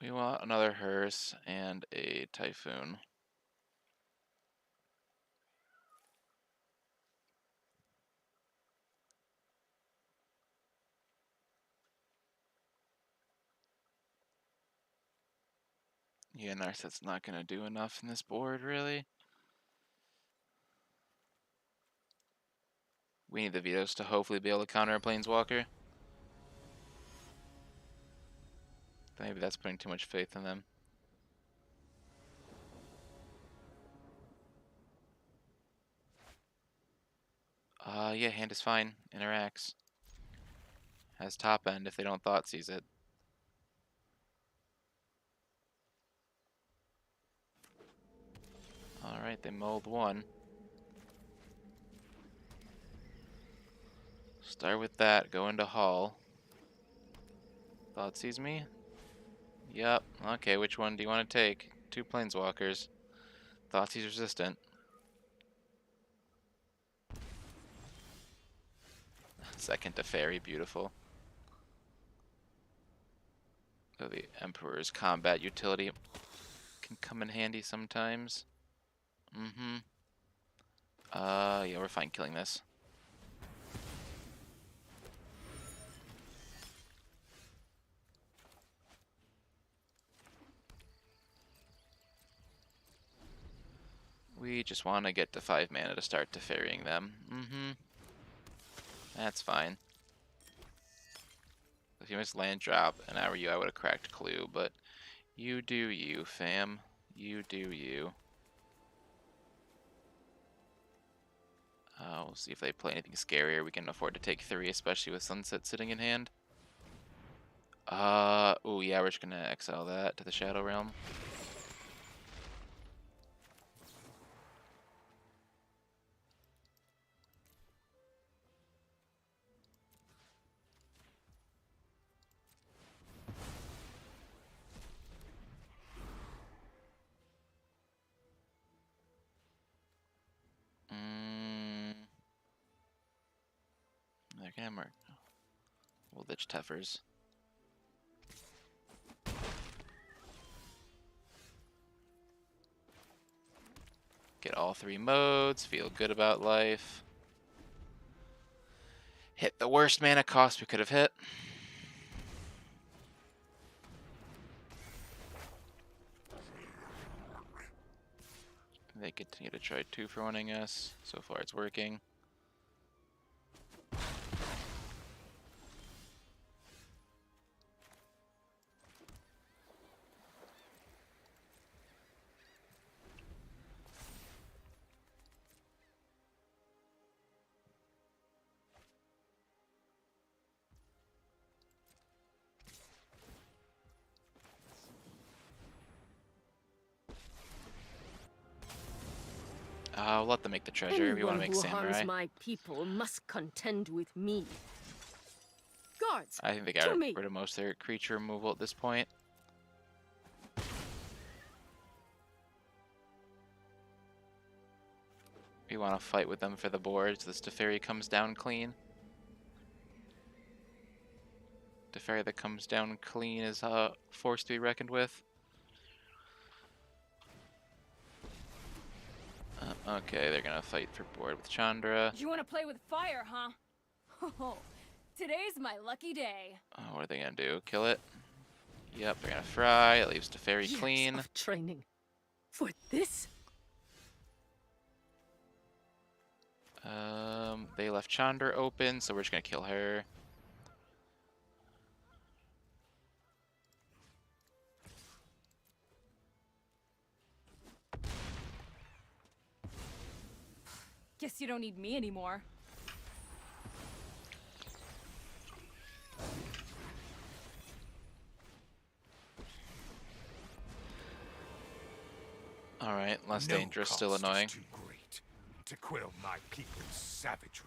We want another hearse and a typhoon. Yeah, Narset's not gonna do enough in this board, really. We need the vetoes to hopefully be able to counter a Planeswalker. Maybe that's putting too much faith in them. Yeah, hand is fine. Interacts. Has top end if they don't Thoughtseize it. Alright, they mulled one. Start with that, go into Hall. Thoughtseize me? Yep. Okay, which one do you want to take? 2 Planeswalkers. Thoughtseize resistant. Second to Fairy, beautiful. So the Emperor's combat utility can come in handy sometimes. Yeah, we're fine killing this. We just want to get to 5 mana to start Teferiing them. That's fine. If you missed land drop, and I were you, I would have cracked Clue, but you do you, fam. You do you. We'll see if they play anything scarier. We can afford to take 3, especially with Sunset sitting in hand. Oh yeah, we're just gonna exile that to the Shadow Realm. They're gonna mark. We'll ditch Teffers. Get all 3 modes, feel good about life. Hit the worst mana cost we could have hit. They continue to try 2-for-1ing us. So far it's working. I'll let them make the treasure. We want to Anyone make who harms Samurai. my people must contend with me. Guards, I think they got rid of most of their creature removal at this point. We want to fight with them for the board, so this Teferi comes down clean. Teferi that comes down clean is a force to be reckoned with. Okay, they're gonna fight for board with Chandra. You want to play with fire, huh? Oh, today's my lucky day. Oh, what are they gonna do? Kill it? Yep, they're gonna fry. It leaves Teferi Years clean. of training for this. They left Chandra open, so we're just gonna kill her. Guess you don't need me anymore. Alright, less No dangerous, still cost annoying. is too great to quell my people's savagery.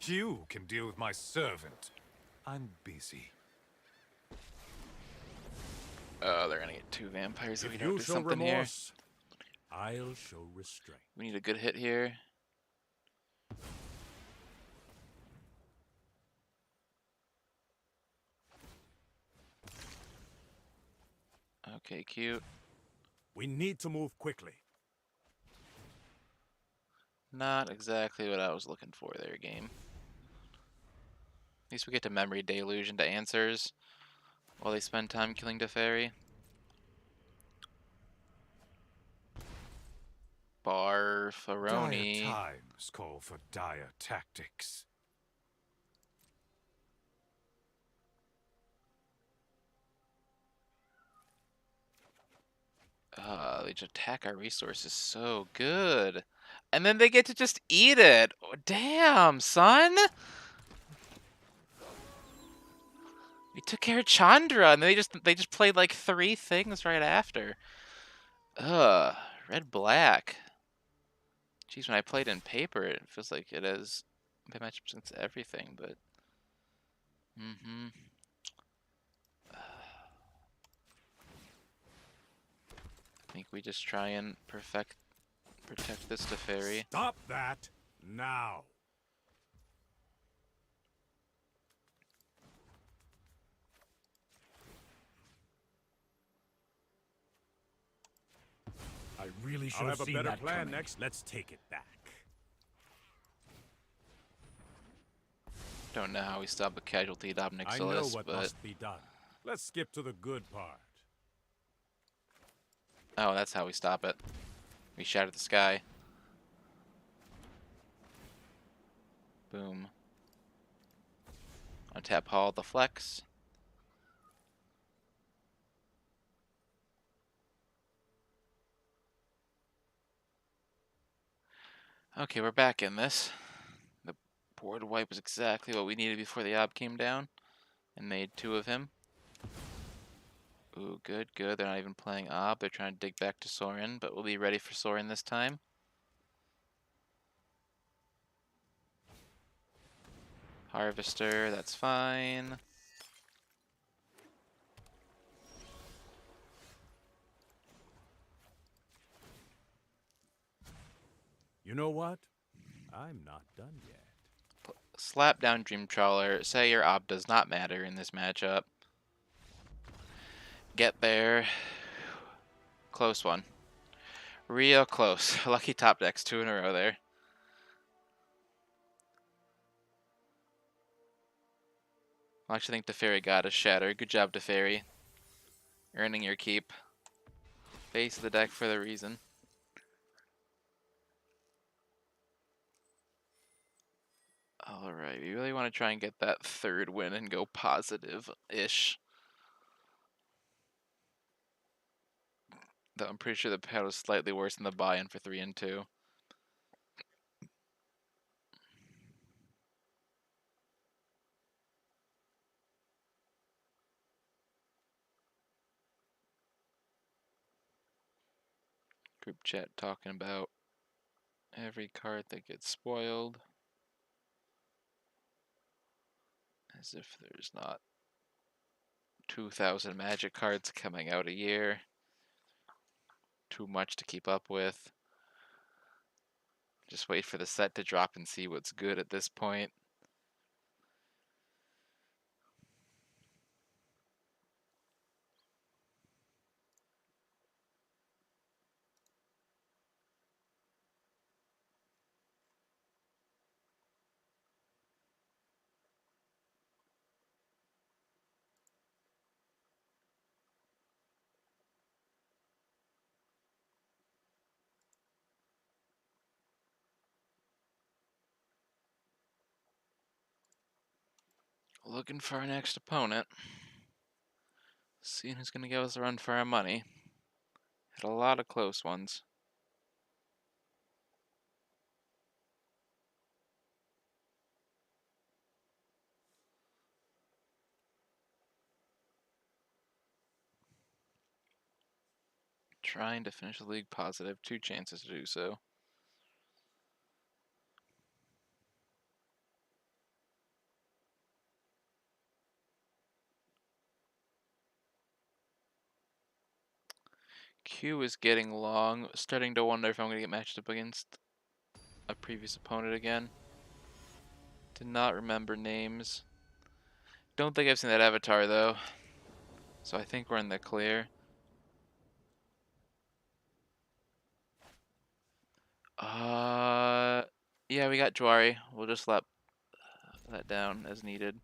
You can deal with my servant. I'm busy. Oh, they're gonna get 2 vampires if we If don't you do show something here. remorse, I'll show restraint. We need a good hit here. Okay, cute. We need to move quickly. Not exactly what I was looking for there, game. At least we get to memory deluge into answers while they spend time killing Teferi. Dire Barfaroni. times call for dire tactics. They just attack our resources so good. And then they get to just eat it. Oh, damn, son. We took care of Chandra, and they just played like 3 things right after. Ugh, red black. Jeez, when I played in paper, it feels like it has matchups against everything, but I think we just try and protect this Teferi. Stop that now. I really should I'll have have a seen better that plan coming. next. Let's take it back. Don't know how we stop a casualty at I know Obnixilis, what but must be done. Let's skip to the good part. oh, that's how we stop it. We shatter the sky. Boom. Untap Hall the Flex. Okay, we're back in this. The board wipe was exactly what we needed before the Ob came down and made 2 of him. Ooh, good, good. They're not even playing Ob. They're trying to dig back to Sorin, but we'll be ready for Sorin this time. Harvester, that's fine. You know what? I'm not done yet. Slap down Dream Trawler. Say your Ob does not matter in this matchup. Get there. Close one. Real close. Lucky top decks 2 in a row there. I actually think Teferi got a shatter. Good job, Teferi. Earning your keep. Base of the deck for the reason. Alright, we really want to try and get that 3rd win and go positive-ish. Though I'm pretty sure the pad was slightly worse than the buy-in for 3 and 2. Group chat talking about every card that gets spoiled. As if there's not 2,000 Magic cards coming out a year. Too much to keep up with. Just wait for the set to drop and see what's good at this point. Looking for our next opponent. Seeing who's going to give us a run for our money. Had a lot of close ones. Trying to finish the league positive. 2 chances to do so. Q is getting long. Starting to wonder if I'm going to get matched up against a previous opponent again. Did not remember names. Don't think I've seen that avatar though. So I think we're in the clear. Yeah, we got Jwari. We'll just let that down as needed.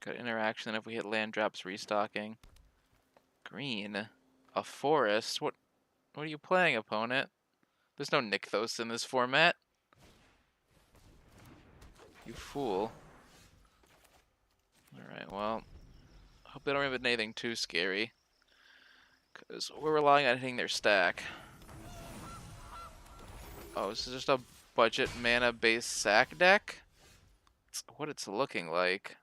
Got interaction if we hit land drops restocking. Green. A forest? What are you playing, opponent? There's no Nykthos in this format. You fool. Alright, well. Hope they don't have anything too scary. Because we're relying on hitting their stack. Oh, this is just a budget mana based sack deck? That's what it's looking like.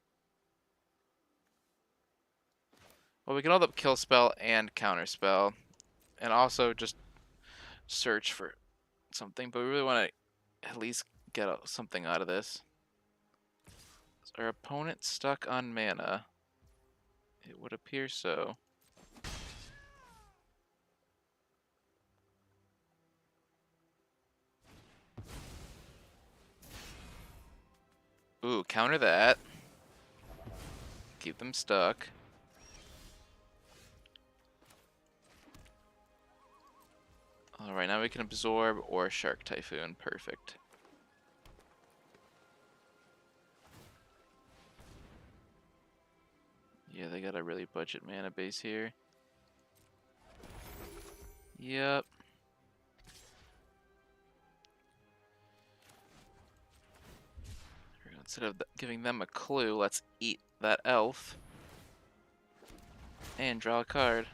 Well, we can hold up kill spell and counter spell. And also just search for something. But we really want to at least get something out of this. Is our opponent stuck on mana? It would appear so. Ooh, counter that. Keep them stuck. Alright, now we can absorb or Shark Typhoon. Perfect. Yeah, they got a really budget mana base here. Yep. Instead of giving them a clue, let's eat that elf. And draw a card.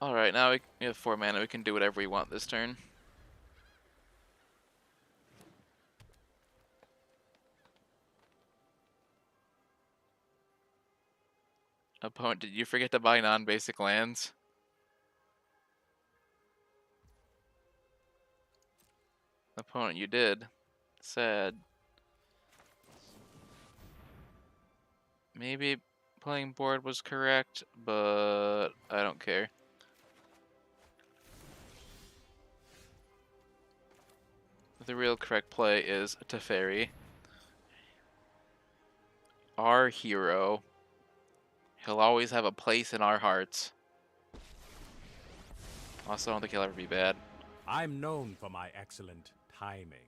Alright, now we have 4 mana. We can do whatever we want this turn. Opponent, did you forget to buy non-basic lands? Opponent, you did. Sad. Maybe playing board was correct, but I don't care. The real correct play is Teferi. Our hero. He'll always have a place in our hearts. Also, I don't think he'll ever be bad. I'm known for my excellent timing.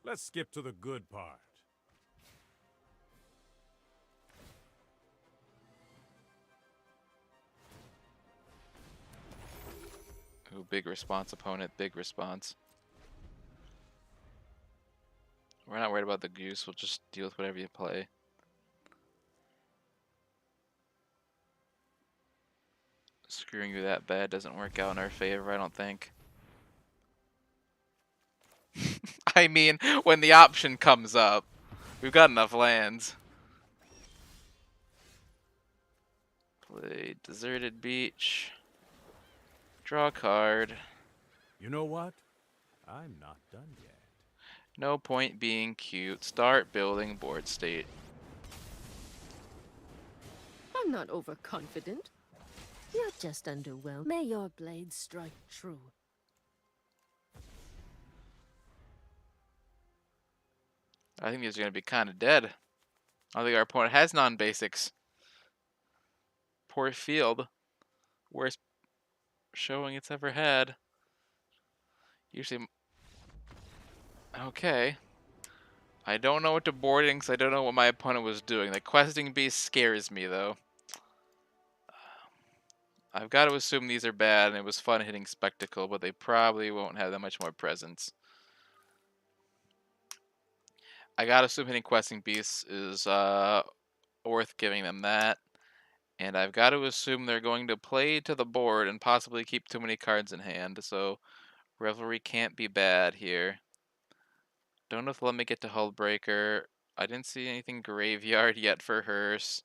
Let's skip to the good part. Ooh, big response, opponent. Big response. We're not worried about the goose. We'll just deal with whatever you play. Screwing you that bad doesn't work out in our favor, I don't think. I mean, when the option comes up, we've got enough lands. Play Deserted Beach. Draw a card. You know what? I'm not done yet. No point being cute. Start building board state. I'm not overconfident. You're just underwhelmed. May your blade strike true. I think these are going to be kind of dead. I don't think our opponent has non-basics. Poor field. Worst showing it's ever had. Usually... Okay. I don't know what to boarding, because I don't know what my opponent was doing. The questing beast scares me, though. I've got to assume these are bad, and it was fun hitting Spectacle, but they probably won't have that much more presence. I gotta assume hitting questing beasts is worth giving them that. And I've got to assume they're going to play to the board and possibly keep too many cards in hand. So Revelry can't be bad here. Don't know if they'll let me get to Hullbreaker. I didn't see anything graveyard yet for Hearse.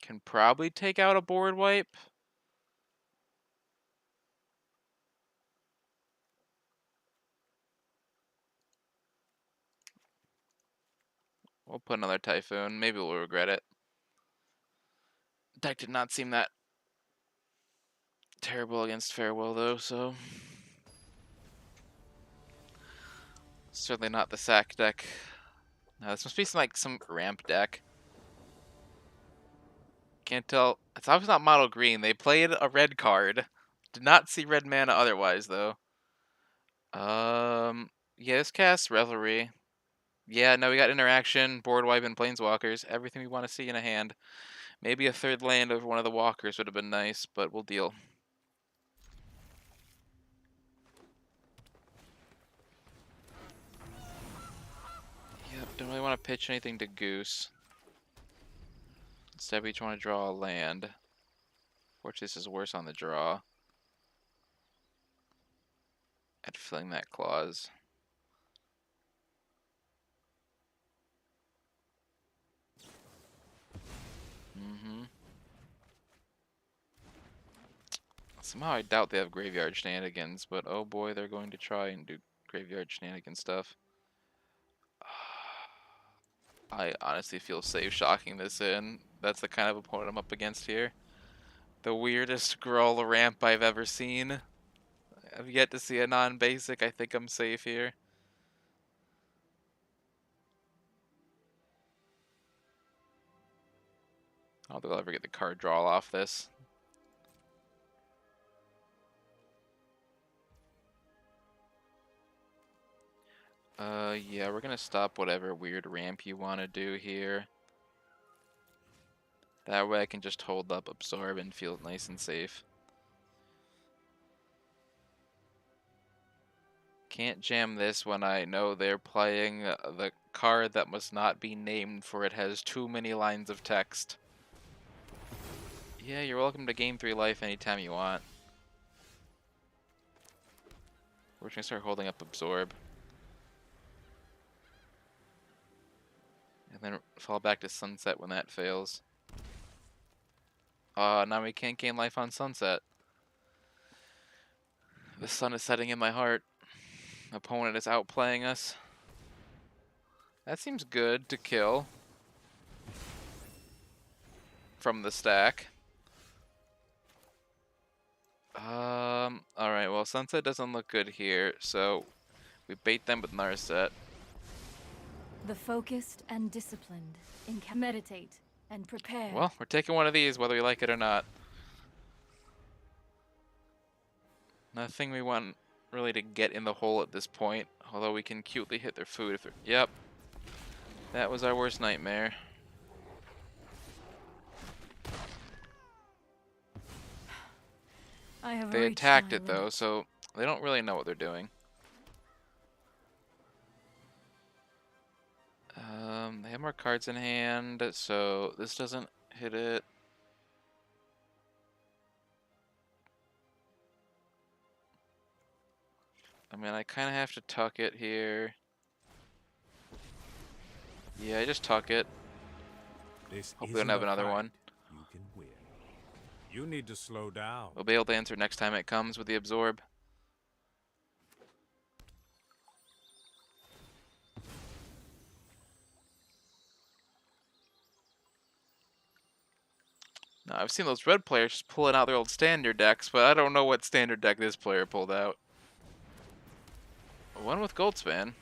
Can probably take out a board wipe. We'll put another Typhoon. Maybe we'll regret it. Deck did not seem that terrible against Farewell, though, so... Certainly not the sack deck. No, this must be some ramp deck. Can't tell. It's obviously not mono green. They played a red card. Did not see red mana otherwise, though. Yeah, this casts Revelry. Yeah, no, we got interaction, board wipe, and planeswalkers. Everything we want to see in a hand. Maybe a third land over one of the walkers would have been nice, but we'll deal. Yep, don't really want to pitch anything to Goose. Instead, we just want to draw a land. Fortunately, this is worse on the draw. At filling that clause. Somehow I doubt they have graveyard shenanigans, but oh boy, they're going to try and do graveyard shenanigan stuff. I honestly feel safe shocking this in. That's the kind of opponent I'm up against here. The weirdest Gruul ramp I've ever seen. I've yet to see a non-basic. I think I'm safe here. I don't think I'll ever get the card draw off this. Yeah, we're gonna stop whatever weird ramp you want to do here. That way I can just hold up, absorb, and feel nice and safe. Can't jam this when I know they're playing the card that must not be named for it has too many lines of text. Yeah, you're welcome to Game 3 life anytime you want. We're just gonna start holding up absorb. And then fall back to sunset when that fails. Now we can't gain life on sunset. The sun is setting in my heart. Opponent is outplaying us. That seems good to kill. From the stack. Alright, well, sunset doesn't look good here, so we bait them with Narset. The focused and disciplined meditate and prepare. Well, we're taking one of these, whether we like it or not. Nothing we want really to get in the hole at this point, although we can cutely hit their food if they're... Yep. That was our worst nightmare. They attacked it, though, so they don't really know what they're doing. They have more cards in hand, so this doesn't hit it. I mean, I kind of have to tuck it here. Yeah, I just tuck it. Hope we don't have another one. You can win. You need to slow down. We'll be able to answer next time it comes with the absorb. Now, I've seen those red players just pulling out their old standard decks, but I don't know what standard deck this player pulled out. One with Goldspan.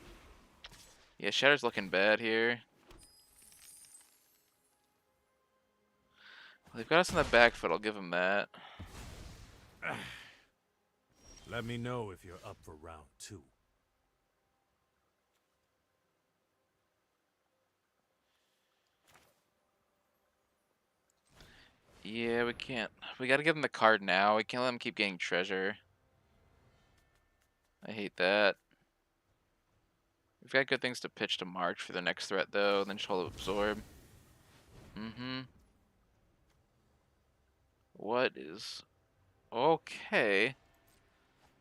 Yeah, Shatter's looking bad here. They've got us in the back foot, I'll give them that. Let me know if you're up for round 2. Yeah, we can't. We gotta give them the card now. We can't let them keep getting treasure. I hate that. We've got good things to pitch to March for the next threat, though. Then she'll absorb. What is... Okay.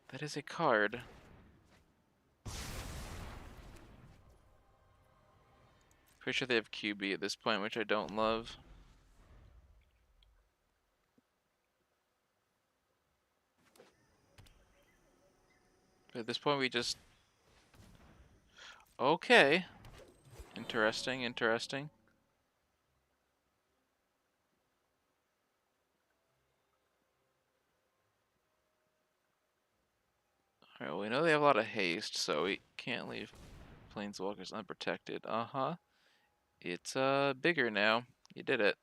That is a card. Pretty sure they have QB at this point, which I don't love. But at this point, we just... Okay. Interesting, interesting. Alright, well, we know they have a lot of haste, so we can't leave Planeswalkers unprotected. Uh-huh. It's, bigger now. You did it.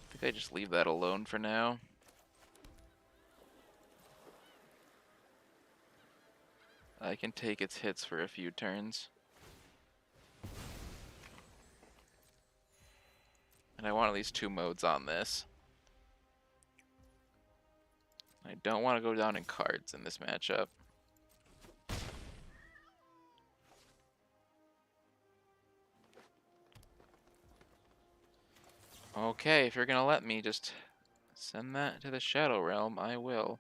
I think I just leave that alone for now. I can take its hits for a few turns. And I want at least 2 modes on this. I don't want to go down in cards in this matchup. Okay, if you're gonna let me just send that to the Shadow Realm, I will.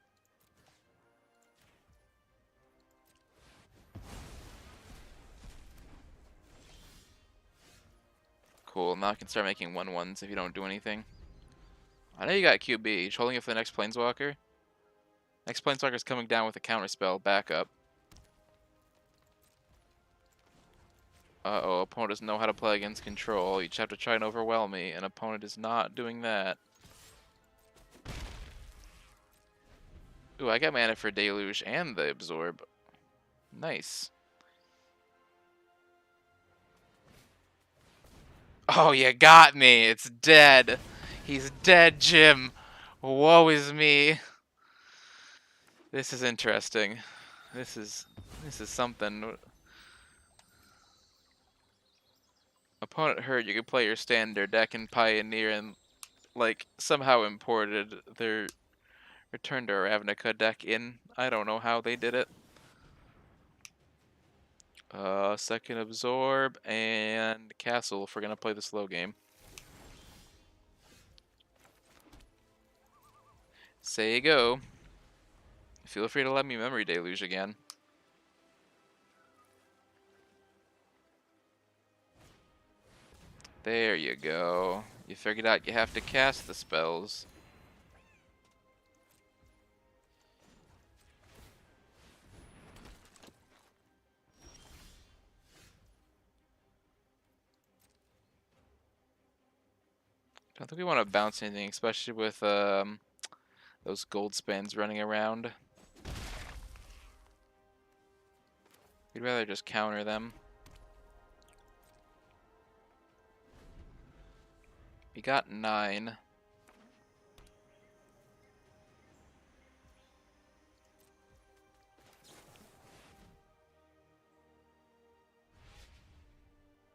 Cool, now I can start making 1/1s if you don't do anything. I know you got QB. Just holding it for the next Planeswalker. Next Planeswalker's coming down with a counterspell backup. Uh-oh, opponent doesn't know how to play against control. You just have to try and overwhelm me, and opponent is not doing that. Ooh, I got mana for Deluge and the Absorb. Nice. Oh, you got me. It's dead. He's dead, Jim. Woe is me. This is interesting. This is something. Opponent heard you could play your standard deck in Pioneer and like somehow imported their Return to Ravnica deck in. I don't know how they did it. Second Absorb and Castle if we're gonna play the slow game. Say you go. Feel free to let me Memory Deluge again. There you go. You figured out you have to cast the spells. I don't think we want to bounce anything, especially with those gold spans running around. We'd rather just counter them. We got 9.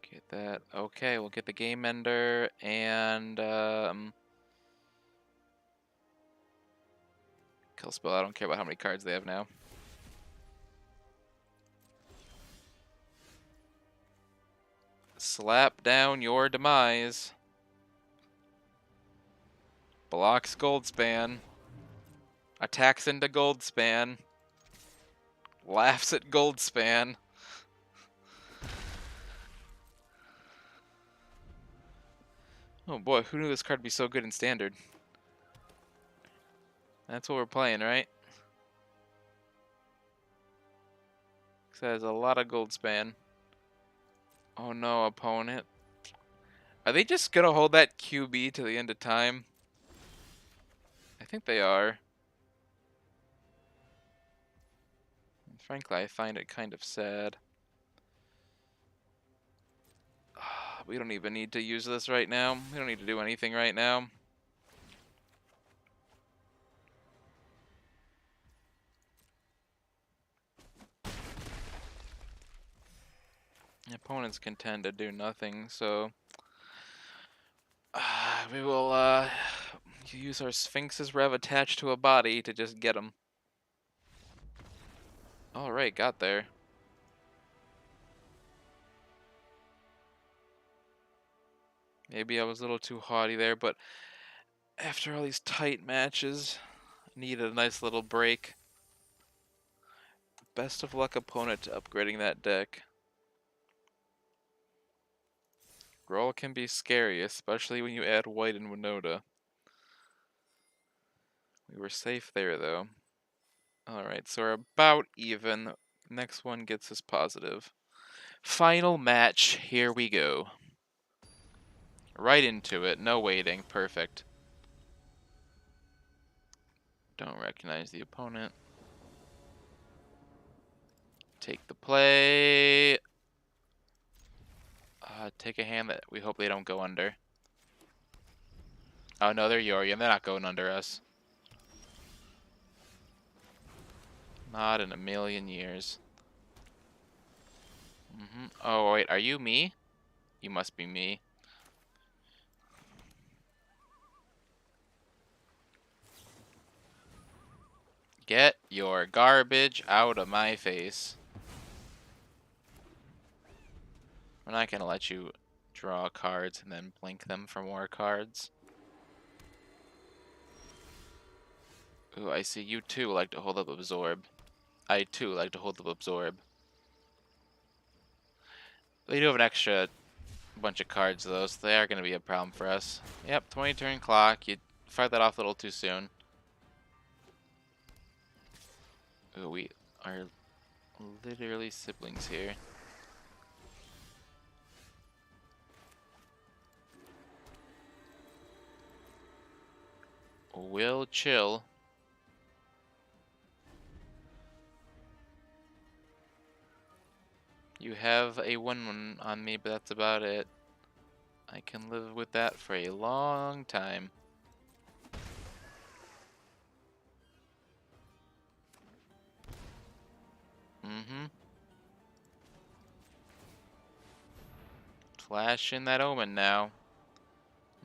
Get that. Okay, we'll get the Game Ender and Kill Spell. I don't care about how many cards they have now. Slap down your demise. Blocks Goldspan. Attacks into Goldspan. Laughs at Goldspan. Oh boy, who knew this card would be so good in Standard? That's what we're playing, right? Because it has a lot of Goldspan. Oh no, opponent. Are they just gonna hold that QB to the end of time? I think they are. And frankly, I find it kind of sad. We don't even need to use this right now. We don't need to do anything right now. Opponents can tend to do nothing, so We will use our Sphinx's Rev attached to a body to just get him. Alright, got there. Maybe I was a little too haughty there, but after all these tight matches, I needed a nice little break. Best of luck opponent to upgrading that deck. Roll can be scary, especially when you add white and Winota. We were safe there, though. Alright, so we're about even. Next one gets us positive. Final match, here we go. Right into it, no waiting, perfect. Don't recognize the opponent. Take the play. Take a hand that we hope they don't go under. Oh no, they're Yorion. They're not going under us. Not in a million years. Oh wait, are you me? You must be me. Get your garbage out of my face. We're not gonna let you draw cards and then blink them for more cards. Ooh, I see you too like to hold up Absorb. I too like to hold up Absorb. They do have an extra bunch of cards though, so they are going to be a problem for us. Yep, 20 turn clock. You fired that off a little too soon. Ooh, we are literally siblings here. We'll chill. You have a 1/1 on me, but that's about it. I can live with that for a long time. Flash in that omen now.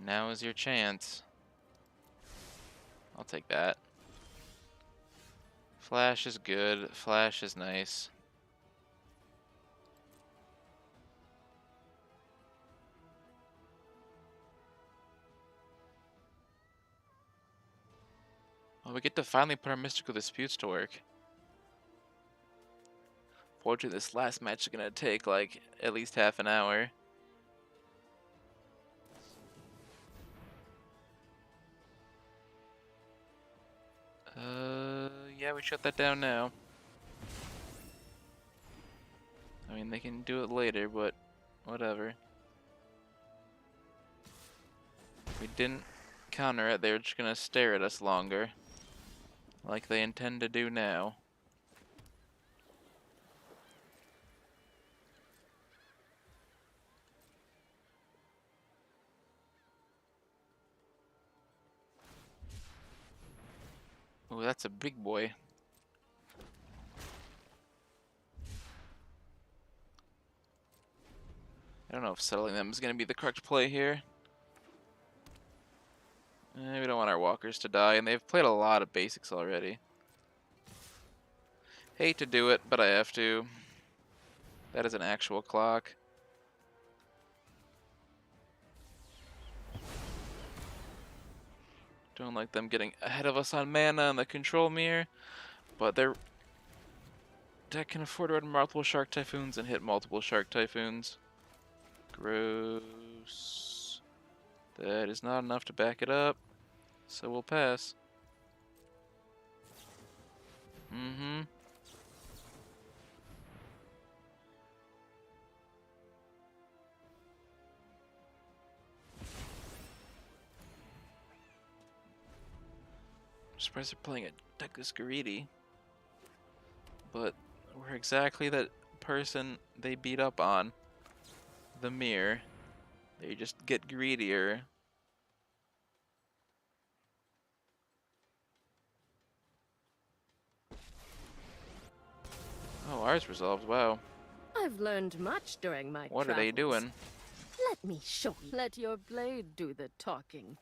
Now is your chance. I'll take that. Flash is good. Flash is nice. Well, we get to finally put our mystical disputes to work. Fortunately, this last match is gonna take like at least half an hour. Yeah, we shut that down now. I mean, they can do it later, but whatever. If we didn't counter it, they were just gonna stare at us longer. Like they intend to do now. Ooh, that's a big boy. I don't know if settling them is going to be the correct play here. We don't want our walkers to die, and they've played a lot of basics already. Hate to do it, but I have to. That is an actual clock. Don't like them getting ahead of us on mana and the control mirror, but their deck can afford to run multiple Shark Typhoons and hit multiple Shark Typhoons. Gross. That is not enough to back it up, so we'll pass. I'm surprised they're playing a deck this greedy, but we're exactly that person they beat up on. The mirror. They just get greedier. Oh, ours resolved. Wow. I've learned much during my What are they travels. doing? Let me show you. Let your blade do the talking.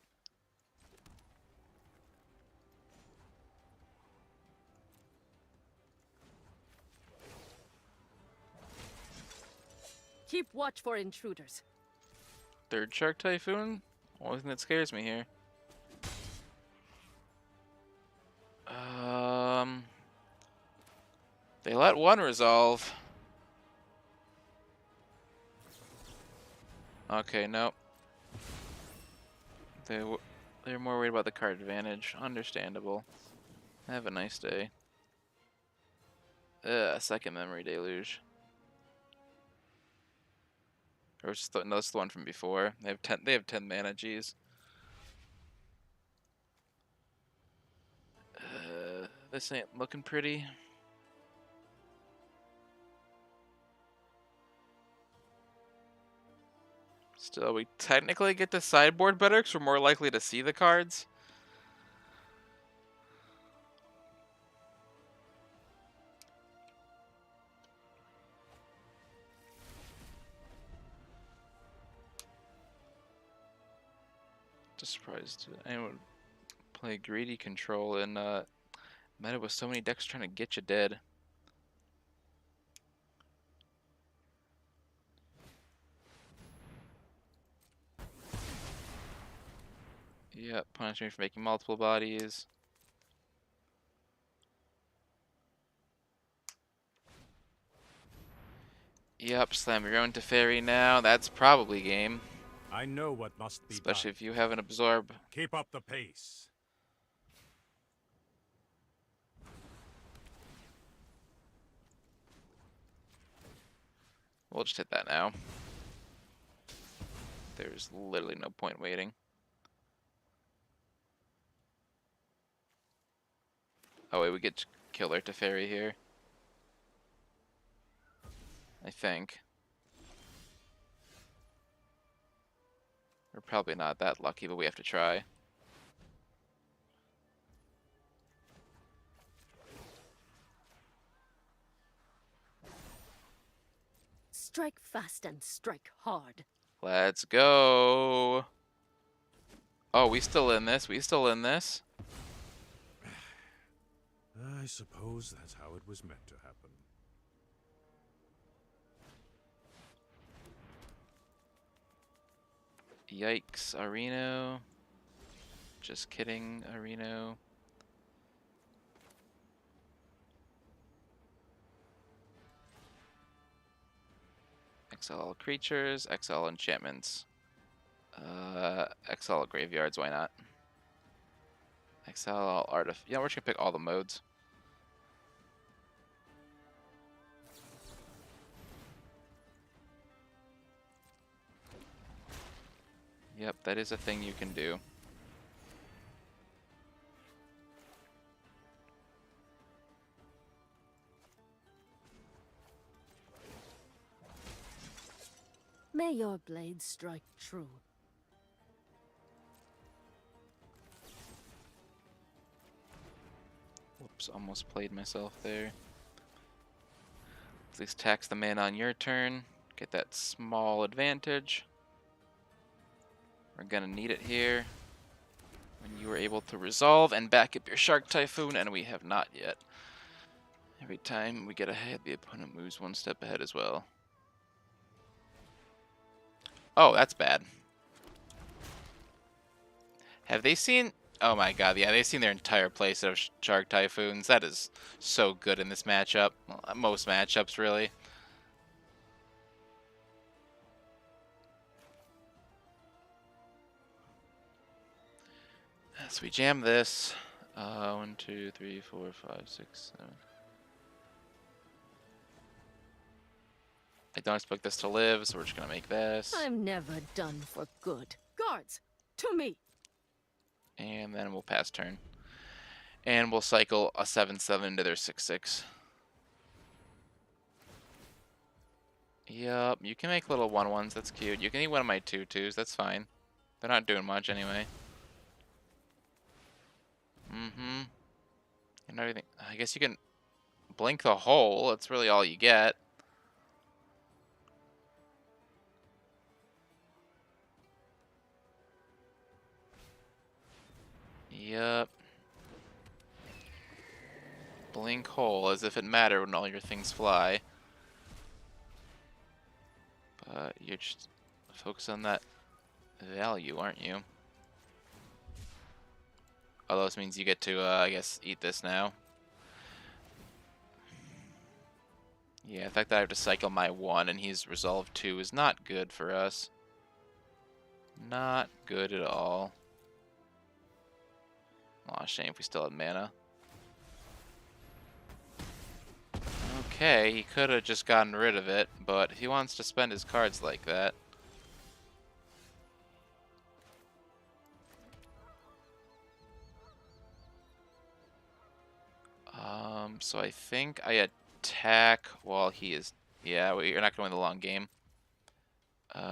Keep watch for intruders. Third Shark Typhoon? Only thing that scares me here. They let one resolve. Okay, nope. They're more worried about the card advantage. Understandable. Have a nice day. Second memory deluge. Or just no, that's the one from before. They have 10. They have 10 mana. Geez. This ain't looking pretty. Still, we technically get to sideboard better because we're more likely to see the cards. Just surprised anyone would play greedy control in meta with so many decks trying to get you dead. Yep, punish me for making multiple bodies. Yep, slam your own Teferi now. That's probably game. I know what must be Especially done. if you have an absorb. Keep up the pace. We'll just hit that now. There's literally no point waiting. Oh wait, we get to kill their Teferi here. I think. We're probably not that lucky, but we have to try. Strike fast and strike hard. Let's go. Oh, we still in this. We still in this. I suppose that's how it was meant to happen. Yikes, Areno. Just kidding, Areno. Exile all creatures, exile enchantments. Exile graveyards, why not? Exile all yeah, we're just gonna pick all the modes. Yep, that is a thing you can do. May your blade strike true. Whoops, almost played myself there. At least tax the mana on your turn. Get that small advantage. We're gonna need it here. When you are able to resolve and back up your Shark Typhoon, and we have not yet. Every time we get ahead, the opponent moves one step ahead as well. Oh, that's bad. Have they seen... Oh my god, yeah, they've seen their entire playset of Shark Typhoons. That is so good in this matchup. Well, most matchups, really. So we jam this. 1, 2, 3, 4, 5, 6, 7. I don't expect this to live, so we're just gonna make this. I'm never done for good. Guards, to me. And then we'll pass turn. And we'll cycle a 7/7 into their 6/6. Yup, you can make little 1/1s, that's cute. You can eat one of my 2/2s, that's fine. They're not doing much anyway. Mm-hmm. And everything. I guess you can blink the hole, that's really all you get. Yup. Blink hole as if it mattered when all your things fly. But you're just focused on that value, aren't you? Although this means you get to, I guess, eat this now. Yeah, the fact that I have to cycle my 1 and he's resolved 2 is not good for us. Not good at all. Aw, shame if we still had mana. Okay, he could have just gotten rid of it, but he wants to spend his cards like that. So I think I attack while he is... Yeah, you're not going to win the long game.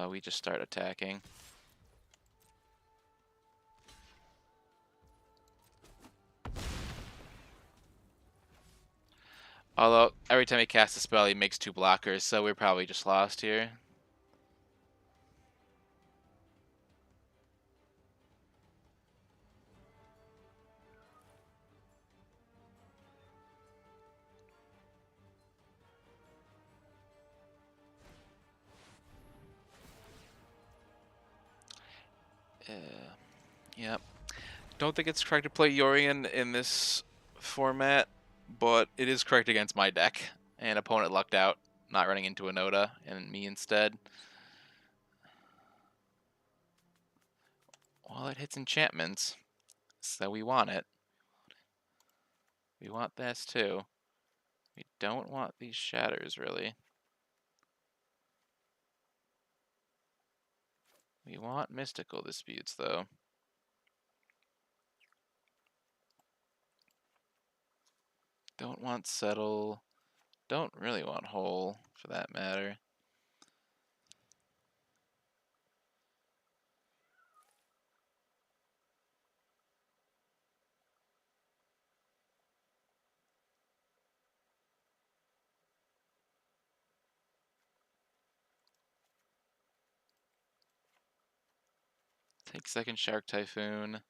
We just start attacking. Although, every time he casts a spell, he makes 2 blockers, so we're probably just lost here. Yep. Don't think it's correct to play Yorion in this format, but it is correct against my deck. And opponent lucked out, not running into Winota and me instead. Well, it hits enchantments, so we want it. We want this too. We don't want these shatters, really. We want mystical disputes, though. Don't want settle. Don't really want whole, for that matter. Take second Shark Typhoon.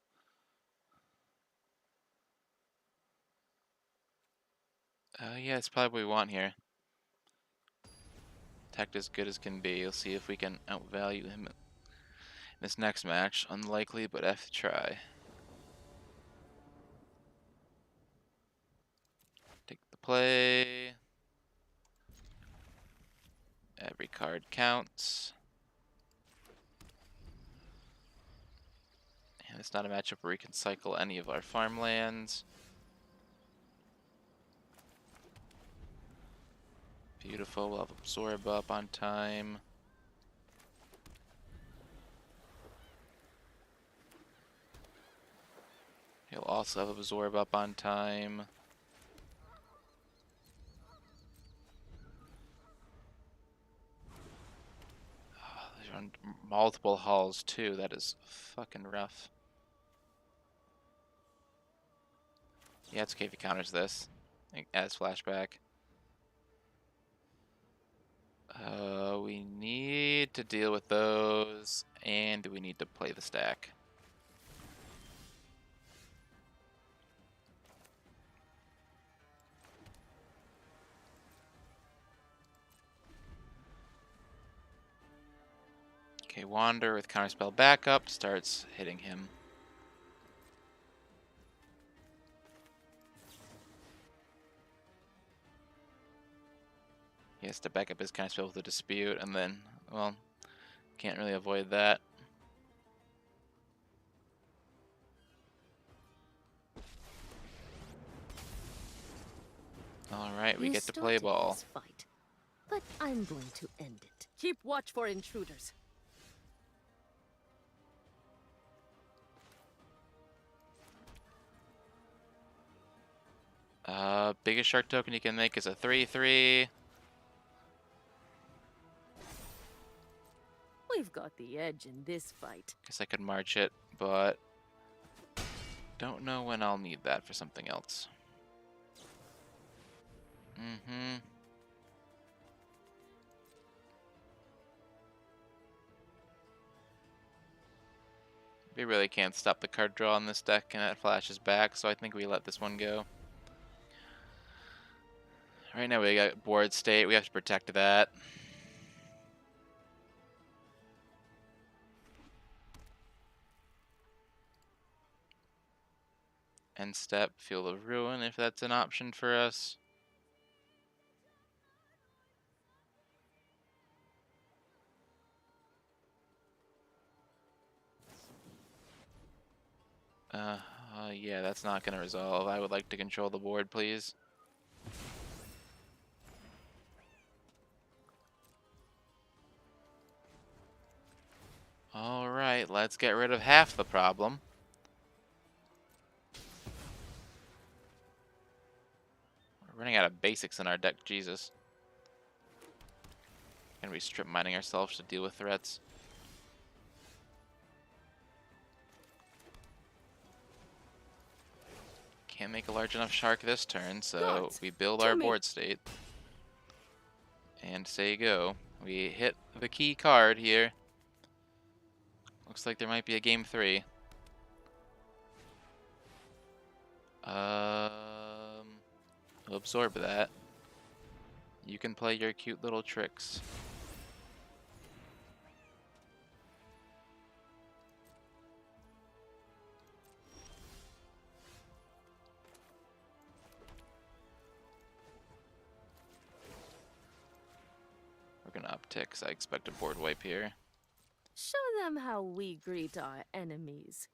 Yeah, it's probably what we want here. Attacked as good as can be. You'll see if we can outvalue him in this next match. Unlikely, but F try. Take the play. Every card counts. And it's not a matchup where we can cycle any of our farmlands. Beautiful, we'll have Absorb up on time. He'll also have Absorb up on time. They're on multiple hulls too, that is fucking rough. Yeah, it's okay if he counters this. As flashback. We need to deal with those, and we need to play the stack. Okay, Wander with Counterspell backup starts hitting him. He has to back up his Counterspell with a Dispute, and then, well, can't really avoid that. Alright, we You get to play started ball. this fight, but I'm going to end it. Keep watch for intruders. Biggest shark token you can make is a 3/3. We've got the edge in this fight. Guess I could march it, but don't know when I'll need that for something else. We really can't stop the card draw on this deck, and it flashes back, so I think we let this one go. Right now we got board state, we have to protect that. End step, Field of Ruin, if that's an option for us. Yeah, that's not going to resolve. I would like to control the board, please. Alright, let's get rid of half the problem. We're running out of basics in our deck, Jesus. Gonna be strip mining ourselves to deal with threats. Can't make a large enough shark this turn, so Gods, we build to our me. board state. And say go. We hit the key card here. Looks like there might be a game 3. We'll absorb that. You can play your cute little tricks. We're gonna uptick, because I expect a board wipe here. Show them how we greet our enemies.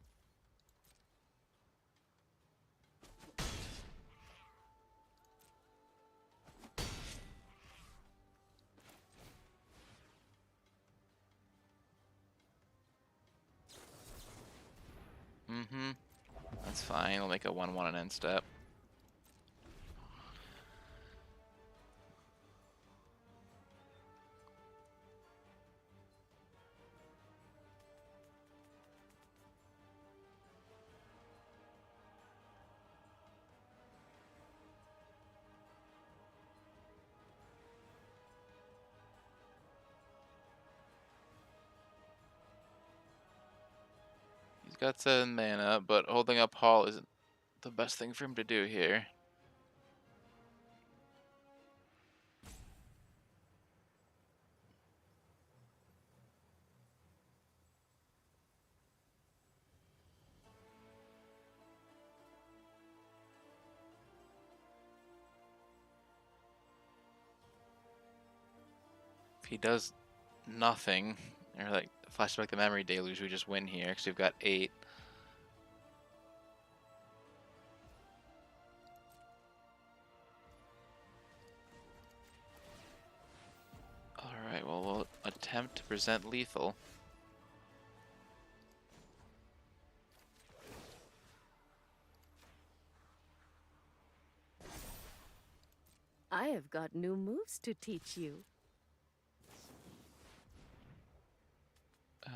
Mm-hmm. That's fine. We'll make a 1/1 an end step. He's got 7 mana, but holding up Hall isn't the best thing for him to do here. If he does nothing, or like flashback the memory deluge, we just win here because we've got 8. Alright, well, we'll attempt to present lethal. I have got new moves to teach you.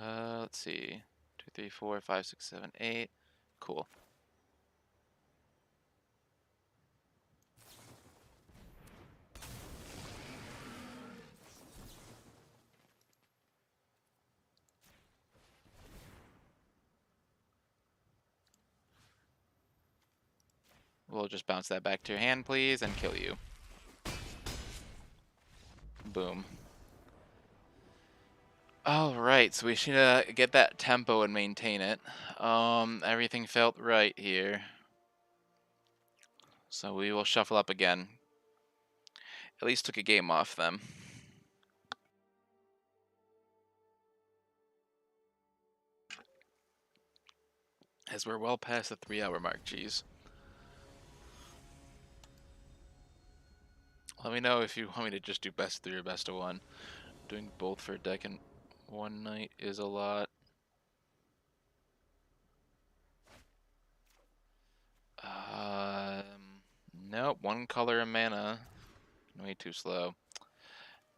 Let's see. 2, 3, 4, 5, 6, 7, 8. Cool. We'll just bounce that back to your hand, please, and kill you. Boom. Alright, so we should get that tempo and maintain it. Everything felt right here. So we will shuffle up again. At least took a game off them. As we're well past the 3-hour mark, geez. Let me know if you want me to just do best of 3 or best of 1. Doing both for a deck in one night is a lot. Nope, 1 color and mana. Way too slow.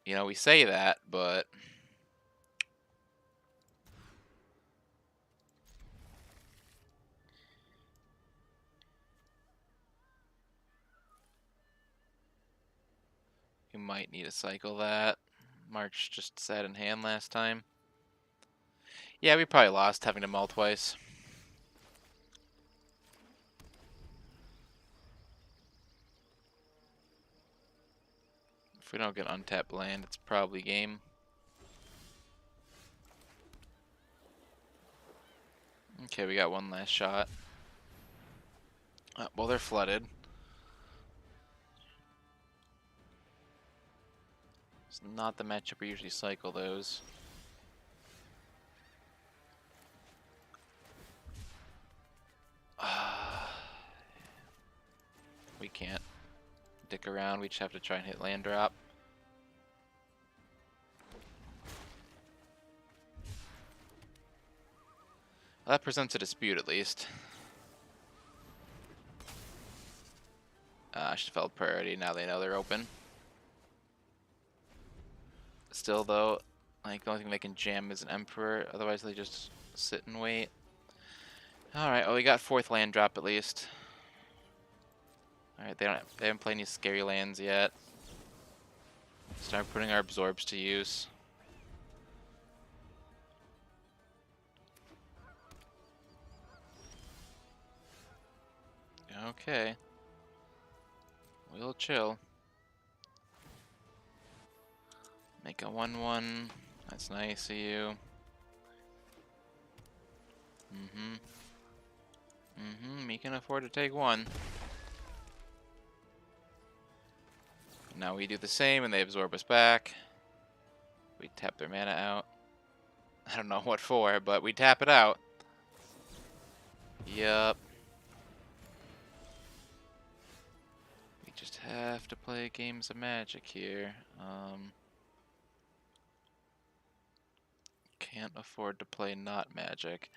You know, we say that, but you might need to cycle that. March just sat in hand last time. Yeah, we probably lost having to mull twice. If we don't get untapped land, it's probably game. Okay, we got one last shot. Well, they're flooded. It's not the matchup we usually cycle those. We can't dick around, we just have to try and hit land drop. Well, that presents a dispute at least. I should have felt priority, now they know they're open. Still though, like the only thing they can jam is an Emperor, otherwise they just sit and wait. Alright, well we got 4th land drop at least. Alright, they haven't played any scary lands yet. Start putting our absorbs to use. Okay. We'll chill. Make a 1/1. That's nice of you. We can afford to take one. Now we do the same and they absorb us back. We tap their mana out. I don't know what for, but we tap it out. Yup. We just have to play games of Magic here. Can't afford to play not Magic.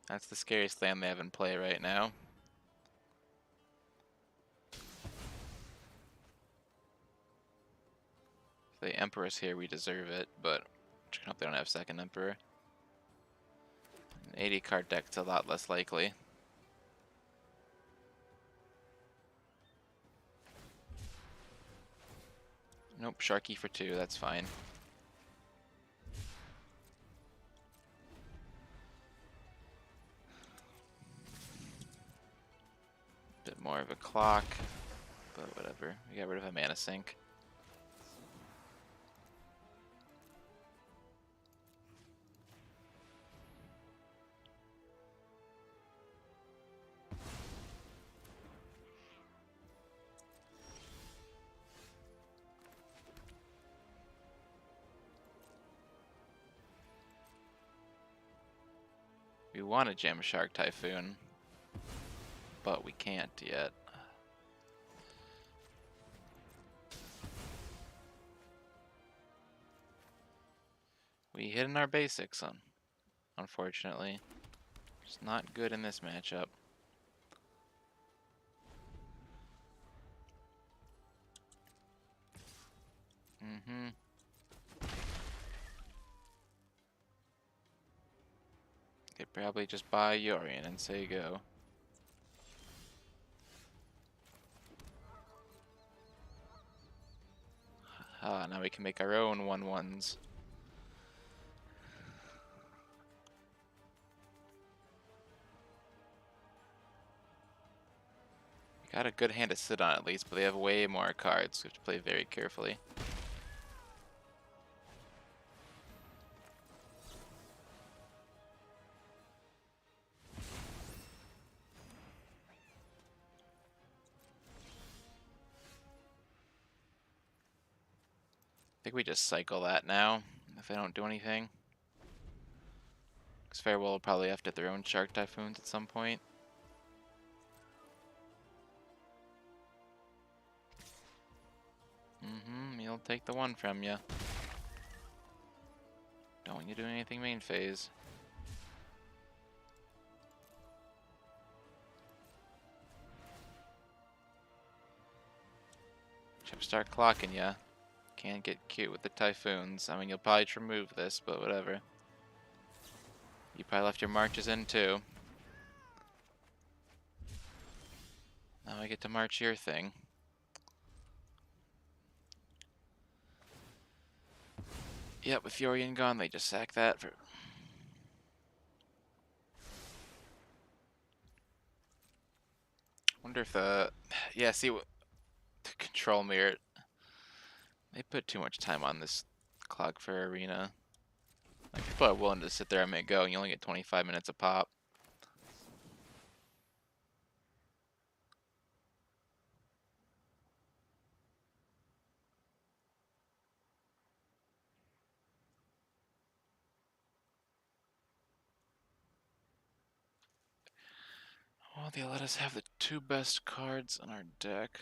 That's the scariest land they have in play right now. If the Emperor's here, we deserve it, but I hope they don't have second Emperor. An 80 card deck's a lot less likely. Nope, Sharky for 2, that's fine. Bit more of a clock, but whatever. We got rid of a mana sink. We want to jam Shark Typhoon, but we can't yet. We hit in our basics, unfortunately. It's not good in this matchup. Could probably just buy Yorion and say go. Now we can make our own 1/1s. Got a good hand to sit on at least, but they have way more cards, so we have to play very carefully. I think we just cycle that now, if they don't do anything. Because Farewell will probably have to their own Shark Typhoons at some point. He'll take the one from you. Don't want you doing anything main phase. Should start clocking ya. Can't get cute with the Typhoons. I mean, you'll probably remove this, but whatever. You probably left your marches in too. Now I get to march your thing. Yep, with Yorian gone, they just sack that for... Wonder if the... Yeah, see, what to control mirror... They put too much time on this clock for arena. Like, people are willing to sit there and make go, and you only get 25 minutes a pop. Well, they let us have the 2 best cards on our deck.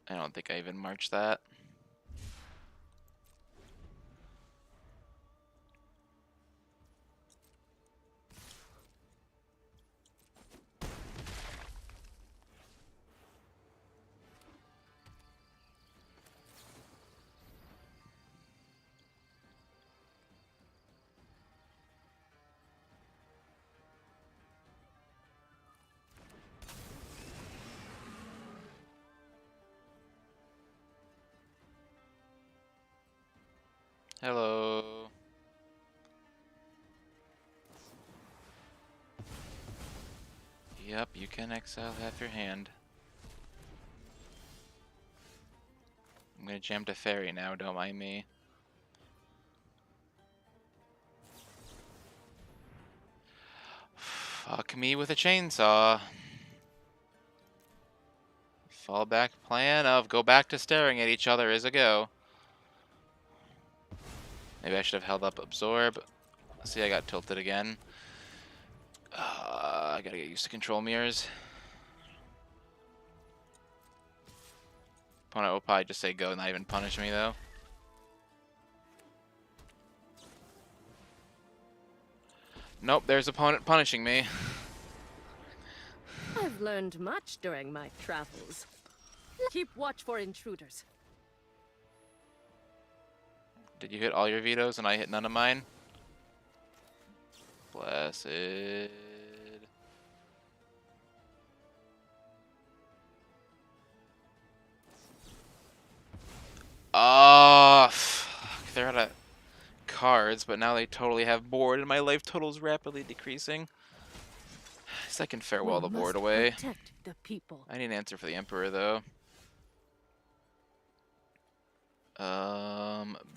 I don't think I even marched that. Hello. Yep, you can exile half your hand. I'm gonna jam to Fairy now, don't mind me. Fuck me with a chainsaw. Fallback plan of go back to staring at each other is a go. Maybe I should have held up Absorb. See, I got tilted again. I gotta get used to control mirrors. Opponent will probably just say go and not even punish me though. Nope, there's opponent punishing me. I've learned much during my travels. Keep watch for intruders. Did you hit all your vetoes and I hit none of mine? Blessed. Oh, fuck. They're out of cards, but now they totally have board, and my life total is rapidly decreasing. Second farewell the board away. Protect the people. I need an answer for the Emperor, though.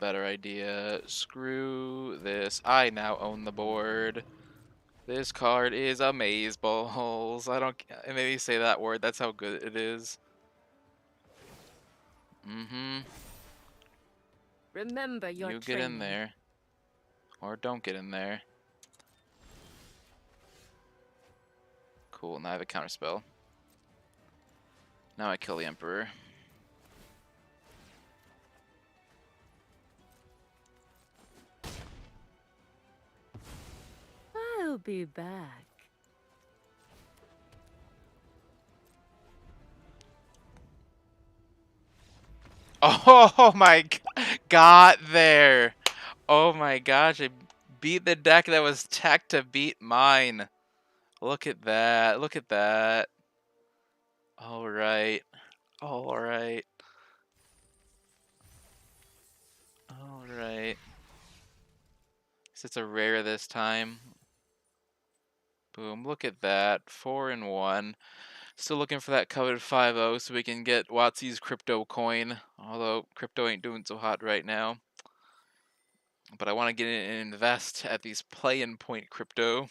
Better idea. Screw this. I now own the board. This card is amazeballs. I don't. Maybe say that word. That's how good it is. Remember your You training. get in there, or don't get in there. Cool. Now I have a counterspell. Now I kill the Emperor. I'll be back. Oh my got there. Oh my gosh, I beat the deck that was tech to beat mine. Look at that. Look at that. All right. All right. All right. So it's a rare this time. Boom. Look at that. 4-1. Still looking for that coveted 5-0 so we can get Watsy's crypto coin. Although crypto ain't doing so hot right now. But I want to get in and invest at these play-in point crypto.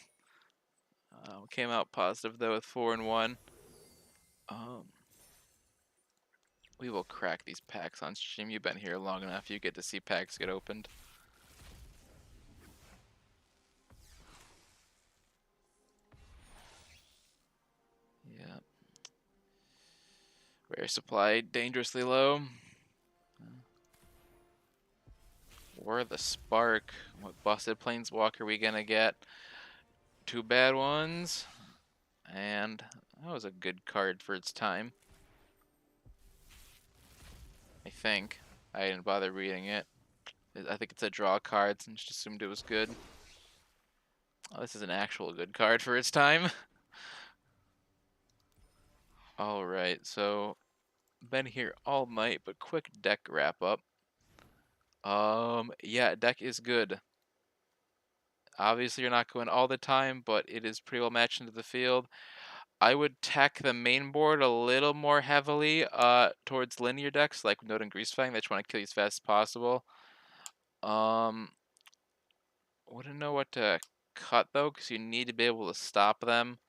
Came out positive though with 4-1. We will crack these packs on stream. You've been here long enough. You get to see packs get opened. Yep. Rare supply dangerously low. Or the Spark. What busted Planeswalker we gonna get? Two bad ones. And that was a good card for its time. I think. I didn't bother reading it. I think it's a draw card and just assumed it was good. Oh, this is an actual good card for its time. Alright, so been here all night, but quick deck wrap up. Yeah, deck is good. Obviously you're not going all the time, but it is pretty well matched into the field. I would tack the main board a little more heavily towards linear decks like Winota and Greasefang that just want to kill you as fast as possible. Wouldn't know what to cut though, because you need to be able to stop them.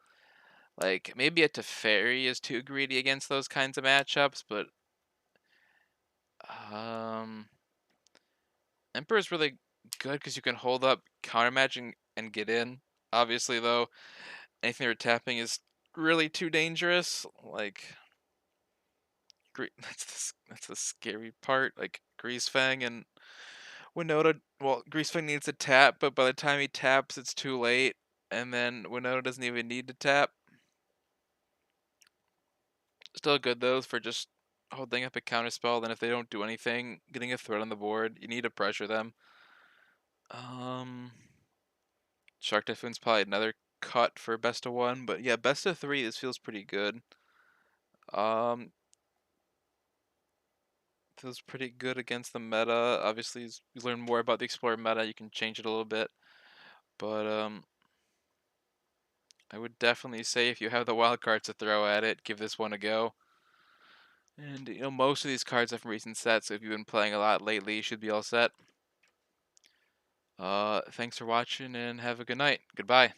Like maybe a Teferi is too greedy against those kinds of matchups, but Emperor's really good because you can hold up counter matching and get in. Obviously though, anything you're tapping is really too dangerous. Like that's the scary part. Like Greasefang and Winota. Well, Greasefang needs to tap, but by the time he taps, it's too late. And then Winota doesn't even need to tap. Still good though for just holding up a counterspell. Then if they don't do anything, getting a threat on the board, you need to pressure them. Shark Typhoon's probably another cut for best of one, but yeah, best of three. This feels pretty good. Um, Feels pretty good against the meta. Obviously, as you learn more about the Explorer meta, you can change it a little bit. But I would definitely say if you have the wild cards to throw at it, give this one a go. And most of these cards have recent sets, so if you've been playing a lot lately, you should be all set. Thanks for watching and have a good night. Goodbye.